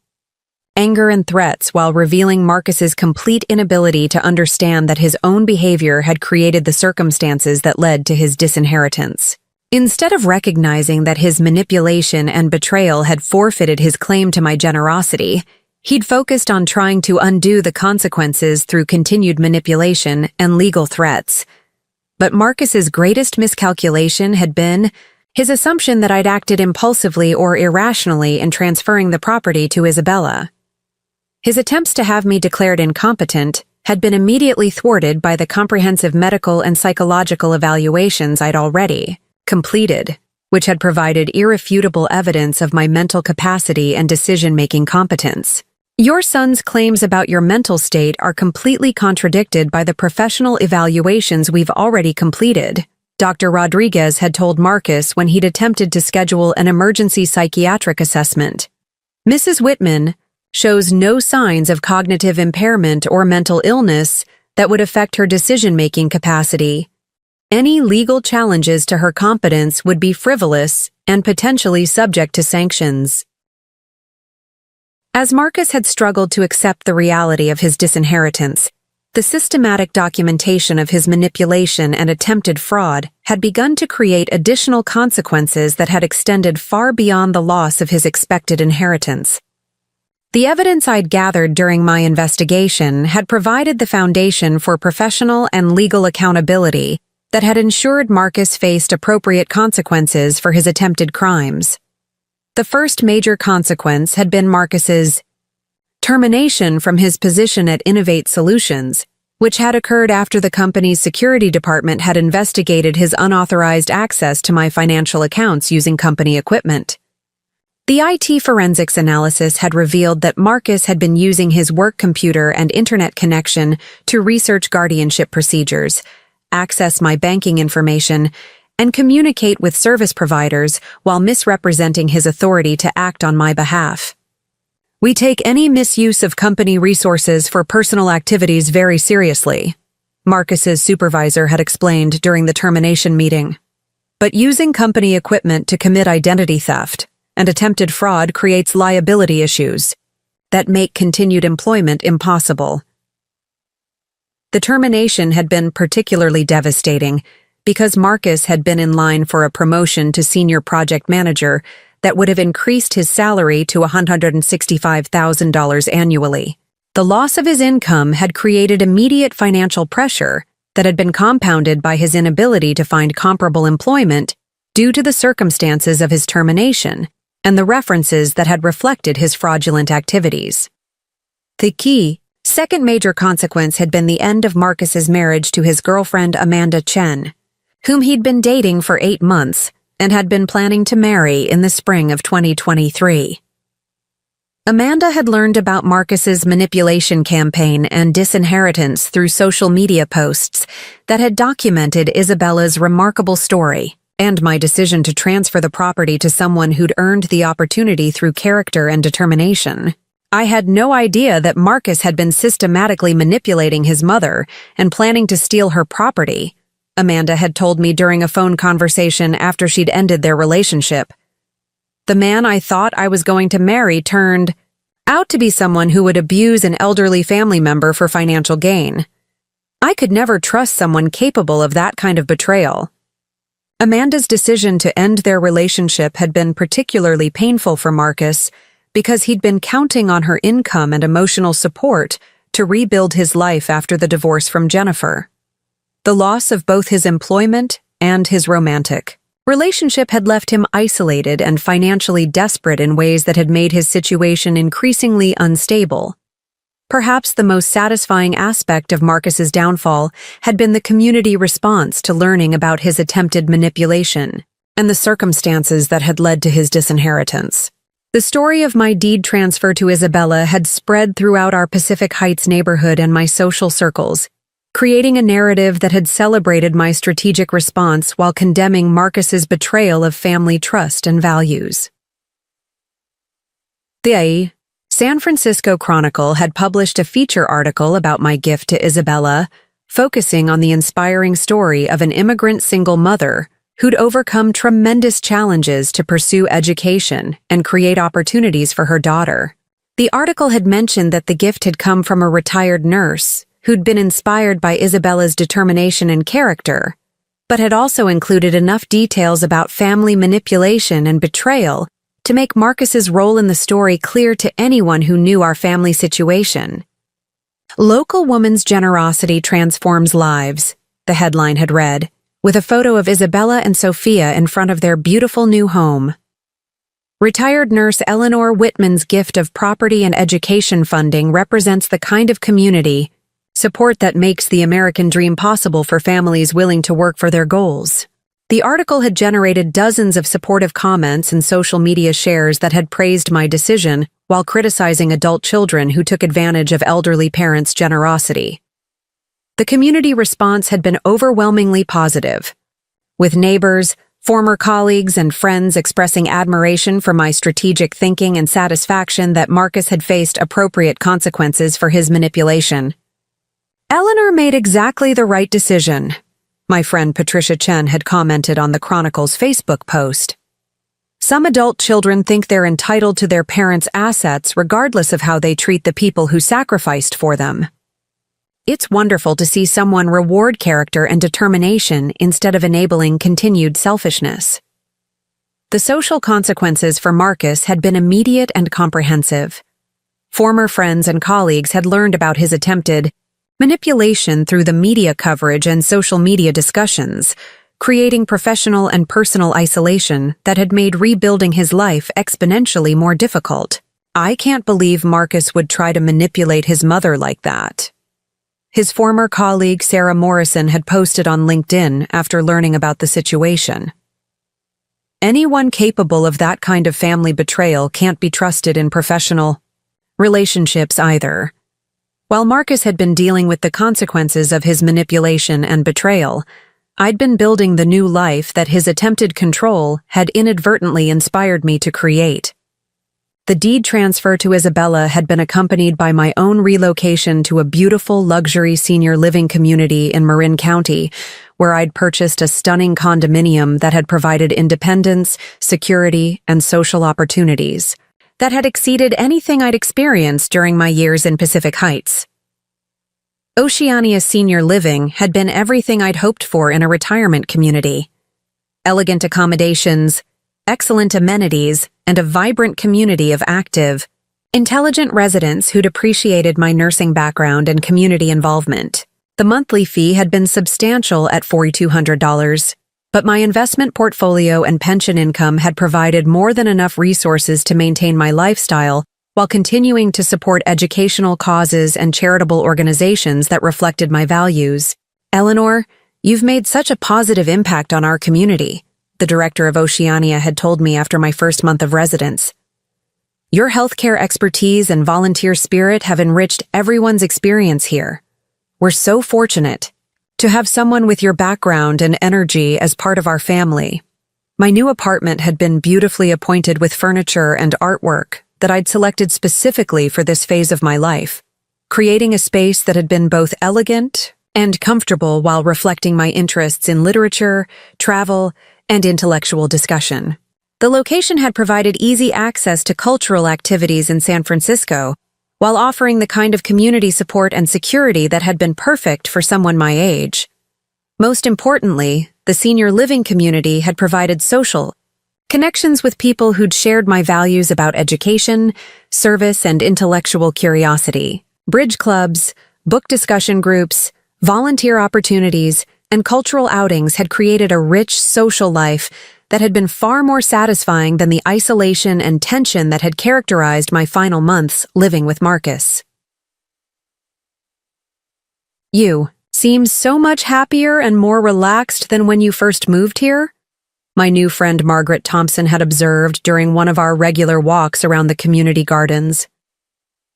anger and threats while revealing Marcus's complete inability to understand that his own behavior had created the circumstances that led to his disinheritance. Instead of recognizing that his manipulation and betrayal had forfeited his claim to my generosity, he'd focused on trying to undo the consequences through continued manipulation and legal threats. But Marcus's greatest miscalculation had been his assumption that I'd acted impulsively or irrationally in transferring the property to Isabella. His attempts to have me declared incompetent had been immediately thwarted by the comprehensive medical and psychological evaluations I'd already completed, which had provided irrefutable evidence of my mental capacity and decision-making competence. "Your son's claims about your mental state are completely contradicted by the professional evaluations we've already completed," Dr. Rodriguez had told Marcus when he'd attempted to schedule an emergency psychiatric assessment. "Mrs. Whitman shows no signs of cognitive impairment or mental illness that would affect her decision-making capacity. Any legal challenges to her competence would be frivolous and potentially subject to sanctions." As Marcus had struggled to accept the reality of his disinheritance, the systematic documentation of his manipulation and attempted fraud had begun to create additional consequences that had extended far beyond the loss of his expected inheritance. The evidence I'd gathered during my investigation had provided the foundation for professional and legal accountability that had ensured Marcus faced appropriate consequences for his attempted crimes. The first major consequence had been Marcus's termination from his position at Innovate Solutions, which had occurred after the company's security department had investigated his unauthorized access to my financial accounts using company equipment. The IT forensics analysis had revealed that Marcus had been using his work computer and internet connection to research guardianship procedures, access my banking information, and communicate with service providers while misrepresenting his authority to act on my behalf. "We take any misuse of company resources for personal activities very seriously," Marcus's supervisor had explained during the termination meeting. "But using company equipment to commit identity theft and attempted fraud creates liability issues that make continued employment impossible." The termination had been particularly devastating because Marcus had been in line for a promotion to senior project manager that would have increased his salary to $165,000 annually. The loss of his income had created immediate financial pressure that had been compounded by his inability to find comparable employment due to the circumstances of his termination and the references that had reflected his fraudulent activities. The key, second major consequence had been the end of Marcus's marriage to his girlfriend Amanda Chen, whom he'd been dating for 8 months and had been planning to marry in the spring of 2023. Amanda had learned about Marcus's manipulation campaign and disinheritance through social media posts that had documented Isabella's remarkable story and my decision to transfer the property to someone who'd earned the opportunity through character and determination. I had no idea that Marcus had been systematically manipulating his mother and planning to steal her property, Amanda had told me during a phone conversation after she'd ended their relationship. The man I thought I was going to marry turned out to be someone who would abuse an elderly family member for financial gain. I could never trust someone capable of that kind of betrayal. Amanda's decision to end their relationship had been particularly painful for Marcus because he'd been counting on her income and emotional support to rebuild his life after the divorce from Jennifer. The loss of both his employment and his romantic relationship had left him isolated and financially desperate in ways that had made his situation increasingly unstable. Perhaps the most satisfying aspect of Marcus's downfall had been the community response to learning about his attempted manipulation and the circumstances that had led to his disinheritance. The story of my deed transfer to Isabella had spread throughout our Pacific Heights neighborhood and my social circles, creating a narrative that had celebrated my strategic response while condemning Marcus's betrayal of family trust and values. The San Francisco Chronicle had published a feature article about my gift to Isabella, focusing on the inspiring story of an immigrant single mother who'd overcome tremendous challenges to pursue education and create opportunities for her daughter. The article had mentioned that the gift had come from a retired nurse who'd been inspired by Isabella's determination and character, but had also included enough details about family manipulation and betrayal to make Marcus's role in the story clear to anyone who knew our family situation. "Local woman's generosity transforms lives," the headline had read, with a photo of Isabella and Sophia in front of their beautiful new home. Retired nurse Eleanor Whitman's gift of property and education funding represents the kind of community support that makes the American dream possible for families willing to work for their goals. The article had generated dozens of supportive comments and social media shares that had praised my decision while criticizing adult children who took advantage of elderly parents' generosity. The community response had been overwhelmingly positive, with neighbors, former colleagues, and friends expressing admiration for my strategic thinking and satisfaction that Marcus had faced appropriate consequences for his manipulation. "Eleanor made exactly the right decision," my friend Patricia Chen had commented on the Chronicle's Facebook post. "Some adult children think they're entitled to their parents' assets regardless of how they treat the people who sacrificed for them. It's wonderful to see someone reward character and determination instead of enabling continued selfishness." The social consequences for Marcus had been immediate and comprehensive. Former friends and colleagues had learned about his attempted manipulation through the media coverage and social media discussions, creating professional and personal isolation that had made rebuilding his life exponentially more difficult. "I can't believe Marcus would try to manipulate his mother like that," his former colleague Sarah Morrison had posted on LinkedIn after learning about the situation. "Anyone capable of that kind of family betrayal can't be trusted in professional relationships either." While Marcus had been dealing with the consequences of his manipulation and betrayal, I'd been building the new life that his attempted control had inadvertently inspired me to create. The deed transfer to Isabella had been accompanied by my own relocation to a beautiful luxury senior living community in Marin County, where I'd purchased a stunning condominium that had provided independence, security, and social opportunities that had exceeded anything I'd experienced during my years in Pacific Heights. Oceania Senior Living had been everything I'd hoped for in a retirement community. Elegant accommodations, excellent amenities, and a vibrant community of active, intelligent residents who'd appreciated my nursing background and community involvement. The monthly fee had been substantial at $4,200, but my investment portfolio and pension income had provided more than enough resources to maintain my lifestyle while continuing to support educational causes and charitable organizations that reflected my values. "Eleanor, you've made such a positive impact on our community," the director of Oceania had told me after my first month of residence. "Your healthcare expertise and volunteer spirit have enriched everyone's experience here. We're so fortunate to have someone with your background and energy as part of our family." My new apartment had been beautifully appointed with furniture and artwork that I'd selected specifically for this phase of my life, creating a space that had been both elegant and comfortable while reflecting my interests in literature, travel, and intellectual discussion. The location had provided easy access to cultural activities in San Francisco, while offering the kind of community support and security that had been perfect for someone my age. Most importantly, the senior living community had provided social connections with people who'd shared my values about education, service, and intellectual curiosity. Bridge clubs, book discussion groups, volunteer opportunities, and cultural outings had created a rich social life that had been far more satisfying than the isolation and tension that had characterized my final months living with Marcus. You seems so much happier and more relaxed than when you first moved here, my new friend Margaret Thompson had observed during one of our regular walks around the community gardens.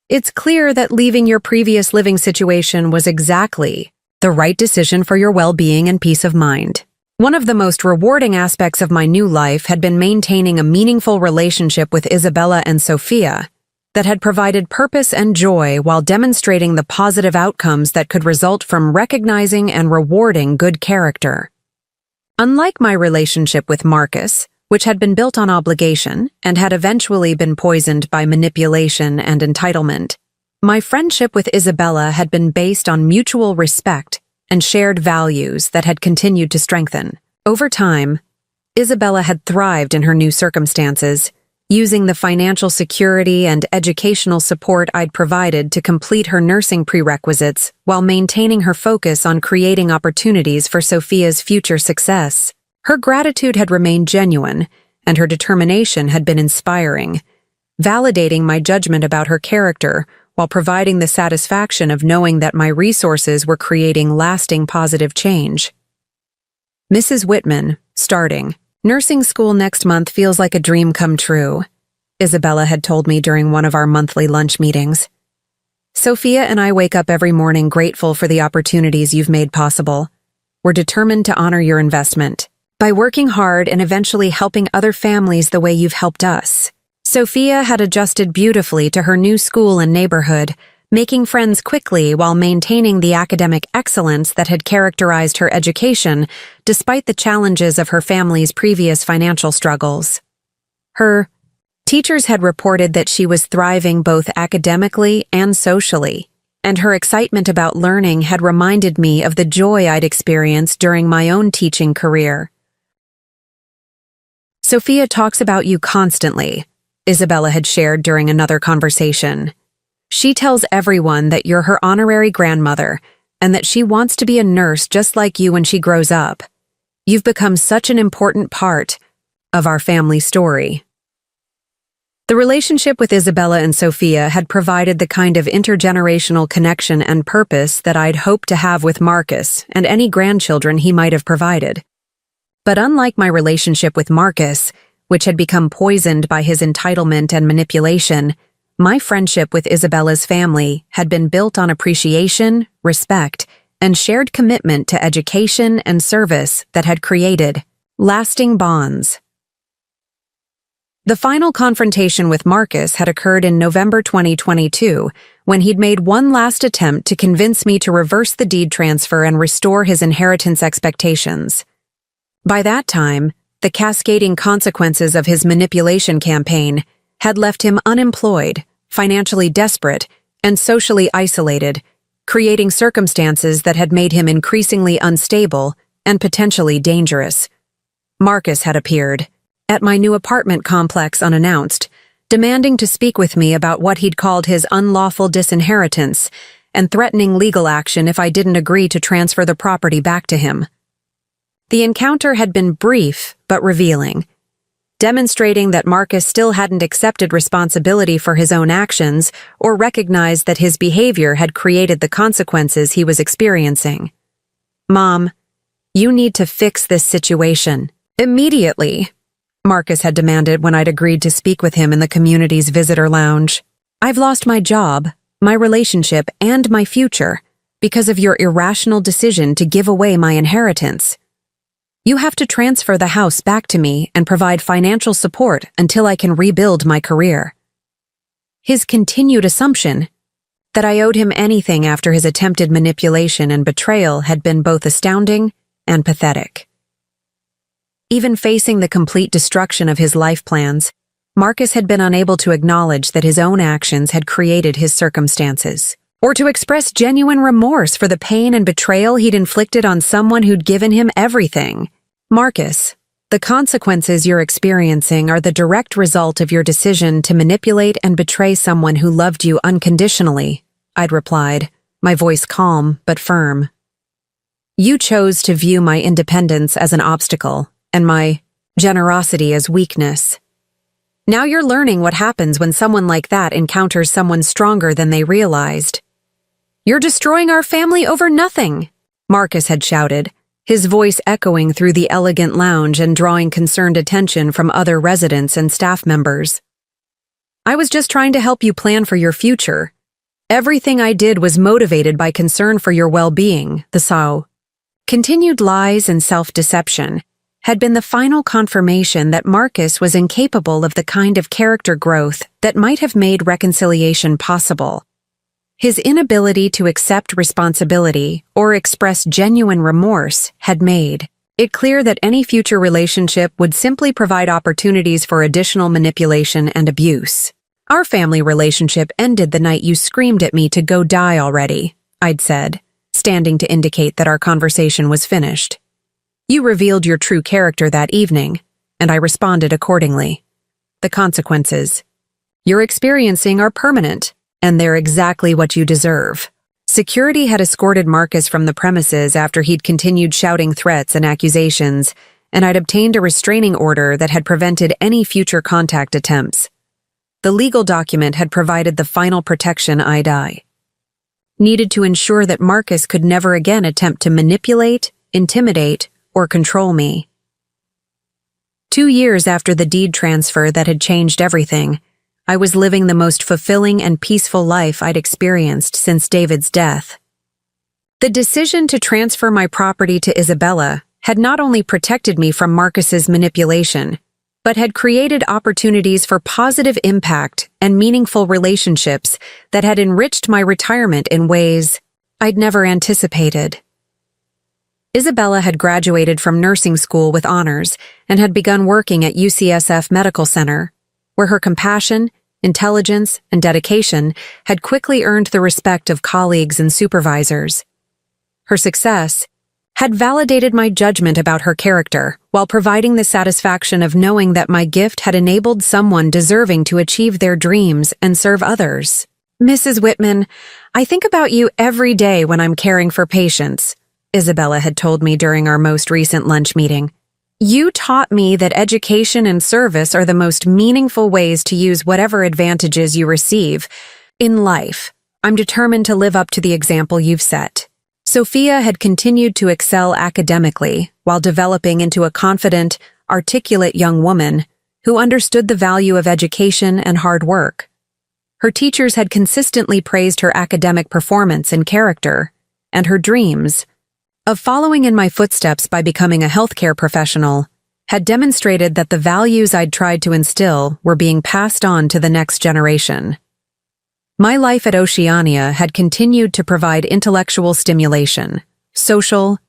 It's clear that leaving your previous living situation was exactly the right decision for your well-being and peace of mind. One of the most rewarding aspects of my new life had been maintaining a meaningful relationship with Isabella and Sophia that had provided purpose and joy while demonstrating the positive outcomes that could result from recognizing and rewarding good character. Unlike my relationship with Marcus, which had been built on obligation and had eventually been poisoned by manipulation and entitlement, my friendship with Isabella had been based on mutual respect and shared values that had continued to strengthen. Over time, Isabella had thrived in her new circumstances, using the financial security and educational support I'd provided to complete her nursing prerequisites while maintaining her focus on creating opportunities for Sophia's future success. Her gratitude had remained genuine, and her determination had been inspiring, validating my judgment about her character while providing the satisfaction of knowing that my resources were creating lasting positive change. Mrs. Whitman, starting nursing school next month feels like a dream come true, Isabella had told me during one of our monthly lunch meetings. Sophia and I wake up every morning grateful for the opportunities you've made possible. We're determined to honor your investment by working hard and eventually helping other families the way you've helped us. Sophia had adjusted beautifully to her new school and neighborhood, making friends quickly while maintaining the academic excellence that had characterized her education despite the challenges of her family's previous financial struggles. Her teachers had reported that she was thriving both academically and socially, and her excitement about learning had reminded me of the joy I'd experienced during my own teaching career. Sophia talks about you constantly, Isabella had shared during another conversation. She tells everyone that you're her honorary grandmother and that she wants to be a nurse just like you when she grows up. You've become such an important part of our family story. The relationship with Isabella and Sophia had provided the kind of intergenerational connection and purpose that I'd hoped to have with Marcus and any grandchildren he might have provided. But unlike my relationship with Marcus, which had become poisoned by his entitlement and manipulation, my friendship with Isabella's family had been built on appreciation, respect, and shared commitment to education and service that had created lasting bonds. The final confrontation with Marcus had occurred in November 2022, when he'd made one last attempt to convince me to reverse the deed transfer and restore his inheritance expectations. By that time, the cascading consequences of his manipulation campaign had left him unemployed, financially desperate, and socially isolated, creating circumstances that had made him increasingly unstable and potentially dangerous. Marcus had appeared at my new apartment complex unannounced, demanding to speak with me about what he'd called his unlawful disinheritance and threatening legal action if I didn't agree to transfer the property back to him. The encounter had been brief but revealing, demonstrating that Marcus still hadn't accepted responsibility for his own actions or recognized that his behavior had created the consequences he was experiencing. "Mom, you need to fix this situation immediately," Marcus had demanded when I'd agreed to speak with him in the community's visitor lounge. "I've lost my job, my relationship, and my future because of your irrational decision to give away my inheritance. You have to transfer the house back to me and provide financial support until I can rebuild my career." His continued assumption that I owed him anything after his attempted manipulation and betrayal had been both astounding and pathetic. Even facing the complete destruction of his life plans, Marcus had been unable to acknowledge that his own actions had created his circumstances, or to express genuine remorse for the pain and betrayal he'd inflicted on someone who'd given him everything. Marcus, the consequences you're experiencing are the direct result of your decision to manipulate and betray someone who loved you unconditionally, I'd replied, my voice calm but firm. You chose to view my independence as an obstacle, and my generosity as weakness. Now you're learning what happens when someone like that encounters someone stronger than they realized. You're destroying our family over nothing, Marcus had shouted, his voice echoing through the elegant lounge and drawing concerned attention from other residents and staff members. I was just trying to help you plan for your future. Everything I did was motivated by concern for your well-being, the Sao. Continued lies and self-deception had been the final confirmation that Marcus was incapable of the kind of character growth that might have made reconciliation possible. His inability to accept responsibility or express genuine remorse had made it clear that any future relationship would simply provide opportunities for additional manipulation and abuse. Our family relationship ended the night you screamed at me to go die already, I'd said, standing to indicate that our conversation was finished. You revealed your true character that evening, and I responded accordingly. The consequences you're experiencing are permanent, and they're exactly what you deserve. Security had escorted Marcus from the premises after he'd continued shouting threats and accusations, and I'd obtained a restraining order that had prevented any future contact attempts. The legal document had provided the final protection I needed to ensure that Marcus could never again attempt to manipulate, intimidate, or control me. 2 years after the deed transfer that had changed everything, I was living the most fulfilling and peaceful life I'd experienced since David's death. The decision to transfer my property to Isabella had not only protected me from Marcus's manipulation, but had created opportunities for positive impact and meaningful relationships that had enriched my retirement in ways I'd never anticipated. Isabella had graduated from nursing school with honors and had begun working at UCSF Medical Center, where her compassion, intelligence, and dedication had quickly earned the respect of colleagues and supervisors. Her success had validated my judgment about her character while providing the satisfaction of knowing that my gift had enabled someone deserving to achieve their dreams and serve others. Mrs. Whitman, I think about you every day when I'm caring for patients, Isabella had told me during our most recent lunch meeting. You taught me that education and service are the most meaningful ways to use whatever advantages you receive in life. I'm determined to live up to the example you've set. Sophia had continued to excel academically while developing into a confident, articulate young woman who understood the value of education and hard work. Her teachers had consistently praised her academic performance and character, and her dreams of following in my footsteps by becoming a healthcare professional had demonstrated that the values I'd tried to instill were being passed on to the next generation. My life at Oceania had continued to provide intellectual stimulation, social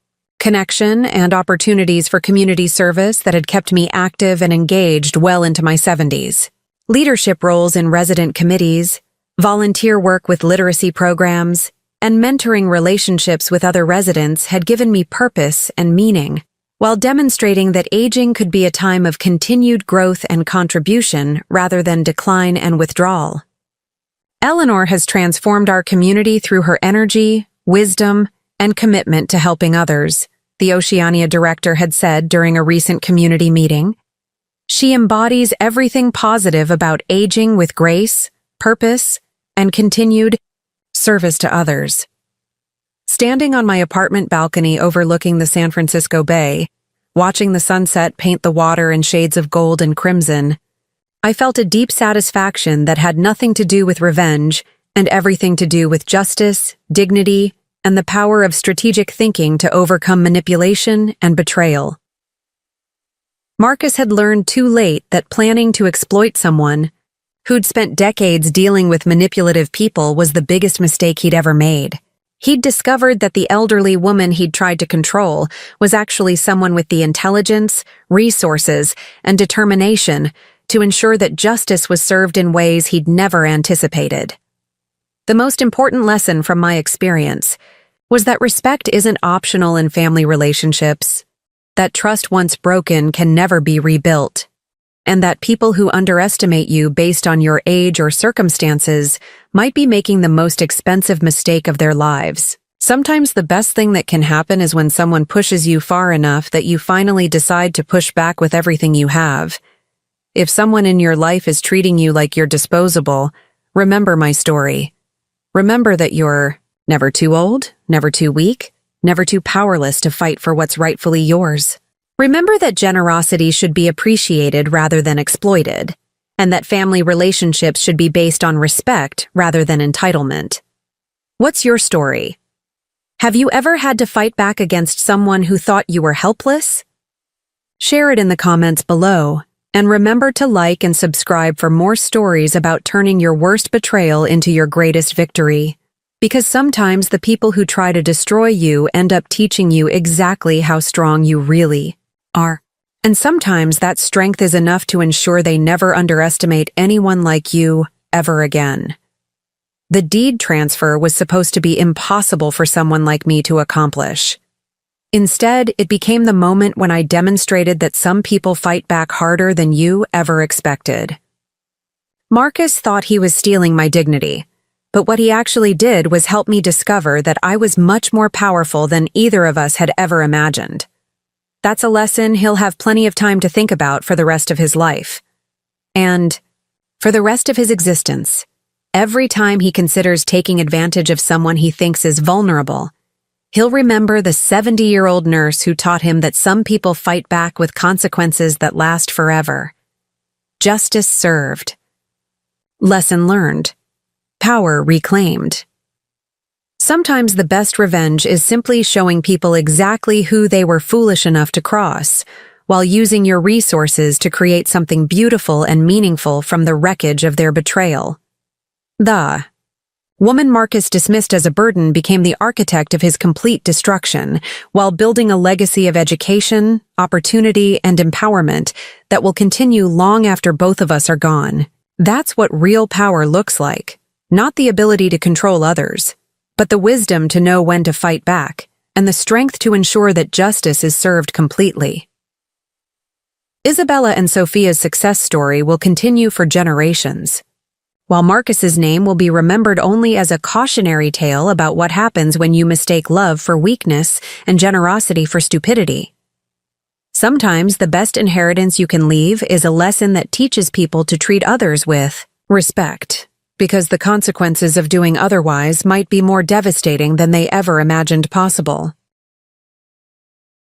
connection, and opportunities for community service that had kept me active and engaged well into my 70s. Leadership roles in resident committees, volunteer work with literacy programs, and mentoring relationships with other residents had given me purpose and meaning, while demonstrating that aging could be a time of continued growth and contribution rather than decline and withdrawal. Eleanor has transformed our community through her energy, wisdom, and commitment to helping others, the Oceania director had said during a recent community meeting. She embodies everything positive about aging with grace, purpose, and continued service to others. Standing on my apartment balcony overlooking the San Francisco Bay, watching the sunset paint the water in shades of gold and crimson, I felt a deep satisfaction that had nothing to do with revenge and everything to do with justice, dignity, and the power of strategic thinking to overcome manipulation and betrayal. Marcus had learned too late that planning to exploit someone who'd spent decades dealing with manipulative people was the biggest mistake he'd ever made. He'd discovered that the elderly woman he'd tried to control was actually someone with the intelligence, resources, and determination to ensure that justice was served in ways he'd never anticipated. The most important lesson from my experience was that respect isn't optional in family relationships, that trust once broken can never be rebuilt, and that people who underestimate you based on your age or circumstances might be making the most expensive mistake of their lives. Sometimes the best thing that can happen is when someone pushes you far enough that you finally decide to push back with everything you have. If someone in your life is treating you like you're disposable, remember my story. Remember that you're never too old, never too weak, never too powerless to fight for what's rightfully yours. Remember that generosity should be appreciated rather than exploited, and that family relationships should be based on respect rather than entitlement. What's your story? Have you ever had to fight back against someone who thought you were helpless? Share it in the comments below, and remember to like and subscribe for more stories about turning your worst betrayal into your greatest victory. Because sometimes the people who try to destroy you end up teaching you exactly how strong you really are. And sometimes that strength is enough to ensure they never underestimate anyone like you ever again. The deed transfer was supposed to be impossible for someone like me to accomplish. Instead, it became the moment when I demonstrated that some people fight back harder than you ever expected. Marcus thought he was stealing my dignity, but what he actually did was help me discover that I was much more powerful than either of us had ever imagined. That's a lesson he'll have plenty of time to think about for the rest of his life. And for the rest of his existence, every time he considers taking advantage of someone he thinks is vulnerable, he'll remember the 70-year-old nurse who taught him that some people fight back with consequences that last forever. Justice served. Lesson learned. Power reclaimed. Sometimes the best revenge is simply showing people exactly who they were foolish enough to cross, while using your resources to create something beautiful and meaningful from the wreckage of their betrayal. The woman Marcus dismissed as a burden became the architect of his complete destruction, while building a legacy of education, opportunity, and empowerment that will continue long after both of us are gone. That's what real power looks like. Not the ability to control others, but the wisdom to know when to fight back, and the strength to ensure that justice is served completely. Isabella and Sophia's success story will continue for generations, while Marcus's name will be remembered only as a cautionary tale about what happens when you mistake love for weakness and generosity for stupidity. Sometimes the best inheritance you can leave is a lesson that teaches people to treat others with respect, because the consequences of doing otherwise might be more devastating than they ever imagined possible.